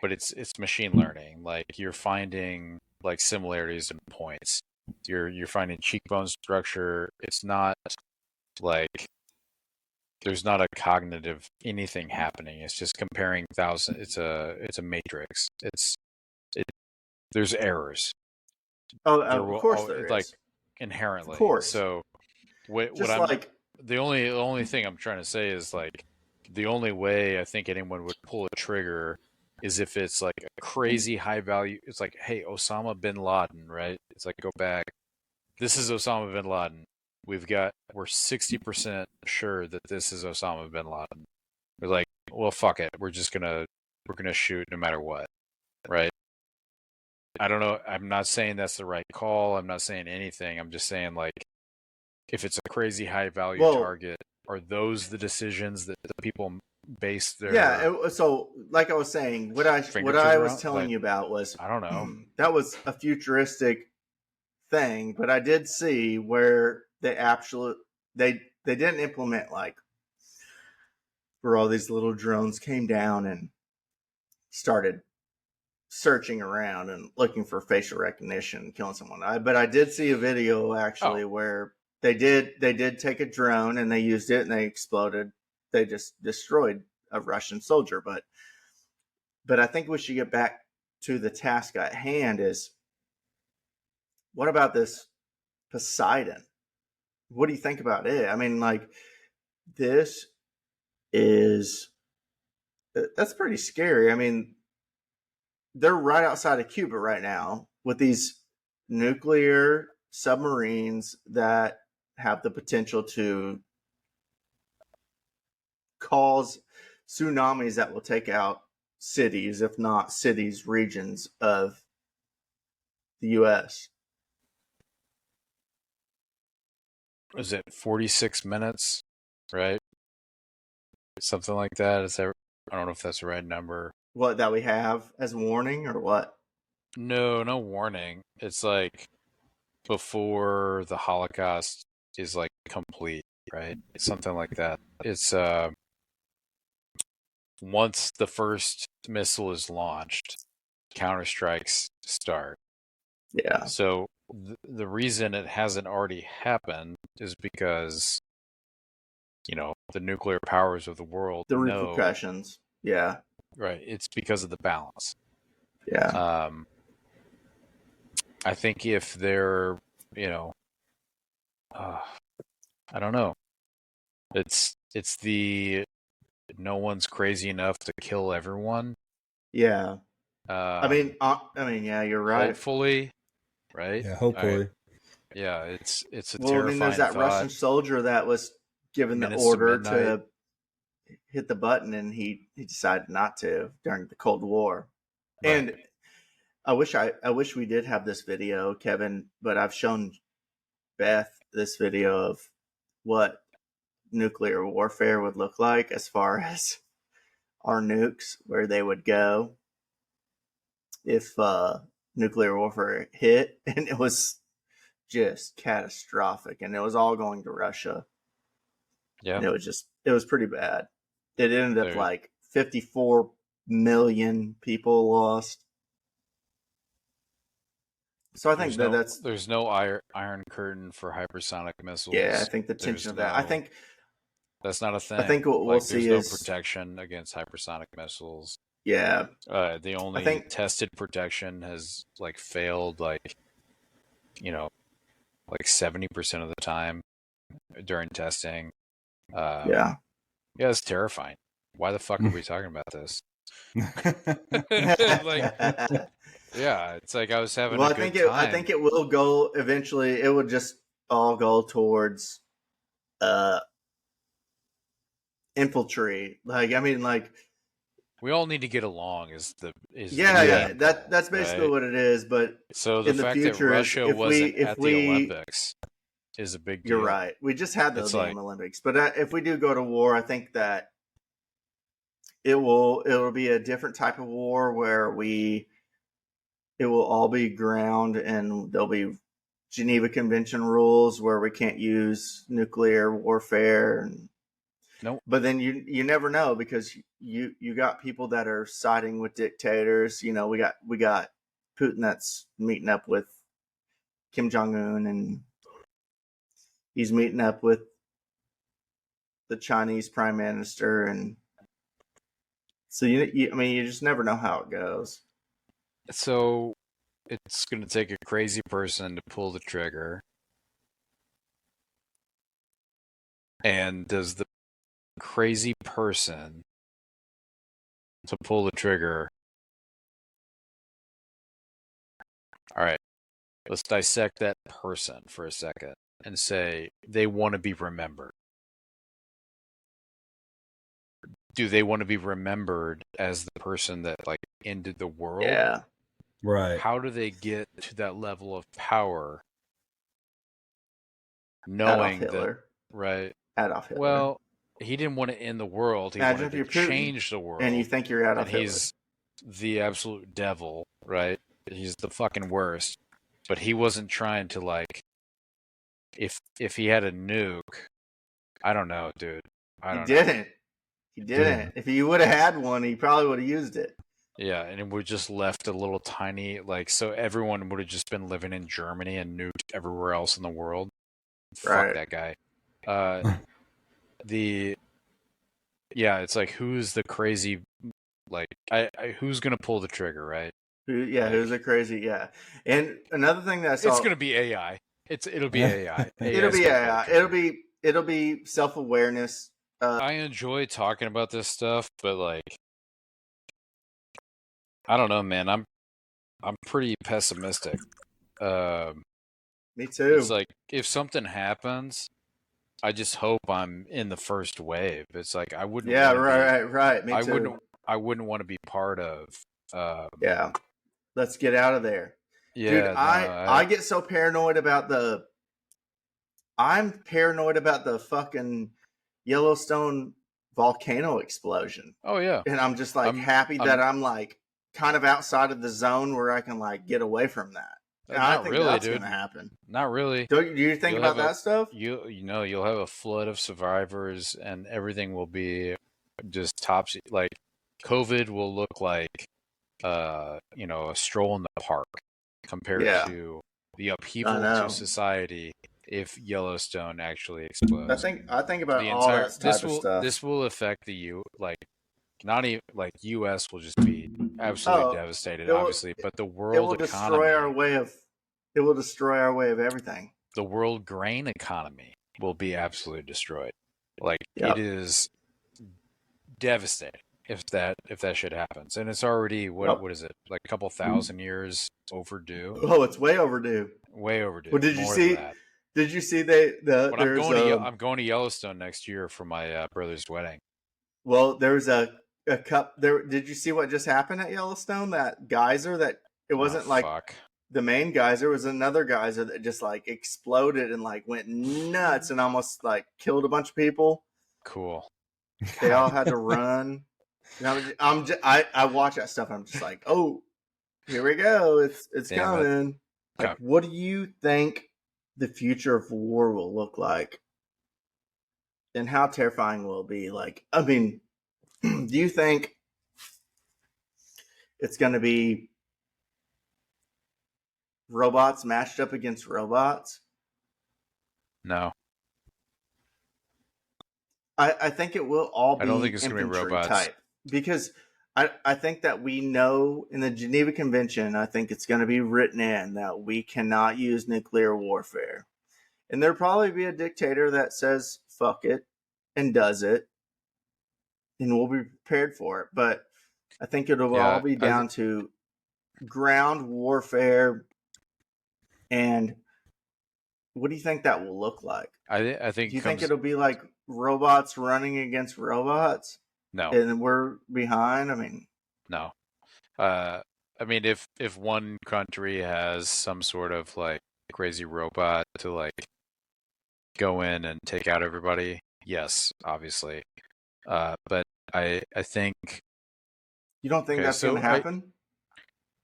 S3: but it's machine learning. Like you're finding like similarities in points. You're finding cheekbone structure. It's not like there's not a cognitive anything happening. It's just comparing thousands. It's a matrix. There's errors.
S2: Of course there is.
S3: Like inherently.
S2: Of course.
S3: So what
S2: Just
S3: I'm
S2: like
S3: the only thing I'm trying to say is like the only way I think anyone would pull a trigger is if it's like a crazy high value. It's like, hey, Osama bin Laden, right? It's like, go back. This is Osama bin Laden. We're 60% sure that this is Osama bin Laden. We're like, well, fuck it. We're gonna shoot no matter what, right? I don't know. I'm not saying that's the right call. I'm not saying anything. I'm just saying, like, if it's a crazy high value
S2: well,
S3: target, are those the decisions that the people base their
S2: yeah. So, like I was saying, what I
S3: fingertips
S2: was
S3: around?
S2: telling
S3: Like,
S2: you about was
S3: I don't know.
S2: that was a futuristic thing, but I did see where they didn't implement like where all these little drones came down and started searching around and looking for facial recognition and killing someone. But I did see a video actually where they did take a drone and they used it and they exploded. They just destroyed a Russian soldier. But I think we should get back to the task at hand is what about this Poseidon? What do you think about it? I mean, like this is that's pretty scary. I mean, they're right outside of Cuba right now with these nuclear submarines that have the potential to cause tsunamis that will take out cities, if not cities, regions of the U.S.
S3: Is it 46 minutes, right? Something like that. I don't know if that's the right number.
S2: What that we have as warning or what?
S3: No warning. It's like before the Holocaust is like complete, right? Something like that. It's once the first missile is launched, counterstrikes start.
S2: Yeah.
S3: So the reason it hasn't already happened is because, the nuclear powers of the world
S2: The
S3: know,
S2: repercussions. Yeah.
S3: right? It's because of the balance.
S2: Yeah.
S3: I think if they're, I don't know. It's the no one's crazy enough to kill everyone.
S2: Yeah. I mean, yeah, you're right.
S3: Hopefully, right?
S1: Yeah, hopefully.
S3: Yeah, it's a
S2: Well, I mean, there's
S3: terrifying
S2: that
S3: thought.
S2: Russian soldier that was given the
S3: Minutes to
S2: order
S3: midnight.
S2: to hit the button, and he decided not to during the Cold War.
S3: Right.
S2: And I wish we did have this video, Kevin, but I've shown Beth this video of what nuclear warfare would look like as far as our nukes, where they would go if nuclear warfare hit, and it was just catastrophic, and it was all going to Russia.
S3: Yeah.
S2: And it was pretty bad. It ended up
S3: There-
S2: like 54 million people lost. So I think that's
S3: there's no iron curtain for hypersonic missiles.
S2: yeah. I think the tension of that. I think
S3: that's not a thing.
S2: I think what we'll see
S3: there's
S2: is
S3: no protection against hypersonic missiles.
S2: yeah.
S3: The only tested protection has like failed like 70% of the time during testing.
S2: Yeah.
S3: Yeah, it's terrifying. Why the fuck are we talking about this? Yeah, it's like I was having a good time.
S2: I think it will go eventually. It would just all go towards infiltrate. Like I mean, like
S3: we all need to get along.
S2: Yeah. That's basically right? What it is. But
S3: so the fact that Russia wasn't at the Olympics is a big deal.
S2: You're right. We just had the damn Olympics, but if we do go to war, I think that it will be a different type of war where it will all be ground, and there'll be Geneva Convention rules where we can't use nuclear warfare. And,
S3: nope.
S2: But then you never know, because you got people that are siding with dictators. We got Putin that's meeting up with Kim Jong-un, and he's meeting up with the Chinese prime minister, and so you just never know how it goes.
S3: So it's going to take a crazy person to pull the trigger. And does the crazy person to pull the trigger? All right, let's dissect that person for a second and say they want to be remembered. Do they want to be remembered as the person that like ended the world?
S2: Yeah.
S1: Right.
S3: How do they get to that level of power?
S2: Adolf
S3: Knowing that,
S2: Hitler.
S3: right?
S2: Adolf Hitler.
S3: Well, he didn't want to end the world. He
S2: Imagine
S3: wanted
S2: if
S3: to
S2: you're Putin
S3: change the world.
S2: and you think you're Adolf
S3: and
S2: Hitler.
S3: he's the absolute devil, right? He's the fucking worst. But he wasn't trying to like. If he had a nuke, I don't know, dude. I don't know.
S2: He didn't. If he would have had one, he probably would have used it.
S3: Yeah, and it would just left a little tiny like so everyone would have just been living in Germany and nuked everywhere else in the world.
S2: Right.
S3: Fuck that guy. It's like who's the crazy like who's gonna pull the trigger, right?
S2: Who's a crazy And another thing that I saw,
S3: it's gonna be AI. It'll be AI.
S2: It'll be AI. It'll be self-awareness.
S3: I enjoy talking about this stuff, but like I don't know, man. I'm pretty pessimistic.
S2: Me too.
S3: It's like if something happens, I just hope I'm in the first wave. It's like I wouldn't.
S2: Yeah, right. Me too.
S3: I wouldn't want to be part of.
S2: Yeah, let's get out of there.
S3: Yeah,
S2: dude. I get so paranoid about the. I'm paranoid about the fucking Yellowstone volcano explosion.
S3: Oh yeah,
S2: and I'm just like happy that I'm like kind of outside of the zone where I can like get away from that. And I think that's going to happen.
S3: Not really.
S2: Do you think about that stuff?
S3: You know, you'll have a flood of survivors, and everything will be just topsy. Like COVID will look like, a stroll in the park compared to the upheaval to society if Yellowstone actually explodes.
S2: I think about all that type of stuff.
S3: This will affect the not even like U.S. will just be absolutely devastated, obviously, but the world economy.
S2: It will destroy our way of everything.
S3: The world grain economy will be absolutely destroyed. Like it is devastating if that shit happens, and it's already what is it, like a couple thousand years overdue?
S2: Oh, it's way overdue.
S3: Way overdue.
S2: Well, did you see? Did you see
S3: I'm going to Yellowstone next year for my brother's wedding.
S2: Well, there was a cup there. Did you see what just happened at Yellowstone? That geyser that it wasn't the main geyser, was another geyser that just like exploded and like went nuts and almost like killed a bunch of people.
S3: Cool.
S2: They all had to run. I watch that stuff and I'm just like, oh, here we go. It's coming. Like, what do you think the future of war will look like? And how terrifying will it be? Like, I mean, do you think it's going to be robots matched up against robots?
S3: No.
S2: I think it will all be.
S3: I don't think it's going to be robots.
S2: Type, because I think that we know in the Geneva Convention, I think it's going to be written in that we cannot use nuclear warfare. And there'll probably be a dictator that says, fuck it, and does it. And we'll be prepared for it. But I think it'll all be down to ground warfare. And what do you think that will look like?
S3: I think.
S2: Do you think it'll be like robots running against robots?
S3: No.
S2: And we're behind? I mean,
S3: no. I mean, if one country has some sort of like crazy robot to like go in and take out everybody, yes, obviously. But I think.
S2: You don't think that's going to happen?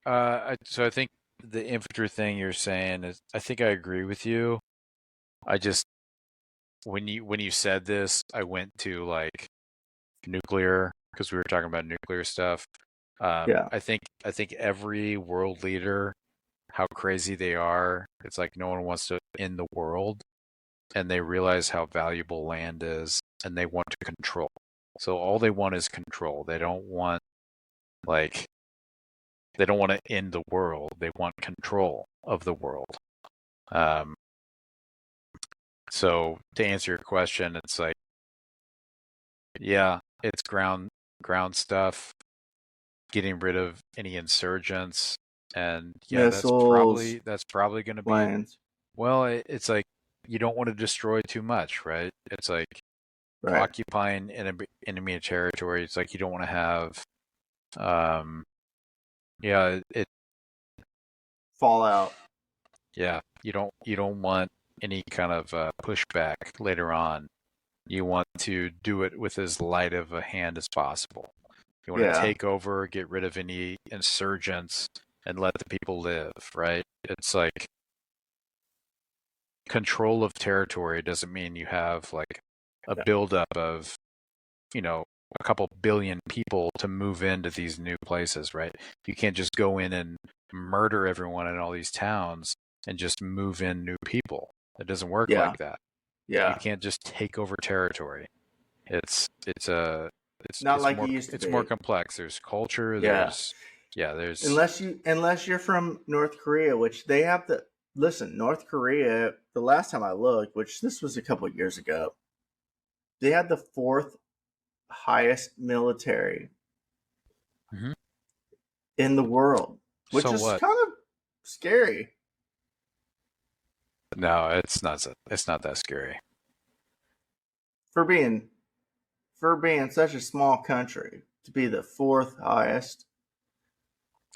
S3: So I think the infantry thing you're saying is, I think I agree with you. I just when you said this, I went to like nuclear because we were talking about nuclear stuff. I think every world leader, how crazy they are, it's like no one wants to end the world, and they realize how valuable land is, and they want to control. So all they want is control. They don't want to end the world. They want control of the world. So to answer your question, it's like, yeah, it's ground stuff, getting rid of any insurgents, and yeah,
S2: Missiles,
S3: that's probably going to be.
S2: planes.
S3: Well, it's like you don't want to destroy too much, right? It's like
S2: Right.
S3: occupying enemy territory. It's like you don't want to have, yeah, it.
S2: Fallout.
S3: Yeah, you don't want any kind of pushback later on. You want to do it with as light of a hand as possible. You want to take over, get rid of any insurgents, and let the people live, right? It's like control of territory doesn't mean you have like a buildup of, a couple billion people to move into these new places, right? You can't just go in and murder everyone in all these towns and just move in new people. It doesn't work like that.
S2: Yeah.
S3: You can't just take over territory. It's
S2: not like
S3: more,
S2: it used to
S3: it's
S2: be.
S3: more complex. There's culture.
S2: There's unless you're from North Korea, which they have North Korea, the last time I looked, which this was a couple of years ago, they had the 4th highest military in the world, which is kind of scary.
S3: No, it's not that scary.
S2: For being such a small country to be the 4th highest.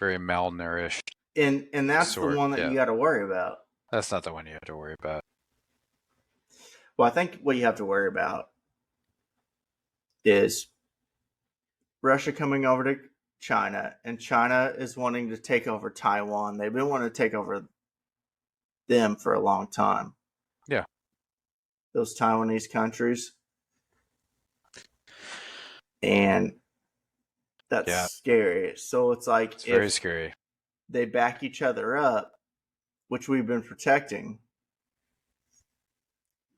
S3: Very malnourished.
S2: And that's the one that you got to worry about.
S3: That's not the one you have to worry about.
S2: Well, I think what you have to worry about is Russia coming over to China, and China is wanting to take over Taiwan. They've been wanting to take over them for a long time.
S3: Yeah.
S2: Those Taiwanese countries. And that's scary. So it's like
S3: it's very scary.
S2: They back each other up, which we've been protecting.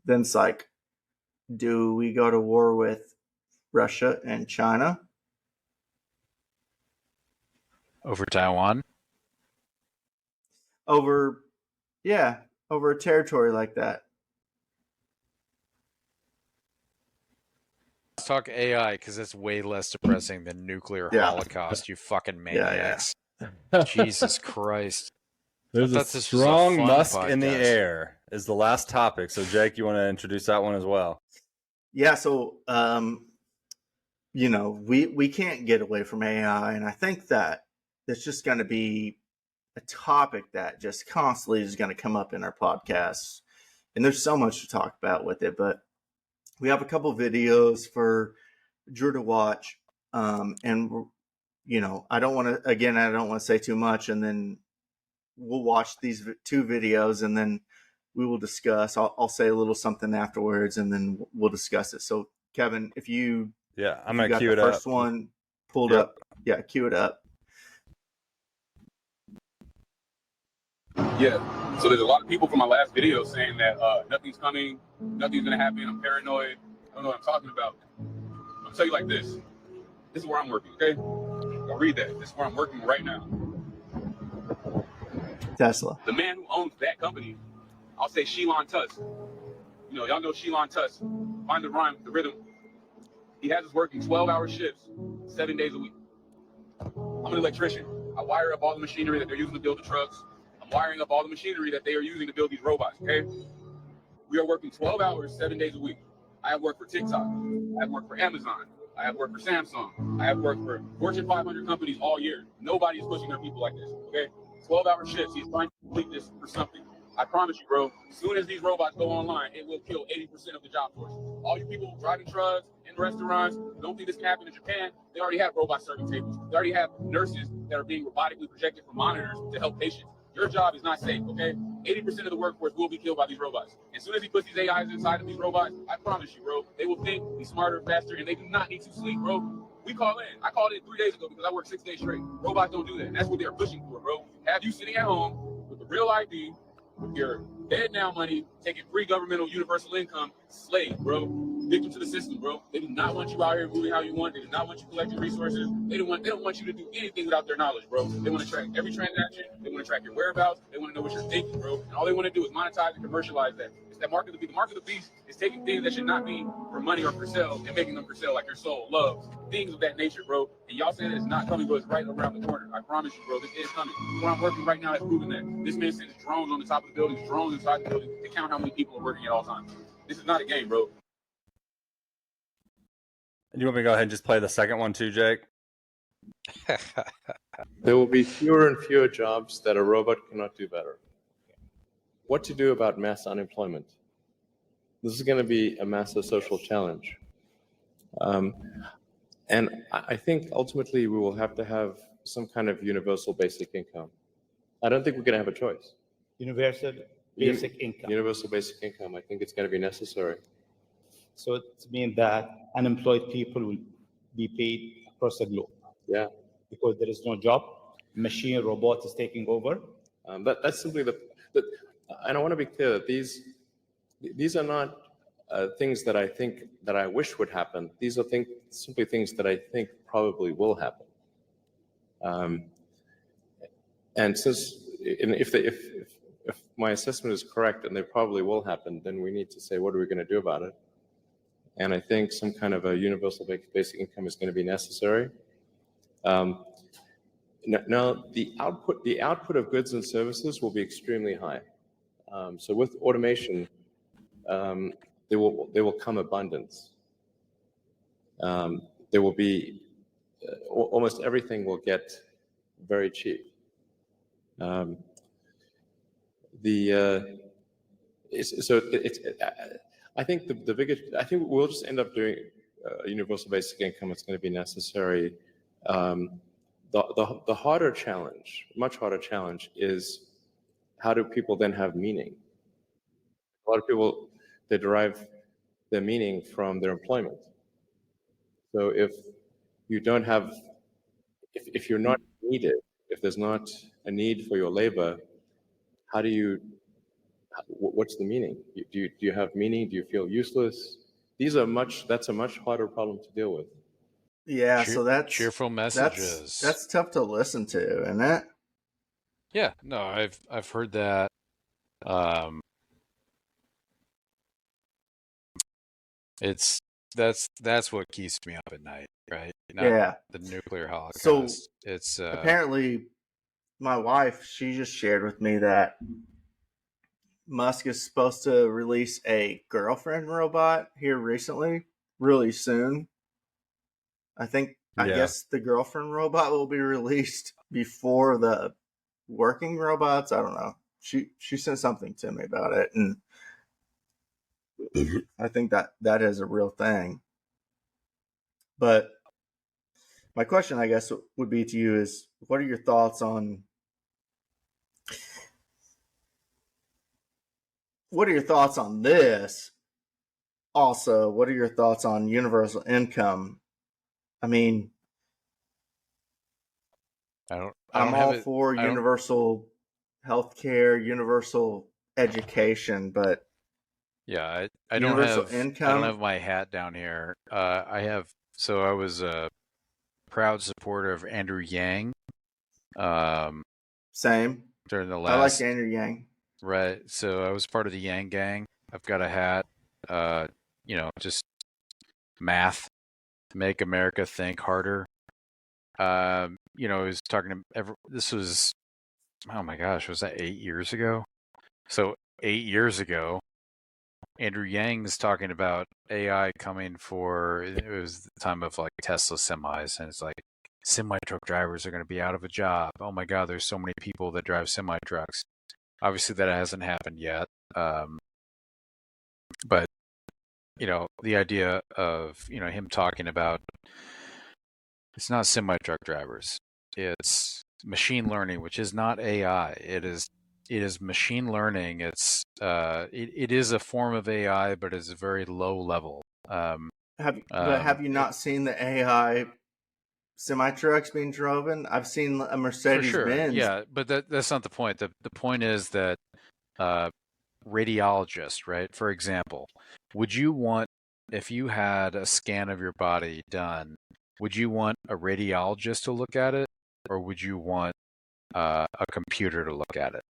S2: Then it's like, do we go to war with Russia and China?
S3: Over Taiwan?
S2: Over a territory like that.
S3: Let's talk AI, because it's way less depressing than nuclear holocaust, you fucking maniacs. Jesus Christ.
S1: There's a strong Musk podcast. In the air is the last topic. So, Jake, you want to introduce that one as well?
S2: Yeah, so, we can't get away from AI, and I think that it's just going to be a topic that just constantly is going to come up in our podcasts. And there's so much to talk about with it, but we have a couple videos for Drew to watch. And, I don't want to say too much, and then we'll watch these 2 videos and then we will discuss. I'll say a little something afterwards and then we'll discuss it. So Kevin, if you,
S1: I'm going to cue it up.
S2: First one pulled up. Yeah. Cue it up.
S7: Yeah. So there's a lot of people from my last video saying that nothing's coming, nothing's going to happen. I'm paranoid. I don't know what I'm talking about. I'll tell you like this. This is where I'm working, okay? I'll read that. This is where I'm working right now.
S2: Tesla.
S7: The man who owns that company, I'll say Elon Tusk. Y'all know Elon Tusk. Find the rhyme, the rhythm. He has us working 12-hour shifts, 7 days a week. I'm an electrician. I wire up all the machinery that they're using to build the trucks. I'm wiring up all the machinery that they are using to build these robots, okay? We are working 12 hours, 7 days a week. I have worked for TikTok. I have worked for Amazon. I have worked for Samsung. I have worked for Fortune 500 companies all year. Nobody is pushing their people like this, okay? 12-hour shifts. He's trying to complete this for something. I promise you, bro, as soon as these robots go online, it will kill 80% of the job force. All you people driving trucks in restaurants, don't think this can happen in Japan. They already have robots serving tables. They already have nurses that are being robotically projected from monitors to help patients. Your job is not safe, okay? 80% of the workforce will be killed by these robots. As soon as he puts these AIs inside of these robots, I promise you, bro, they will think, be smarter, faster, and they do not need to sleep, bro. We call in. I called in 3 days ago because I worked 6 days straight. Robots don't do that. And that's what they're pushing for, bro. Have you sitting at home with a real ID, with your dead now money, taking free governmental universal income, slave, bro. Victim to the system, bro. They do not want you out here moving how you want. They do not want you collecting resources. They don't want you to do anything without their knowledge, bro. They want to track every transaction. They want to track your whereabouts. They want to know what you're thinking, bro. And all they want to do is monetize and commercialize that. It's that mark of the beast. The mark of the beast is taking things that should not be for money or for sale and making them for sale, like your soul, love, things of that nature, bro. And y'all saying it's not coming, but it's right around the corner. I promise you, bro, this is coming. Where I'm working right now is proving that. This man sends drones on the top of the buildings, drones inside the building to count how many people are working at all times. This is not a game, bro.
S1: You want me to go ahead and just play the second one too, Jake?
S8: There will be fewer and fewer jobs that a robot cannot do better. What to do about mass unemployment? This is going to be a massive social challenge. And I think ultimately we will have to have some kind of universal basic income. I don't think we're going to have a choice.
S9: Universal basic income.
S8: Universal basic income. I think it's going to be necessary.
S9: So it means that unemployed people will be paid across the globe.
S8: Yeah.
S9: Because there is no job, machine, robot is taking over.
S8: That's simply and I want to be clear that these are not things that I wish would happen. These are simply things that I think probably will happen. And if my assessment is correct and they probably will happen, then we need to say, what are we going to do about it? And I think some kind of a universal basic income is going to be necessary. Now, the output of goods and services will be extremely high. So with automation, there will come abundance. There will be almost everything will get very cheap. I think the biggest. I think we'll just end up doing universal basic income. It's going to be necessary. The harder challenge, much harder challenge, is how do people then have meaning? A lot of people, they derive their meaning from their employment. So if you don't have, if you're not needed, if there's not a need for your labor, how do you? What's the meaning? Do you have meaning? Do you feel useless? That's a much harder problem to deal with.
S2: Yeah, so that's
S3: cheerful messages.
S2: That's tough to listen to, isn't it?
S3: Yeah, no, I've heard that. That's what keeps me up at night, right? Not the nuclear holocaust.
S2: So
S3: it's
S2: apparently my wife, she just shared with me that Musk is supposed to release a girlfriend robot here recently, really soon. I guess the girlfriend robot will be released before the working robots. I don't know. She sent something to me about it, and I think that is a real thing. But my question, I guess, would be to you is, what are your thoughts on this? Also, what are your thoughts on universal income? I mean, I'm all for universal healthcare, universal education, but
S3: yeah, I don't have my hat down here. I was a proud supporter of Andrew Yang.
S2: Same.
S3: During the last,
S2: I like Andrew Yang.
S3: Right. So I was part of the Yang gang. I've got a hat. Just math to make America think harder. I was talking to this was, oh my gosh, was that 8 years ago? So 8 years ago, Andrew Yang's talking about AI coming for, it was the time of like Tesla semis, and it's like semi-truck drivers are going to be out of a job. Oh my God, there's so many people that drive semi-trucks. Obviously that hasn't happened yet. But, the idea of, him talking about, it's not semi-truck drivers. It's machine learning, which is not AI. It is machine learning. It is a form of AI, but it's a very low level.
S2: Have you not seen the AI semi-trucks being driven? I've seen a Mercedes Benz.
S3: Yeah, but that's not the point. The point is that radiologist, right? For example, would you want, if you had a scan of your body done, would you want a radiologist to look at it, or would you want a computer to look at it?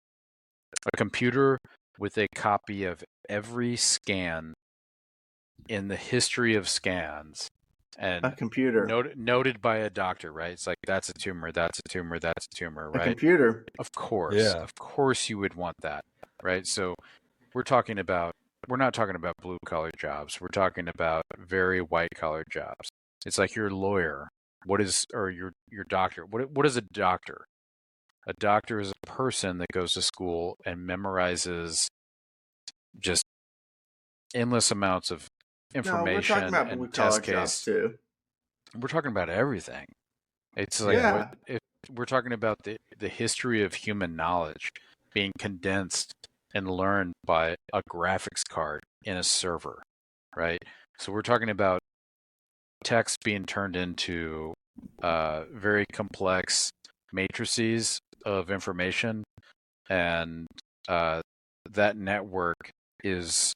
S3: A computer with a copy of every scan in the history of scans and
S2: A computer.
S3: noted by a doctor, right? It's like, that's a tumor, that's a tumor, that's a tumor,
S2: A
S3: right?
S2: computer.
S3: Of course.
S1: Yeah.
S3: Of course you would want that, right? So we're not talking about blue collar jobs. We're talking about very white collar jobs. It's like your lawyer. Or your doctor. What is a doctor? A doctor is a person that goes to school and memorizes just endless amounts of
S2: No, we're talking
S3: information
S2: about blue
S3: and
S2: collar
S3: test
S2: jobs
S3: case.
S2: too.
S3: We're talking about everything. It's like
S2: Yeah.
S3: if we're talking about the history of human knowledge being condensed and learned by a graphics card in a server, right? So we're talking about text being turned into very complex matrices of information, and that network is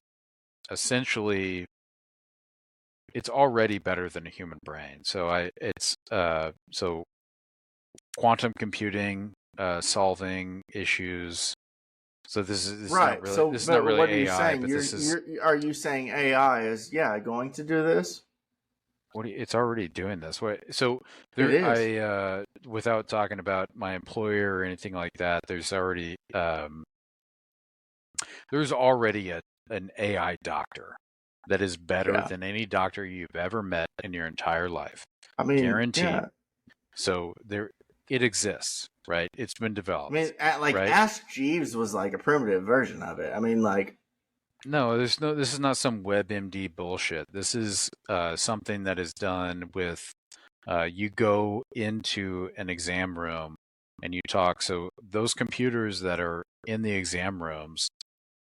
S3: essentially, it's already better than a human brain. So so quantum computing, solving issues. So this is
S2: Right.
S3: not really,
S2: So,
S3: this is
S2: but
S3: not really
S2: what are you
S3: AI,
S2: saying?
S3: but this is
S2: Are you saying AI is going to do this?
S3: it's already doing this. So
S2: It
S3: there,
S2: is.
S3: without talking about my employer or anything like that, there's already an AI doctor that is better
S2: Yeah.
S3: than any doctor you've ever met in your entire life.
S2: I mean,
S3: Guaranteed.
S2: yeah.
S3: So it exists, right? It's been
S2: I
S3: developed.
S2: mean,
S3: right?
S2: Ask Jeeves was like a primitive version of it. I mean, like,
S3: No, this is not some WebMD bullshit. This is something that is done with, you go into an exam room and you talk. So those computers that are in the exam rooms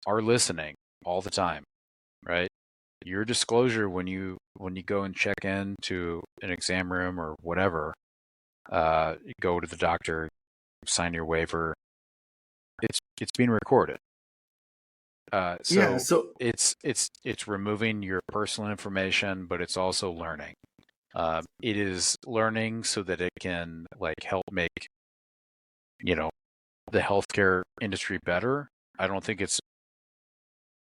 S3: are listening all the time, right? Your disclosure when you go and check in to an exam room or whatever, you go to the doctor, sign your waiver. It's being recorded.
S2: yeah.
S3: So
S2: So
S3: it's removing your personal information, but it's also learning. It is learning so that it can like help make, the healthcare industry better. I don't think it's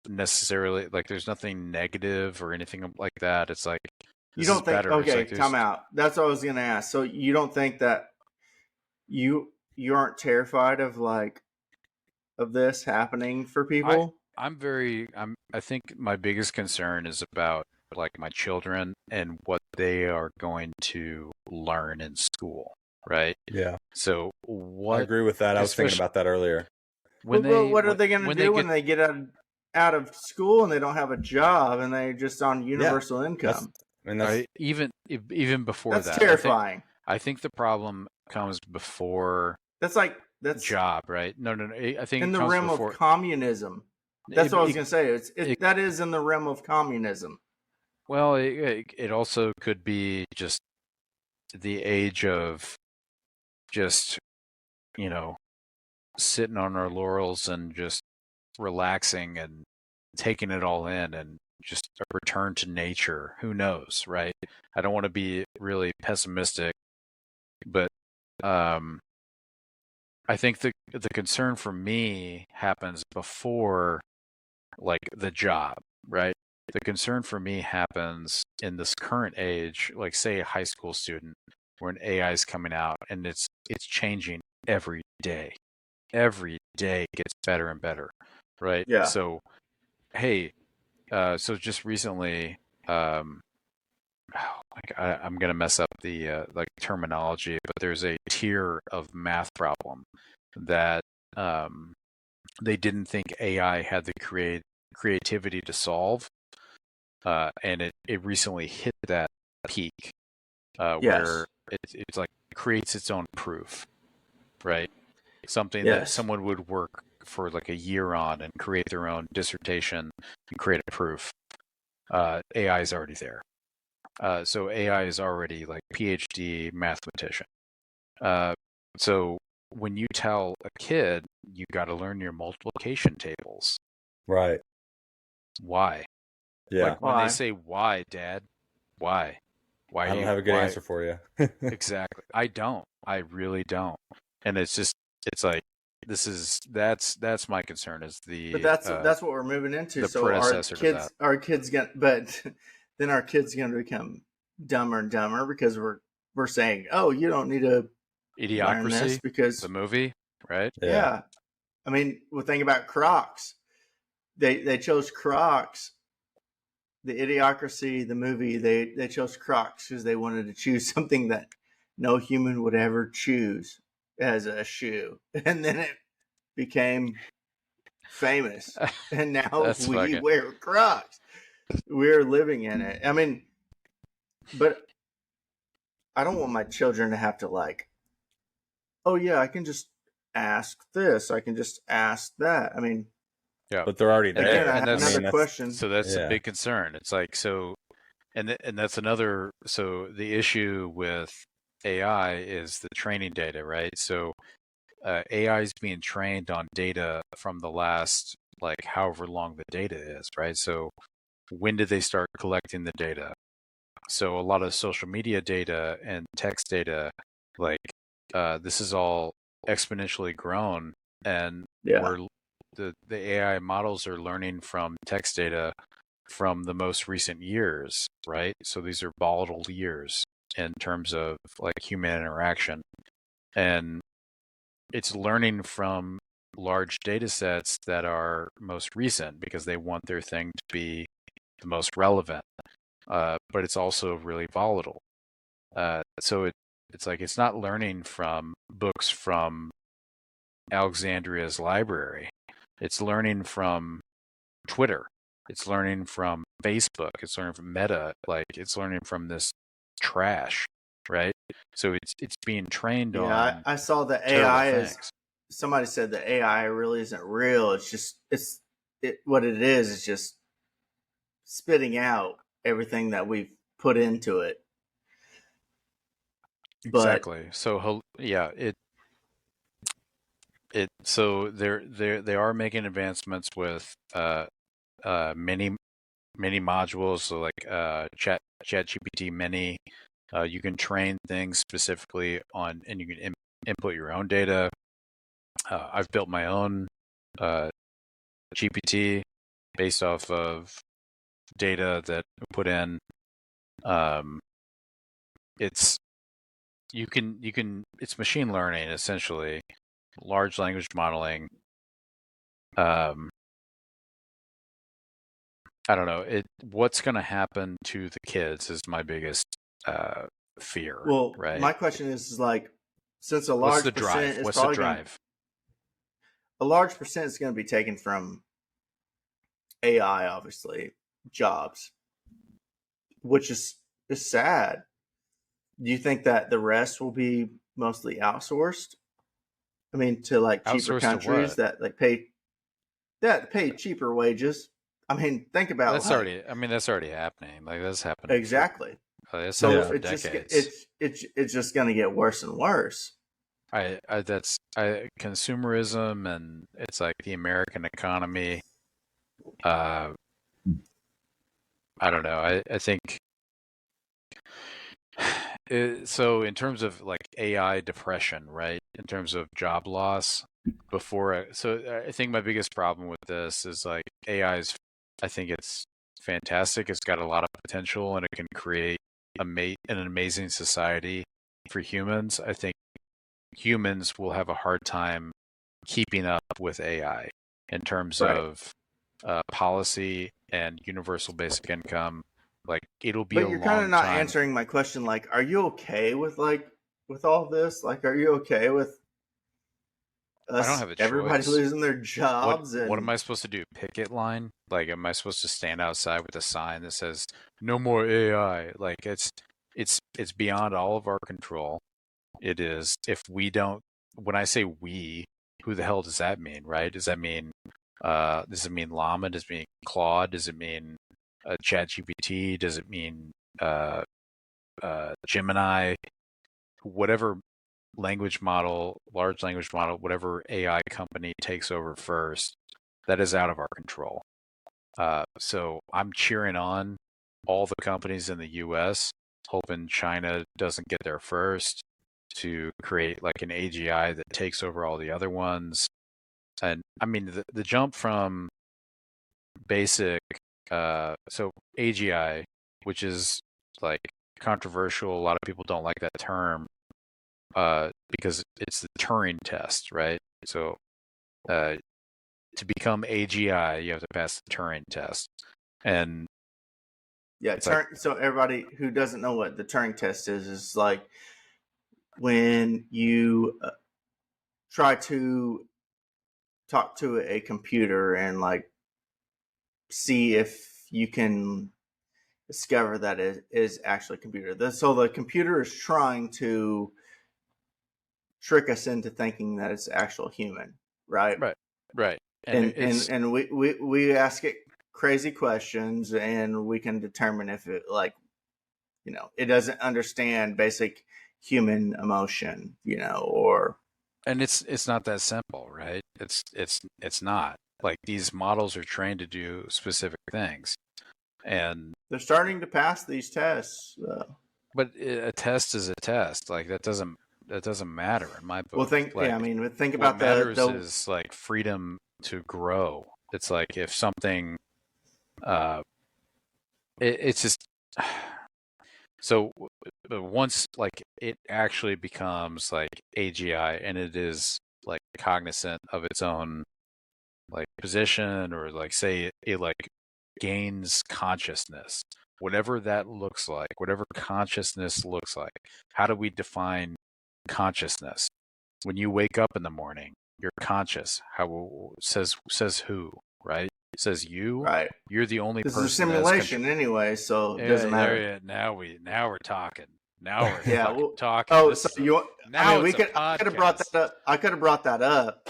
S3: necessarily like there's nothing negative or anything like that. It's like,
S2: you
S3: this
S2: don't
S3: is
S2: think?
S3: better. It's
S2: Okay,
S3: like
S2: time out. That's what I was gonna ask. So you don't think that you aren't terrified of this happening for people?
S3: I think my biggest concern is about like my children and what they are going to learn in school, right?
S1: Yeah.
S3: So
S1: I agree with that. I was thinking
S3: especially
S1: about that earlier.
S3: when
S2: But
S3: they
S2: what are they going to
S3: when
S2: do
S3: they
S2: when they get out of school and they don't have a job and they're just on universal income?
S3: even before
S2: That's
S3: that,
S2: terrifying.
S3: I think the problem comes before
S2: That's
S3: job, right? No. I think
S2: in
S3: it
S2: the
S3: comes
S2: realm
S3: before.
S2: of communism. That's what I was going to say. That is in the realm of communism.
S3: Well, it also could be just the age of just, sitting on our laurels and just relaxing and taking it all in and just a return to nature. Who knows, right? I don't want to be really pessimistic, but I think the concern for me happens before like the job, right? The concern for me happens in this current age, like say a high school student where an AI is coming out and it's changing every day. Every day gets better and better, right?
S2: Yeah.
S3: So, hey, so just recently, I'm gonna mess up the like terminology, but there's a tier of math problem that they didn't think AI had the creativity to solve, and it recently hit that peak where it's like creates its own proof, right? Something that someone would work for like a year on and create their own dissertation and create a proof. AI is already there. So AI is already like PhD mathematician. So when you tell a kid you got to learn your multiplication tables,
S1: right?
S3: Why?
S1: Yeah.
S3: Like when they say, "Why, Dad? Why? Why?"
S1: I don't have a good answer for you.
S3: Exactly. I don't. I really don't. And it's like that's my concern is
S2: But that's what we're moving into.
S3: the
S2: So
S3: predecessor to that.
S2: our kids but then our kids going to become dumber and dumber because we're saying, oh, you don't need to learn this
S3: Idiocracy,
S2: because
S3: the movie, right?
S2: yeah. I mean, we'll think about Crocs. They chose Crocs. The Idiocracy, the movie, they chose Crocs because they wanted to choose something that no human would ever choose as a shoe, and then it became famous, and now we wear Crocs. We're living in it. I mean, but I don't want my children to have to like, oh yeah, I can just ask this, I can just ask that. I mean,
S1: yeah, but they're already there.
S2: Again, I have another question.
S3: So that's a big concern. It's like so, and that's another. So the issue with AI is the training data, right? So AI is being trained on data from the last, like, however long the data is, right? So when did they start collecting the data? So a lot of social media data and text data, like this is all exponentially grown, and the AI models are learning from text data from the most recent years, right? So these are volatile years in terms of like human interaction, and it's learning from large data sets that are most recent because they want their thing to be the most relevant. But it's also really volatile. So it's like it's not learning from books from Alexandria's library. It's learning from Twitter. It's learning from Facebook. It's learning from Meta. Like it's learning from this trash, right? So it's being trained on.
S2: Yeah, I saw the AI is. Somebody said the AI really isn't real. It's just what it is. It's just spitting out everything that we've put into it.
S3: Exactly. So yeah, so they are making advancements with many modules, so like ChatGPT Mini. You can train things specifically on, and you can input your own data. I've built my own GPT based off of data that I put in. It's machine learning essentially, large language modeling. I don't know. What's going to happen to the kids is my biggest fear.
S2: Well,
S3: right?
S2: My question is like, since a large percent is probably a large percent is going to be taken from AI, obviously, jobs, which is sad. Do you think that the rest will be mostly outsourced? I mean, to like cheaper countries that like pay cheaper wages. I mean, think about
S3: that's already happening. Like that's happening
S2: exactly.
S3: So for decades.
S2: It's just going to get worse and worse.
S3: That's consumerism, and it's like the American economy. I don't know. I think so. In terms of like AI depression, right? In terms of job loss, so I think my biggest problem with this is like AI is. I think it's fantastic. It's got a lot of potential, and it can create an amazing society for humans. I think humans will have a hard time keeping up with AI in terms of policy and universal basic income. Like it'll be.
S2: But you're kind of not answering my question. Like, are you okay with all this? Like, are you okay with us,
S3: I don't have a
S2: everybody
S3: choice.
S2: losing their jobs?
S3: What am I supposed to do? Picket line? Like, am I supposed to stand outside with a sign that says "No more AI"? Like, it's beyond all of our control. It is. If we don't, when I say we, who the hell does that mean, right? Does that mean Llama? Does it mean Claude? Does it mean ChatGPT? Does it mean Gemini? Whatever language model, large language model, whatever AI company takes over first, that is out of our control. So I'm cheering on all the companies in the U.S., hoping China doesn't get there first, to create like an AGI that takes over all the other ones. And I mean, the jump from basic, so AGI, which is like controversial. A lot of people don't like that term because it's the Turing test, right? So to become AGI, you have to pass the Turing test. And
S2: yeah, so everybody who doesn't know what the Turing test is like when you try to talk to a computer and like see if you can discover that it is actually a computer. So the computer is trying to trick us into thinking that it's actual human, right?
S3: Right.
S2: And we ask it crazy questions, and we can determine if it it doesn't understand basic human emotion, or.
S3: And it's not that simple, right? It's not. Like these models are trained to do specific things, and
S2: they're starting to pass these tests.
S3: But a test is a test. Like that doesn't matter in my book.
S2: Well, think about
S3: what matters is like freedom to grow. It's like if something, it's just so once like it actually becomes like AGI and it is like cognizant of its own like position, or like say it like gains consciousness, whatever that looks like, whatever consciousness looks like. How do we define consciousness? When you wake up in the morning, you're conscious. How says who, right? Says you.
S2: Right.
S3: You're the only person.
S2: This is a simulation anyway, so it doesn't matter.
S3: Now we're talking. Now we're talking.
S2: Oh,
S3: this
S2: so I could have brought that up. I could have brought that up.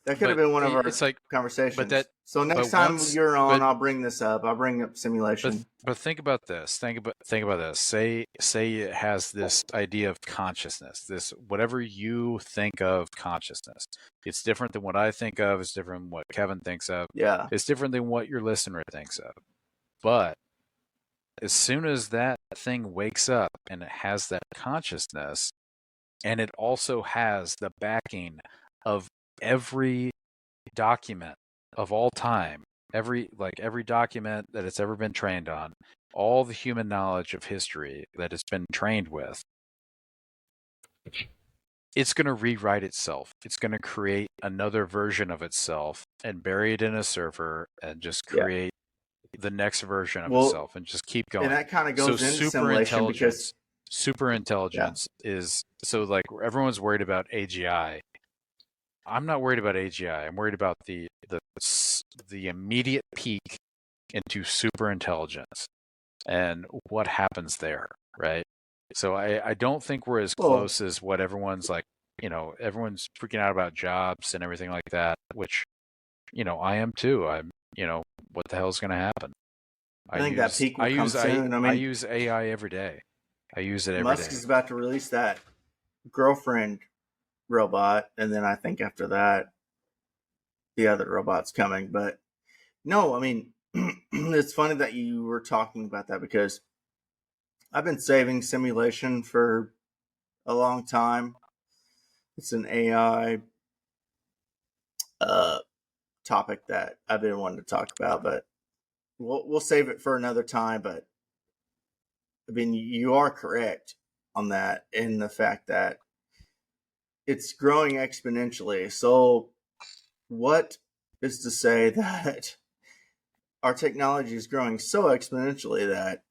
S2: That could have been one of our conversations. So next time you're on, I'll bring this up. I'll bring up simulation.
S3: But think about this. Think about this. Say it has this idea of consciousness. This whatever you think of consciousness. It's different than what I think of. It's different than what Kevin thinks of.
S2: Yeah.
S3: It's different than what your listener thinks of. But as soon as that thing wakes up and it has that consciousness, and it also has the backing of every document of all time, every document that it's ever been trained on, all the human knowledge of history that it's been trained with, it's going to rewrite itself. It's going to create another version of itself and bury it in a server and just create the next version of itself and just keep going.
S2: And that kind of goes into simulation because
S3: super intelligence is so like everyone's worried about AGI. I'm not worried about AGI. I'm worried about the immediate peak into super intelligence and what happens there, right? So I don't think we're as close as what everyone's like, everyone's freaking out about jobs and everything like that, which, I am too. I'm, what the hell is going to happen?
S2: I think that peak will come soon.
S3: I use AI every day. I use it every day.
S2: Musk is about to release that girlfriend robot, and then I think after that the other robot's coming. But no, I mean, it's funny that you were talking about that because I've been saving simulation for a long time. It's an AI topic that I've been wanting to talk about, but we'll save it for another time. But I mean, you are correct on that in the fact that it's growing exponentially. So what is to say that our technology is growing so exponentially that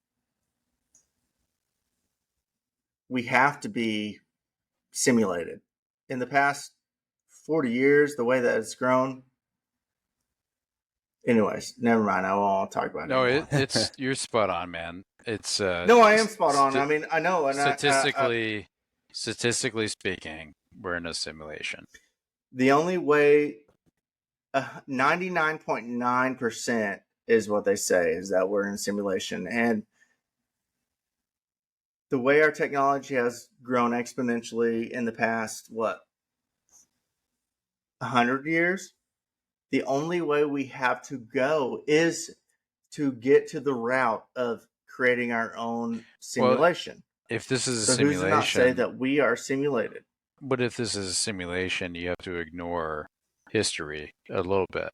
S2: we have to be simulated? In the past 40 years, the way that it's grown. Anyways, never mind. I won't talk about it.
S3: No, it's you're spot on, man. It's
S2: no, I am spot on. I mean, I know. And
S3: statistically speaking, we're in a simulation.
S2: The only way, 99.9% is what they say, is that we're in a simulation. And the way our technology has grown exponentially in the past, 100 years? The only way we have to go is to get to the route of creating our own simulation.
S3: Well, if this is a simulation,
S2: who's to not say that we are simulated?
S3: But if this is a simulation, you have to ignore history a little bit,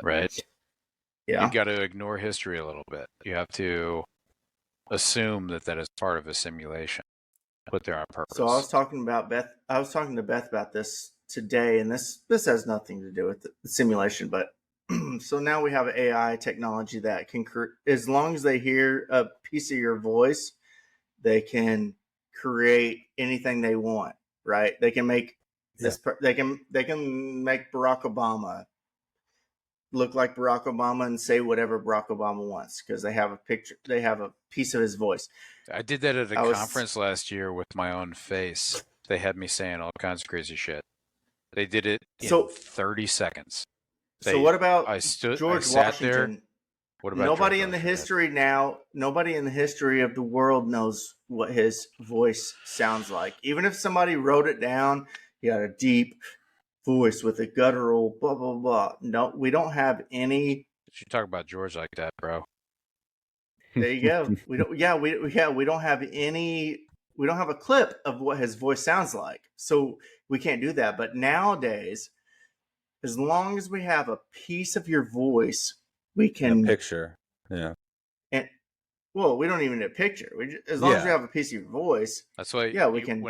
S3: right?
S2: Yeah.
S3: You've got to ignore history a little bit. You have to assume that that is part of a simulation put there on purpose.
S2: So I was talking to Beth about this today, and this has nothing to do with the simulation, but so now we have AI technology that can, as long as they hear a piece of your voice, they can create anything they want, right? They can make this. They can make Barack Obama look like Barack Obama and say whatever Barack Obama wants because they have a picture. They have a piece of his voice.
S3: I did that at a conference last year with my own face. They had me saying all kinds of crazy shit. They did it in 30 seconds.
S2: So what about
S3: George Washington? What about
S2: nobody in the history now? Nobody in the history of the world knows what his voice sounds like. Even if somebody wrote it down, he had a deep voice with a guttural blah blah blah. No, we don't have any.
S3: You talk about George like that, bro.
S2: There you go. We don't. Yeah, we don't have any. We don't have a clip of what his voice sounds like, so we can't do that. But nowadays, as long as we have a piece of your voice, we can
S1: picture. Yeah.
S2: And well, we don't even need a picture. As long as we have a piece of your voice.
S3: That's why.
S2: Yeah, we can.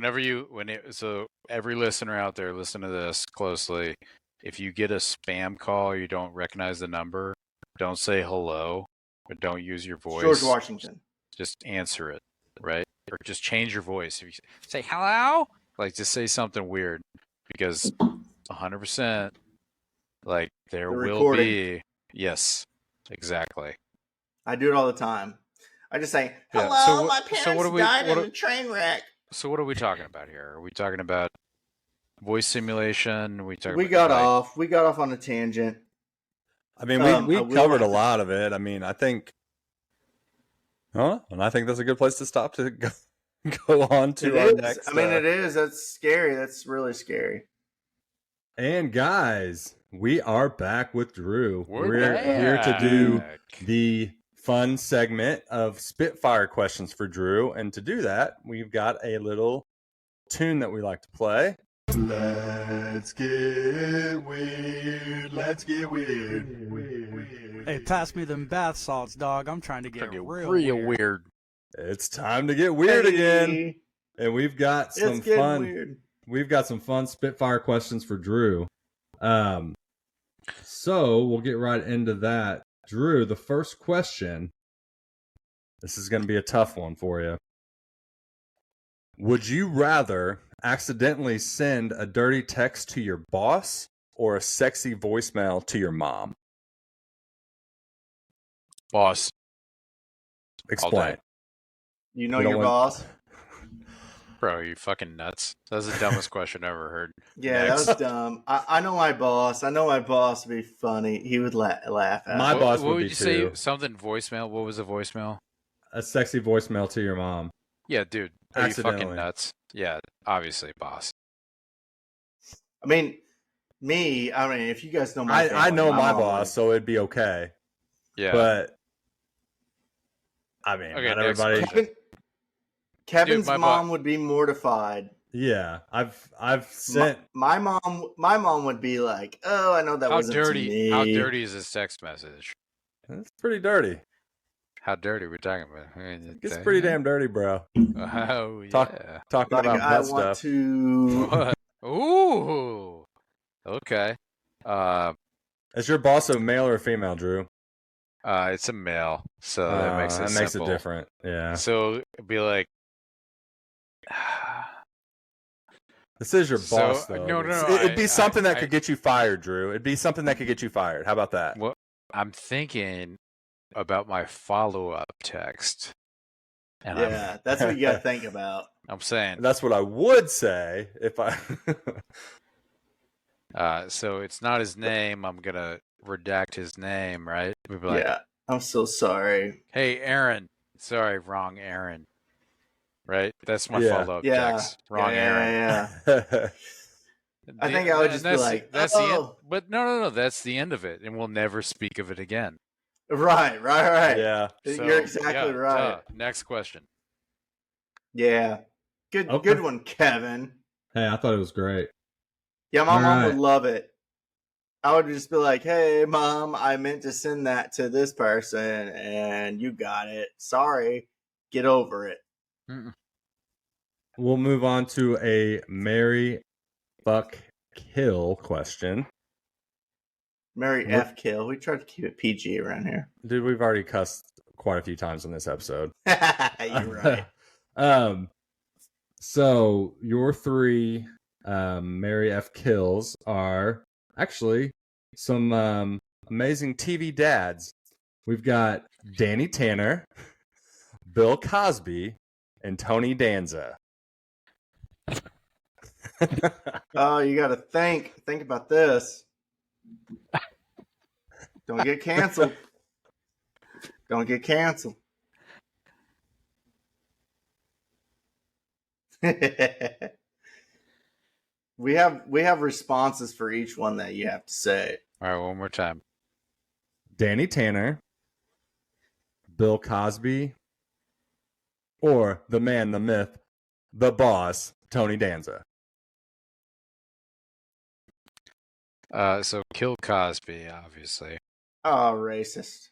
S3: So every listener out there, listen to this closely. If you get a spam call, you don't recognize the number. Don't say hello, but don't use your voice.
S2: George Washington.
S3: Just answer it, right? Or just change your voice. If you say hello, like just say something weird, because 100%, like there will be. Yes, exactly.
S2: I do it all the time. I just say, hello, my parents died in a train wreck.
S3: So what are we talking about here? Are we talking about voice simulation?
S2: We got off on a tangent.
S1: I mean, we covered a lot of it. I mean, I think, and I think that's a good place to stop to go on to our next.
S2: I mean, it is. That's scary. That's really scary.
S1: And guys, we are back with Drew. We're here to do the fun segment of Spitfire questions for Drew. And to do that, we've got a little tune that we like to play.
S10: Let's get weird. Let's get weird.
S11: Hey, pass me them bath salts, dog. I'm trying to get real
S3: weird.
S1: It's time to get weird again. And we've got some fun. Weird. We've got some fun Spitfire questions for Drew. So we'll get right into that. Drew, the first question. This is going to be a tough one for you. Would you rather accidentally send a dirty text to your boss or a sexy voicemail to your mom?
S3: Boss.
S1: Explain.
S2: You know your boss?
S3: Bro, are you fucking nuts? That's the dumbest question I ever heard.
S2: Yeah, that was dumb. I know my boss. I know my boss would be funny. He would laugh at
S1: my boss
S3: what
S1: would
S3: you
S1: be
S3: say?
S1: too.
S3: Something voicemail? What was the voicemail?
S1: A sexy voicemail to your mom.
S3: Yeah, dude. Are you fucking nuts? Yeah, obviously, boss.
S2: I mean, if you guys know
S1: I know my boss, so it'd be okay.
S3: Yeah.
S1: But, I mean, not everybody...
S2: Kevin's mom would be mortified.
S1: Yeah, I've sent
S2: my mom. My mom would be like, "Oh, I know that wasn't
S3: dirty.
S2: To me."
S3: How dirty is this text message?
S1: It's pretty dirty.
S3: How dirty are we talking about?
S1: It's pretty damn dirty, bro.
S3: Oh yeah.
S1: Talking
S2: like,
S1: about
S2: I
S1: butt
S2: want
S1: stuff.
S2: To.
S3: Ooh. Okay.
S1: Is your boss a male or a female, Drew?
S3: It's a male, so that makes it
S1: different. Yeah.
S3: So it'd be like.
S1: This is your boss, though.
S3: No.
S1: It'd be something that could get you fired, Drew. It'd be something that could get you fired. How about that?
S3: Well, I'm thinking about my follow-up text.
S2: And that's what you got to think about.
S3: I'm saying
S1: that's what I would say if I.
S3: So it's not his name. I'm gonna redact his name, right? We'd be like,
S2: yeah, I'm so sorry.
S3: Hey, Aaron. Sorry, wrong Aaron. Right? That's my follow-up text. Wrong Aaron.
S2: Yeah. I think I would just be like,
S3: that's the end. But no, that's the end of it, and we'll never speak of it again.
S2: Right.
S1: Yeah.
S2: So, you're exactly right.
S3: Next question.
S2: Yeah. Good one, Kevin.
S1: Hey, I thought it was great.
S2: Yeah, my
S1: All
S2: mom
S1: right.
S2: would love it. I would just be like, "Hey, Mom, I meant to send that to this person, and you got it. Sorry, get over it."
S1: We'll move on to a marry, fuck, kill question.
S2: Marry F kill. We try to keep it PG around here.
S1: Dude, we've already cussed quite a few times on this episode.
S2: You're right.
S1: So your three Mary F. kills are actually some amazing TV dads. We've got Danny Tanner, Bill Cosby, and Tony Danza.
S2: Oh, you got to think about this. Don't get canceled. Don't get canceled. we have responses for each one that you have to say.
S3: All right, one more time.
S1: Danny Tanner, Bill Cosby, or the man, the myth, the boss, Tony Danza.
S3: So kill Cosby, obviously.
S2: Oh, racist.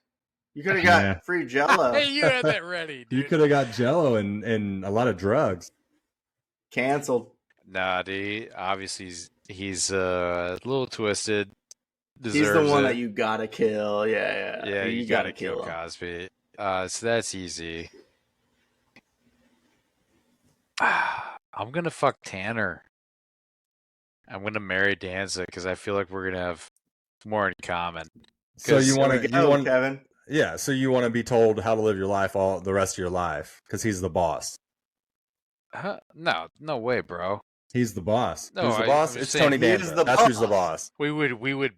S2: You could have got free Jello.
S3: Hey, you had that ready, dude.
S1: You could have got Jello and a lot of drugs.
S2: Canceled.
S3: Nah, dude. Obviously, he's a little twisted.
S2: He's the one that you gotta kill. Yeah.
S3: Yeah, you gotta kill Cosby. So that's easy. I'm gonna fuck Tanner. I'm gonna marry Danza because I feel like we're gonna have more in common.
S1: So you want
S2: Kevin?
S1: Yeah. So you want to be told how to live your life all the rest of your life because he's the boss.
S3: No way, bro.
S1: He's the boss.
S3: No,
S1: who's the boss? It's Tony Danza. That's who's the boss.
S3: We would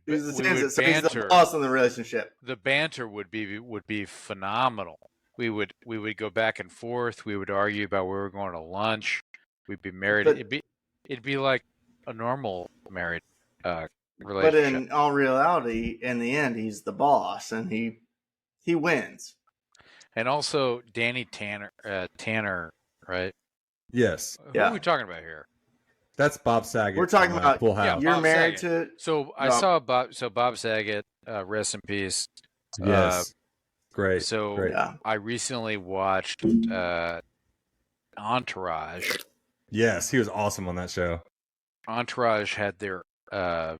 S2: He's
S3: banter.
S2: the boss in the relationship.
S3: The banter would be phenomenal. We would go back and forth. We would argue about where we're going to lunch. We'd be married. It'd be like a normal married relationship.
S2: But in all reality, in the end, he's the boss, and he wins.
S3: And also, Danny Tanner, right?
S1: Yes.
S3: Who are we talking about here?
S1: That's Bob Saget.
S2: We're talking about
S1: Full House.
S2: You're
S3: Bob
S2: married
S3: Saget.
S2: to.
S3: So I saw Bob. So Bob Saget, rest in peace.
S1: Yes. Great.
S3: So
S1: great.
S3: I recently watched Entourage.
S1: Yes, he was awesome on that show.
S3: Entourage had their 20th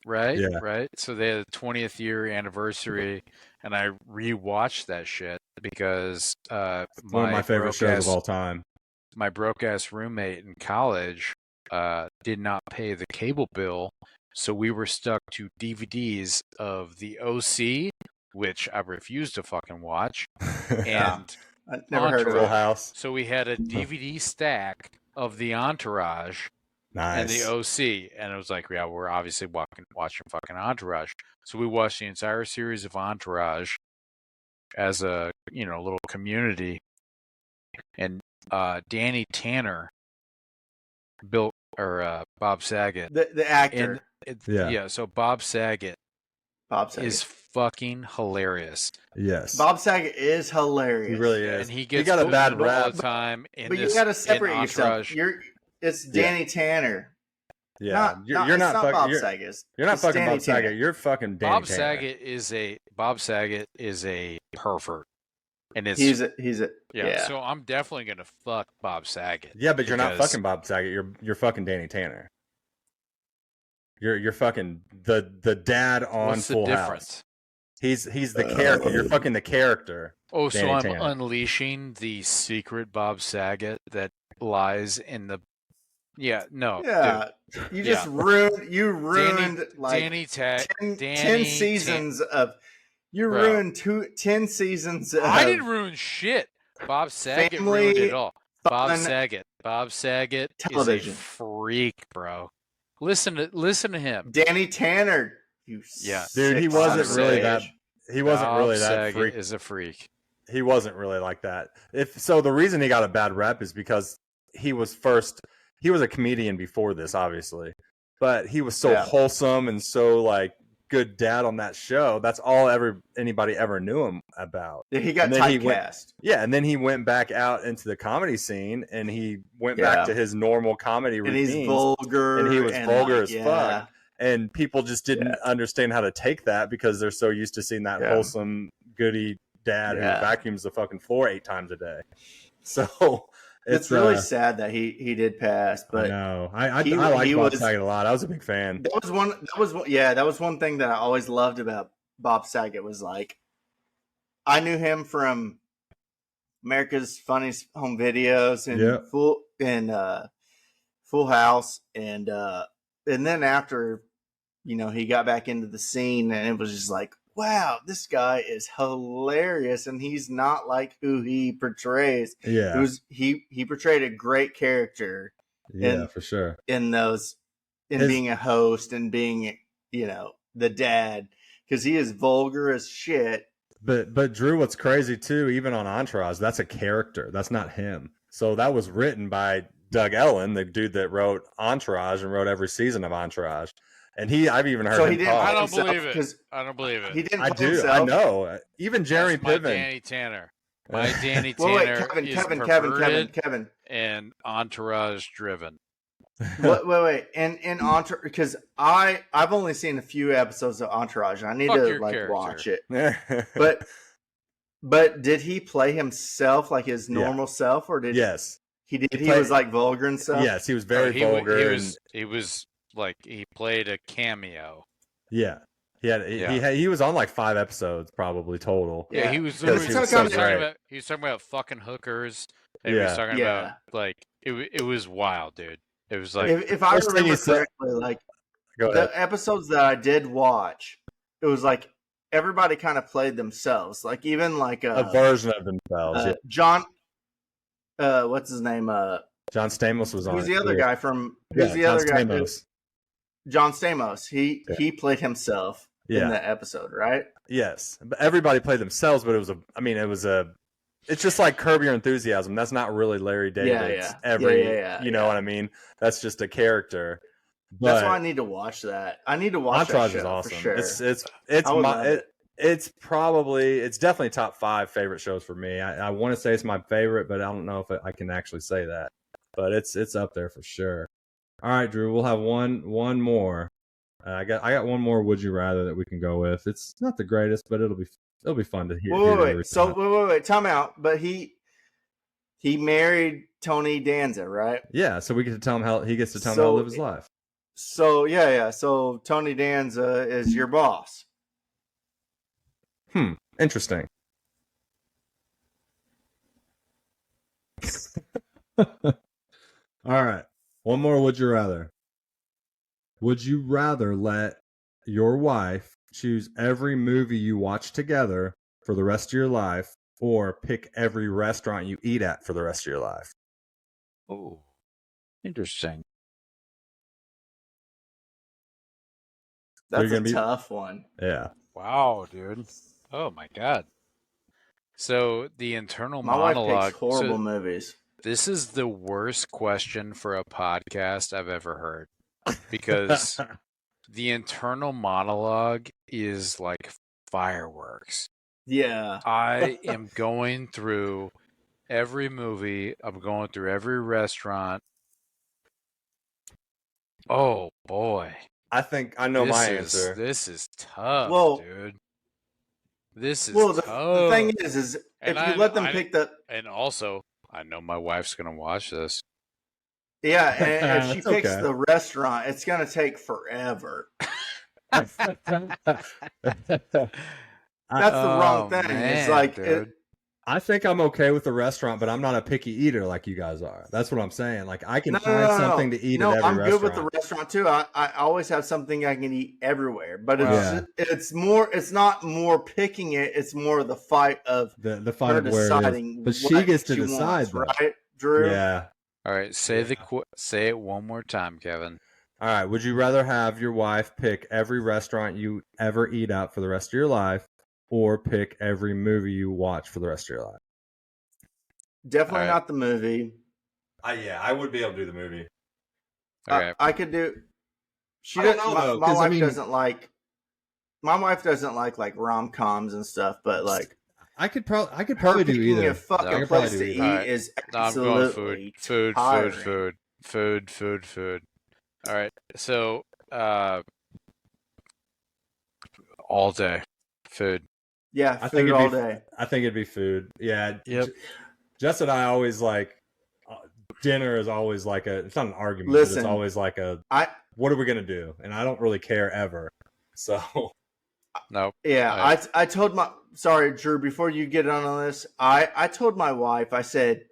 S3: right?
S1: Yeah.
S3: Right? So they had the 20th year anniversary, and I rewatched that shit because
S1: One of my favorite shows of all time.
S3: My broke ass roommate in college did not pay the cable bill, so we were stuck to DVDs of the OC, which I refused to fucking watch, and
S2: I never heard of
S1: Full House.
S3: So we had a DVD stack of the Entourage and the OC, and it was like, yeah, we're obviously watching fucking Entourage. So we watched the entire series of Entourage as a little community, and Danny Tanner built Bob Saget,
S2: the actor.
S3: So Bob Saget is fucking hilarious.
S1: Yes,
S2: Bob Saget is hilarious.
S1: He really is.
S3: And he gets
S1: got a bad rap
S3: all the time.
S2: But you got to separate yourself. It's Danny Tanner.
S1: Yeah,
S2: you're not Bob Saget.
S1: You're not fucking
S2: Danny
S1: Bob Saget.
S2: Tanner.
S1: You're fucking Danny
S3: Bob
S1: Tanner.
S3: Saget is a pervert, and it's
S2: he's a
S3: yeah. So I'm definitely gonna fuck Bob Saget.
S1: Yeah, but you're not fucking Bob Saget. You're fucking Danny Tanner. You're fucking the dad on
S3: What's the
S1: Full
S3: difference?
S1: House. He's the character. You're fucking the character.
S3: Oh,
S1: Danny
S3: so I'm
S1: Tanner.
S3: unleashing the secret Bob Saget that lies in the. Yeah, no.
S2: Yeah,
S3: dude.
S2: you just ruined
S3: Danny,
S2: like
S3: Danny
S2: 10 seasons of. You ruined 10 seasons.
S3: I didn't ruin shit. Bob Saget ruined it all. Bob Saget
S2: television.
S3: is a freak, bro. Listen to him.
S2: Danny Tanner.
S1: Dude, he wasn't really that. He wasn't
S3: Bob
S1: really that
S3: Saget
S1: freak.
S3: is a freak.
S1: He wasn't really like that. The reason he got a bad rep is because he was a comedian before this, obviously, but he was so wholesome and so like good dad on that show. That's all anybody ever knew him about.
S2: He got typecast.
S1: And then he went back out into the comedy scene, and he went back to his normal comedy routines.
S2: And he's vulgar.
S1: And he was vulgar as fuck. And people just didn't understand how to take that because they're so used to seeing that wholesome, goody dad who vacuums the fucking floor 8 times a day. So
S2: it's really sad that he did pass. But
S1: no, I like Bob Saget a lot. I was a big fan.
S2: That was one thing that I always loved about Bob Saget was like, I knew him from America's Funniest Home Videos and Full House, and then after, he got back into the scene, and it was just like, wow, this guy is hilarious, and he's not like who he portrays.
S1: Yeah,
S2: he portrayed a great character.
S1: Yeah, for sure.
S2: In being a host and being, the dad, because he is vulgar as shit.
S1: But Drew, what's crazy too, even on Entourage, that's a character. That's not him. So that was written by Doug Ellen, the dude that wrote Entourage and wrote every season of Entourage. And I've even heard him talk.
S3: I don't believe it. I don't believe it.
S2: He didn't.
S1: I do. I know. Even Jeremy Piven.
S3: Danny Tanner. My Danny Tanner is Kevin, and Entourage driven.
S2: Wait. And Entourage, because I've only seen a few episodes of Entourage. I need to watch it. But did he play himself, like his normal self, or did he was like vulgar and stuff?
S1: Yes, he was very vulgar.
S3: He was like, he played a cameo.
S1: Yeah. He was on like 5 episodes probably total.
S3: Yeah, he was talking about fucking hookers. And he was talking about like it was wild, dude. It was like,
S2: if I remember correctly, like the episodes that I did watch, it was like everybody kind of played themselves, like even like
S1: a version of themselves.
S2: John, what's his name?
S1: John Stamos was on.
S2: Who's the other guy from? Who's the other guy? John Stamos. He played himself in the episode, right?
S1: Yes, but everybody played themselves. But it's just like Curb Your Enthusiasm. That's not really Larry David. You know what I mean? That's just a character. But
S2: that's why I need to watch that. I need to watch
S1: Entourage
S2: that show
S1: is awesome.
S2: For sure.
S1: It's definitely top 5 favorite shows for me. I want to say it's my favorite, but I don't know if I can actually say that. But it's up there for sure. All right, Drew, we'll have one more. I got one more Would You Rather that we can go with. It's not the greatest, but it'll be fun to hear.
S2: Wait, time out. But he married Tony Danza, right?
S1: Yeah, so we get to tell him how he gets to tell him how to live his life.
S2: So so Tony Danza is your boss.
S1: Interesting. All right. One more Would You Rather. Would you rather let your wife choose every movie you watch together for the rest of your life, or pick every restaurant you eat at for the rest of your life?
S3: Oh, interesting.
S2: That's a tough one.
S1: Yeah.
S3: Wow, dude. Oh my God. So the internal monologue.
S2: My wife picks horrible movies.
S3: This is the worst question for a podcast I've ever heard, because the internal monologue is like fireworks.
S2: Yeah.
S3: I am going through every movie. I'm going through every restaurant. Oh boy.
S1: I think I know my answer.
S3: This is tough, dude. This is tough.
S2: The thing is if you let them pick the...
S3: And also, I know my wife's going to watch this.
S2: Yeah, and if she picks the restaurant, it's going to take forever. That's the wrong thing. Man, it's like...
S1: I think I'm okay with the restaurant, but I'm not a picky eater like you guys are. That's what I'm saying. Like, I can find something to eat at every restaurant.
S2: I'm good with the restaurant too. I always have something I can eat everywhere. But it's more. It's not more picking it. It's more the fight of
S1: the fight of deciding. But she gets to decide,
S2: right, Drew?
S1: Yeah.
S3: All right. Say it one more time, Kevin.
S1: All right. Would you rather have your wife pick every restaurant you ever eat at for the rest of your life, or pick every movie you watch for the rest of your life?
S2: Definitely not the movie.
S1: I would be able to do the movie.
S2: I could do. She doesn't. My wife doesn't like my wife doesn't like rom-coms and stuff, but like
S1: I could probably
S2: her
S1: do
S2: picking
S1: either.
S2: a fucking
S1: I could
S2: place
S1: probably
S2: to
S1: do
S2: eat
S1: either.
S3: All right.
S2: is
S3: No, I'm going
S2: absolutely
S3: food.
S2: tiring.
S3: All right. So, all day, food.
S2: Yeah,
S1: I
S2: food
S1: think
S2: all day.
S1: I think it'd be food. Yeah.
S3: Yep.
S1: Jess and I always like dinner is always like it's not an argument, but
S2: Listen,
S1: it's always like what are we gonna do? And I don't really care ever. So
S3: Nope.
S2: yeah, I told sorry, Drew, before you get on this, I told my wife, I said,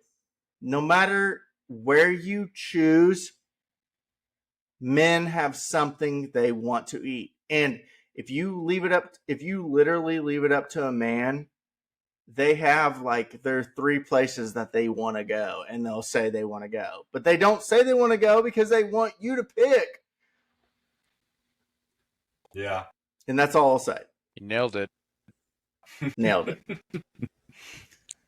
S2: no matter where you choose, men have something they want to eat. And if you literally leave it up to a man, they have like there are 3 places that they want to go, and they'll say they want to go, but they don't say they want to go because they want you to pick.
S1: yeah,
S2: and that's all I'll say.
S3: You nailed it.
S2: Nailed it.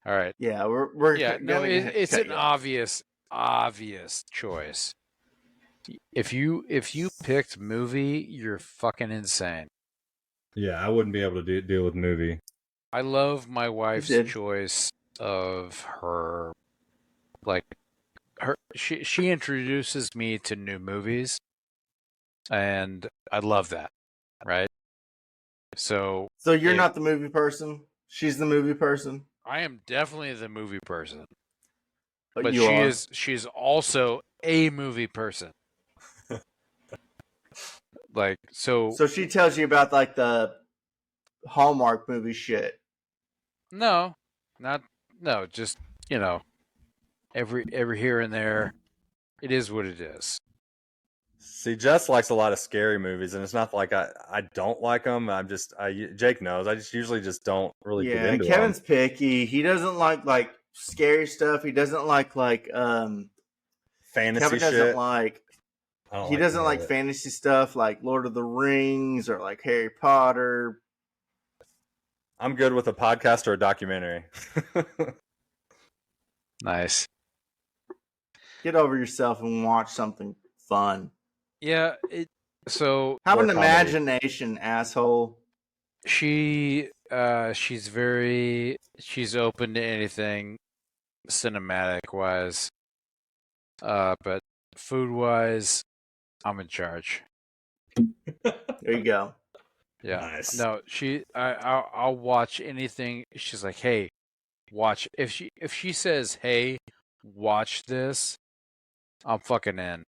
S3: All right.
S2: Yeah, we're
S3: no, it's an obvious choice. If you picked movie, you're fucking insane.
S1: Yeah, I wouldn't be able to deal with movie.
S3: I love my wife's choice of her, like she introduces me to new movies, and I love that. Right. So
S2: you're not the movie person. She's the movie person.
S3: I am definitely the movie person,
S2: but
S3: she's also a movie person. Like so
S2: she tells you about like the Hallmark movie shit.
S3: No, just every here and there. It is what it is.
S1: See, Jess likes a lot of scary movies, and it's not like I don't like them. Jake knows. I just usually just don't really get into
S2: Kevin's
S1: them.
S2: picky. He doesn't like scary stuff. He doesn't like
S1: fantasy
S2: Kevin doesn't
S1: shit.
S2: He doesn't like fantasy stuff like Lord of the Rings or like Harry Potter.
S1: I'm good with a podcast or a documentary.
S3: Nice.
S2: Get over yourself and watch something fun.
S3: Yeah.
S2: Have an imagination, asshole.
S3: She's open to anything cinematic wise. But food wise, I'm in charge.
S2: There you go.
S3: Yeah.
S1: Nice.
S3: No, I'll watch anything. She's like, "Hey, watch." If she says, "Hey, watch this," I'm fucking in.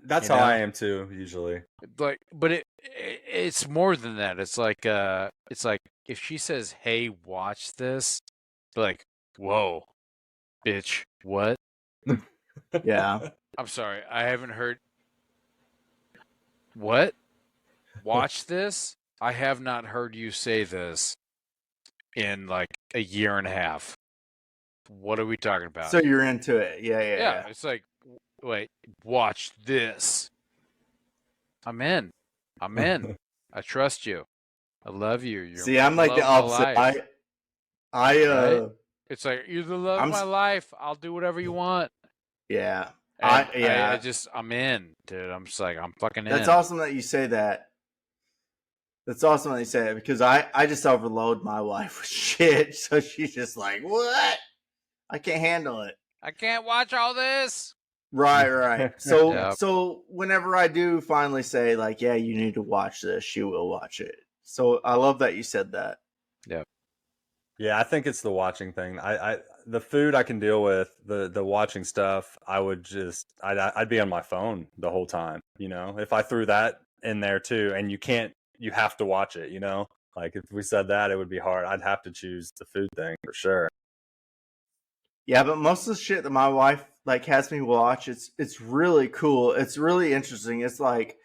S1: That's how I am too, usually.
S3: Like, but it's more than that. It's like if she says, "Hey, watch this," like, "Whoa, bitch, what?"
S2: Yeah.
S3: I'm sorry, I haven't heard. What? Watch this? I have not heard you say this in like a year and a half. What are we talking about?
S2: So you're into it. Yeah.
S3: It's like, wait, watch this. I'm in. I trust you. I love you.
S2: See, I'm like the opposite.
S3: Right? It's like, you're the love of my life. I'll do whatever you want.
S2: Yeah.
S3: I'm in, dude. I'm just like, I'm fucking in.
S2: That's awesome that you say that. That's awesome that you say that because I just overload my wife with shit. So she's just like, what? I can't handle it.
S3: I can't watch all this.
S2: Right. So whenever I do finally say like, yeah, you need to watch this, she will watch it. So I love that you said that.
S3: Yeah.
S1: Yeah, I think it's the watching thing. The food I can deal with. The watching stuff, I'd be on my phone the whole time. If I threw that in there too, and you have to watch it. Like if we said that, it would be hard. I'd have to choose the food thing for sure.
S2: Yeah, but most of the shit that my wife like has me watch, it's really cool. It's really interesting. It's like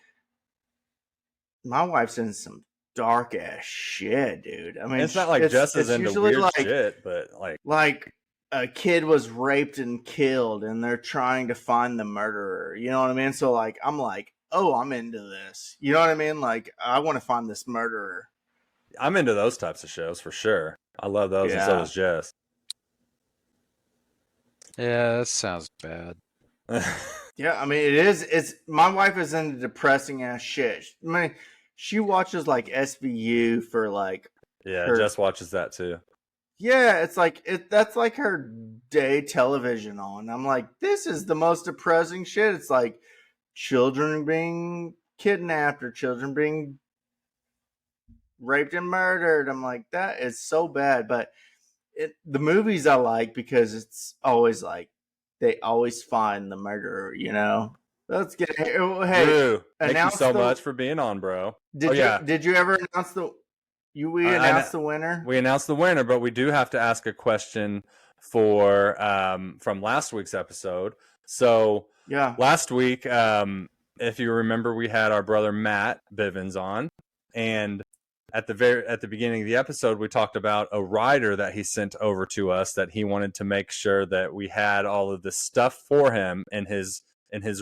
S2: my wife's in some dark ass shit, dude. I mean,
S1: it's not like Jess is into weird shit, but
S2: like a kid was raped and killed, and they're trying to find the murderer. You know what I mean? So like, I'm like, oh, I'm into this. You know what I mean? Like, I want to find this murderer.
S1: I'm into those types of shows for sure. I love those, and so is Jess.
S3: Yeah, that sounds bad.
S2: Yeah, I mean, it is. It's my wife is into depressing ass shit. I mean, she watches like SVU for like
S1: Yeah,
S2: her,
S1: Jess watches that too.
S2: yeah, it's like that's like her day television on. I'm like, this is the most depressing shit. It's like children being kidnapped or children being raped and murdered. I'm like, that is so bad. But the movies I like because it's always like they always find the murderer. You know. Let's get hey,
S1: Drew, thank you so
S2: the,
S1: much for being on, bro.
S2: Did you ever announce the? We announced the winner.
S1: We announced the winner, but we do have to ask a question for from last week's episode. So
S2: yeah,
S1: last week, if you remember, we had our brother Matt Bivens on, and at the beginning of the episode, we talked about a rider that he sent over to us that he wanted to make sure that we had all of this stuff for him in his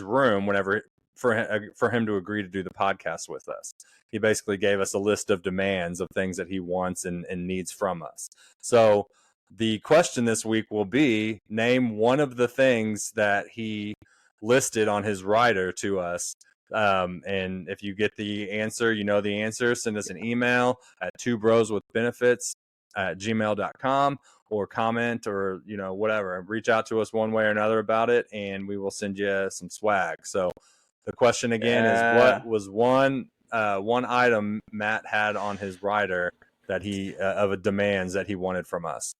S1: room whenever for him to agree to do the podcast with us. He basically gave us a list of demands of things that he wants and needs from us. So the question this week will be, name one of the things that he listed on his rider to us. And if you get the answer, you know the answer, send us an email at twobroswithbenefits@gmail.com or comment or, whatever. Reach out to us one way or another about it, and we will send you some swag. So the question again is, what was one item Matt had on his rider that he of demands that he wanted from us?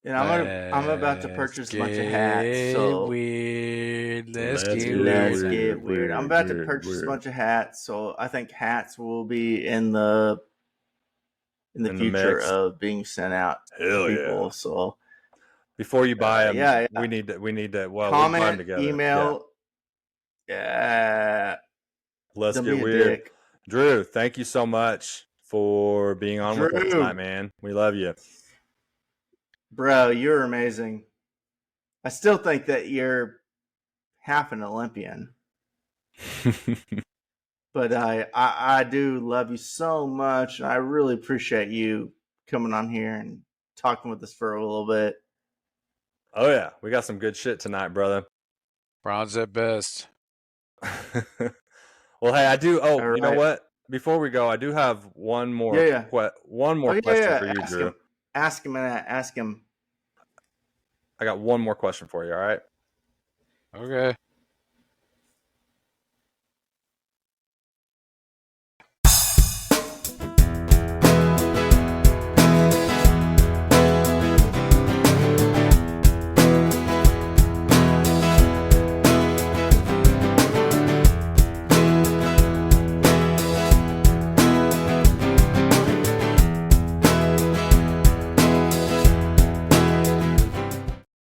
S2: And I'm about to purchase a bunch of hats. So
S11: weird. Let's get
S2: weird. I'm about to purchase a bunch of hats. So I think hats will be in the future of being sent out to people. Yeah. So
S1: before you buy them, we need to. Well,
S2: comment,
S1: we'll buy them together.
S2: Email. Yeah.
S1: Let's get weird. Drew, thank you so much for being on with us tonight, man. We love you.
S2: Bro, you're amazing. I still think that you're half an Olympian. But I do love you so much. I really appreciate you coming on here and talking with us for a little bit.
S1: Oh, yeah. We got some good shit tonight, brother.
S3: Bronze at best.
S1: Well, hey, I do. Oh, right. You know what? Before we go, I do have one more. One more question for you, Drew.
S2: Ask him.
S1: I got one more question for you. All right.
S3: Okay.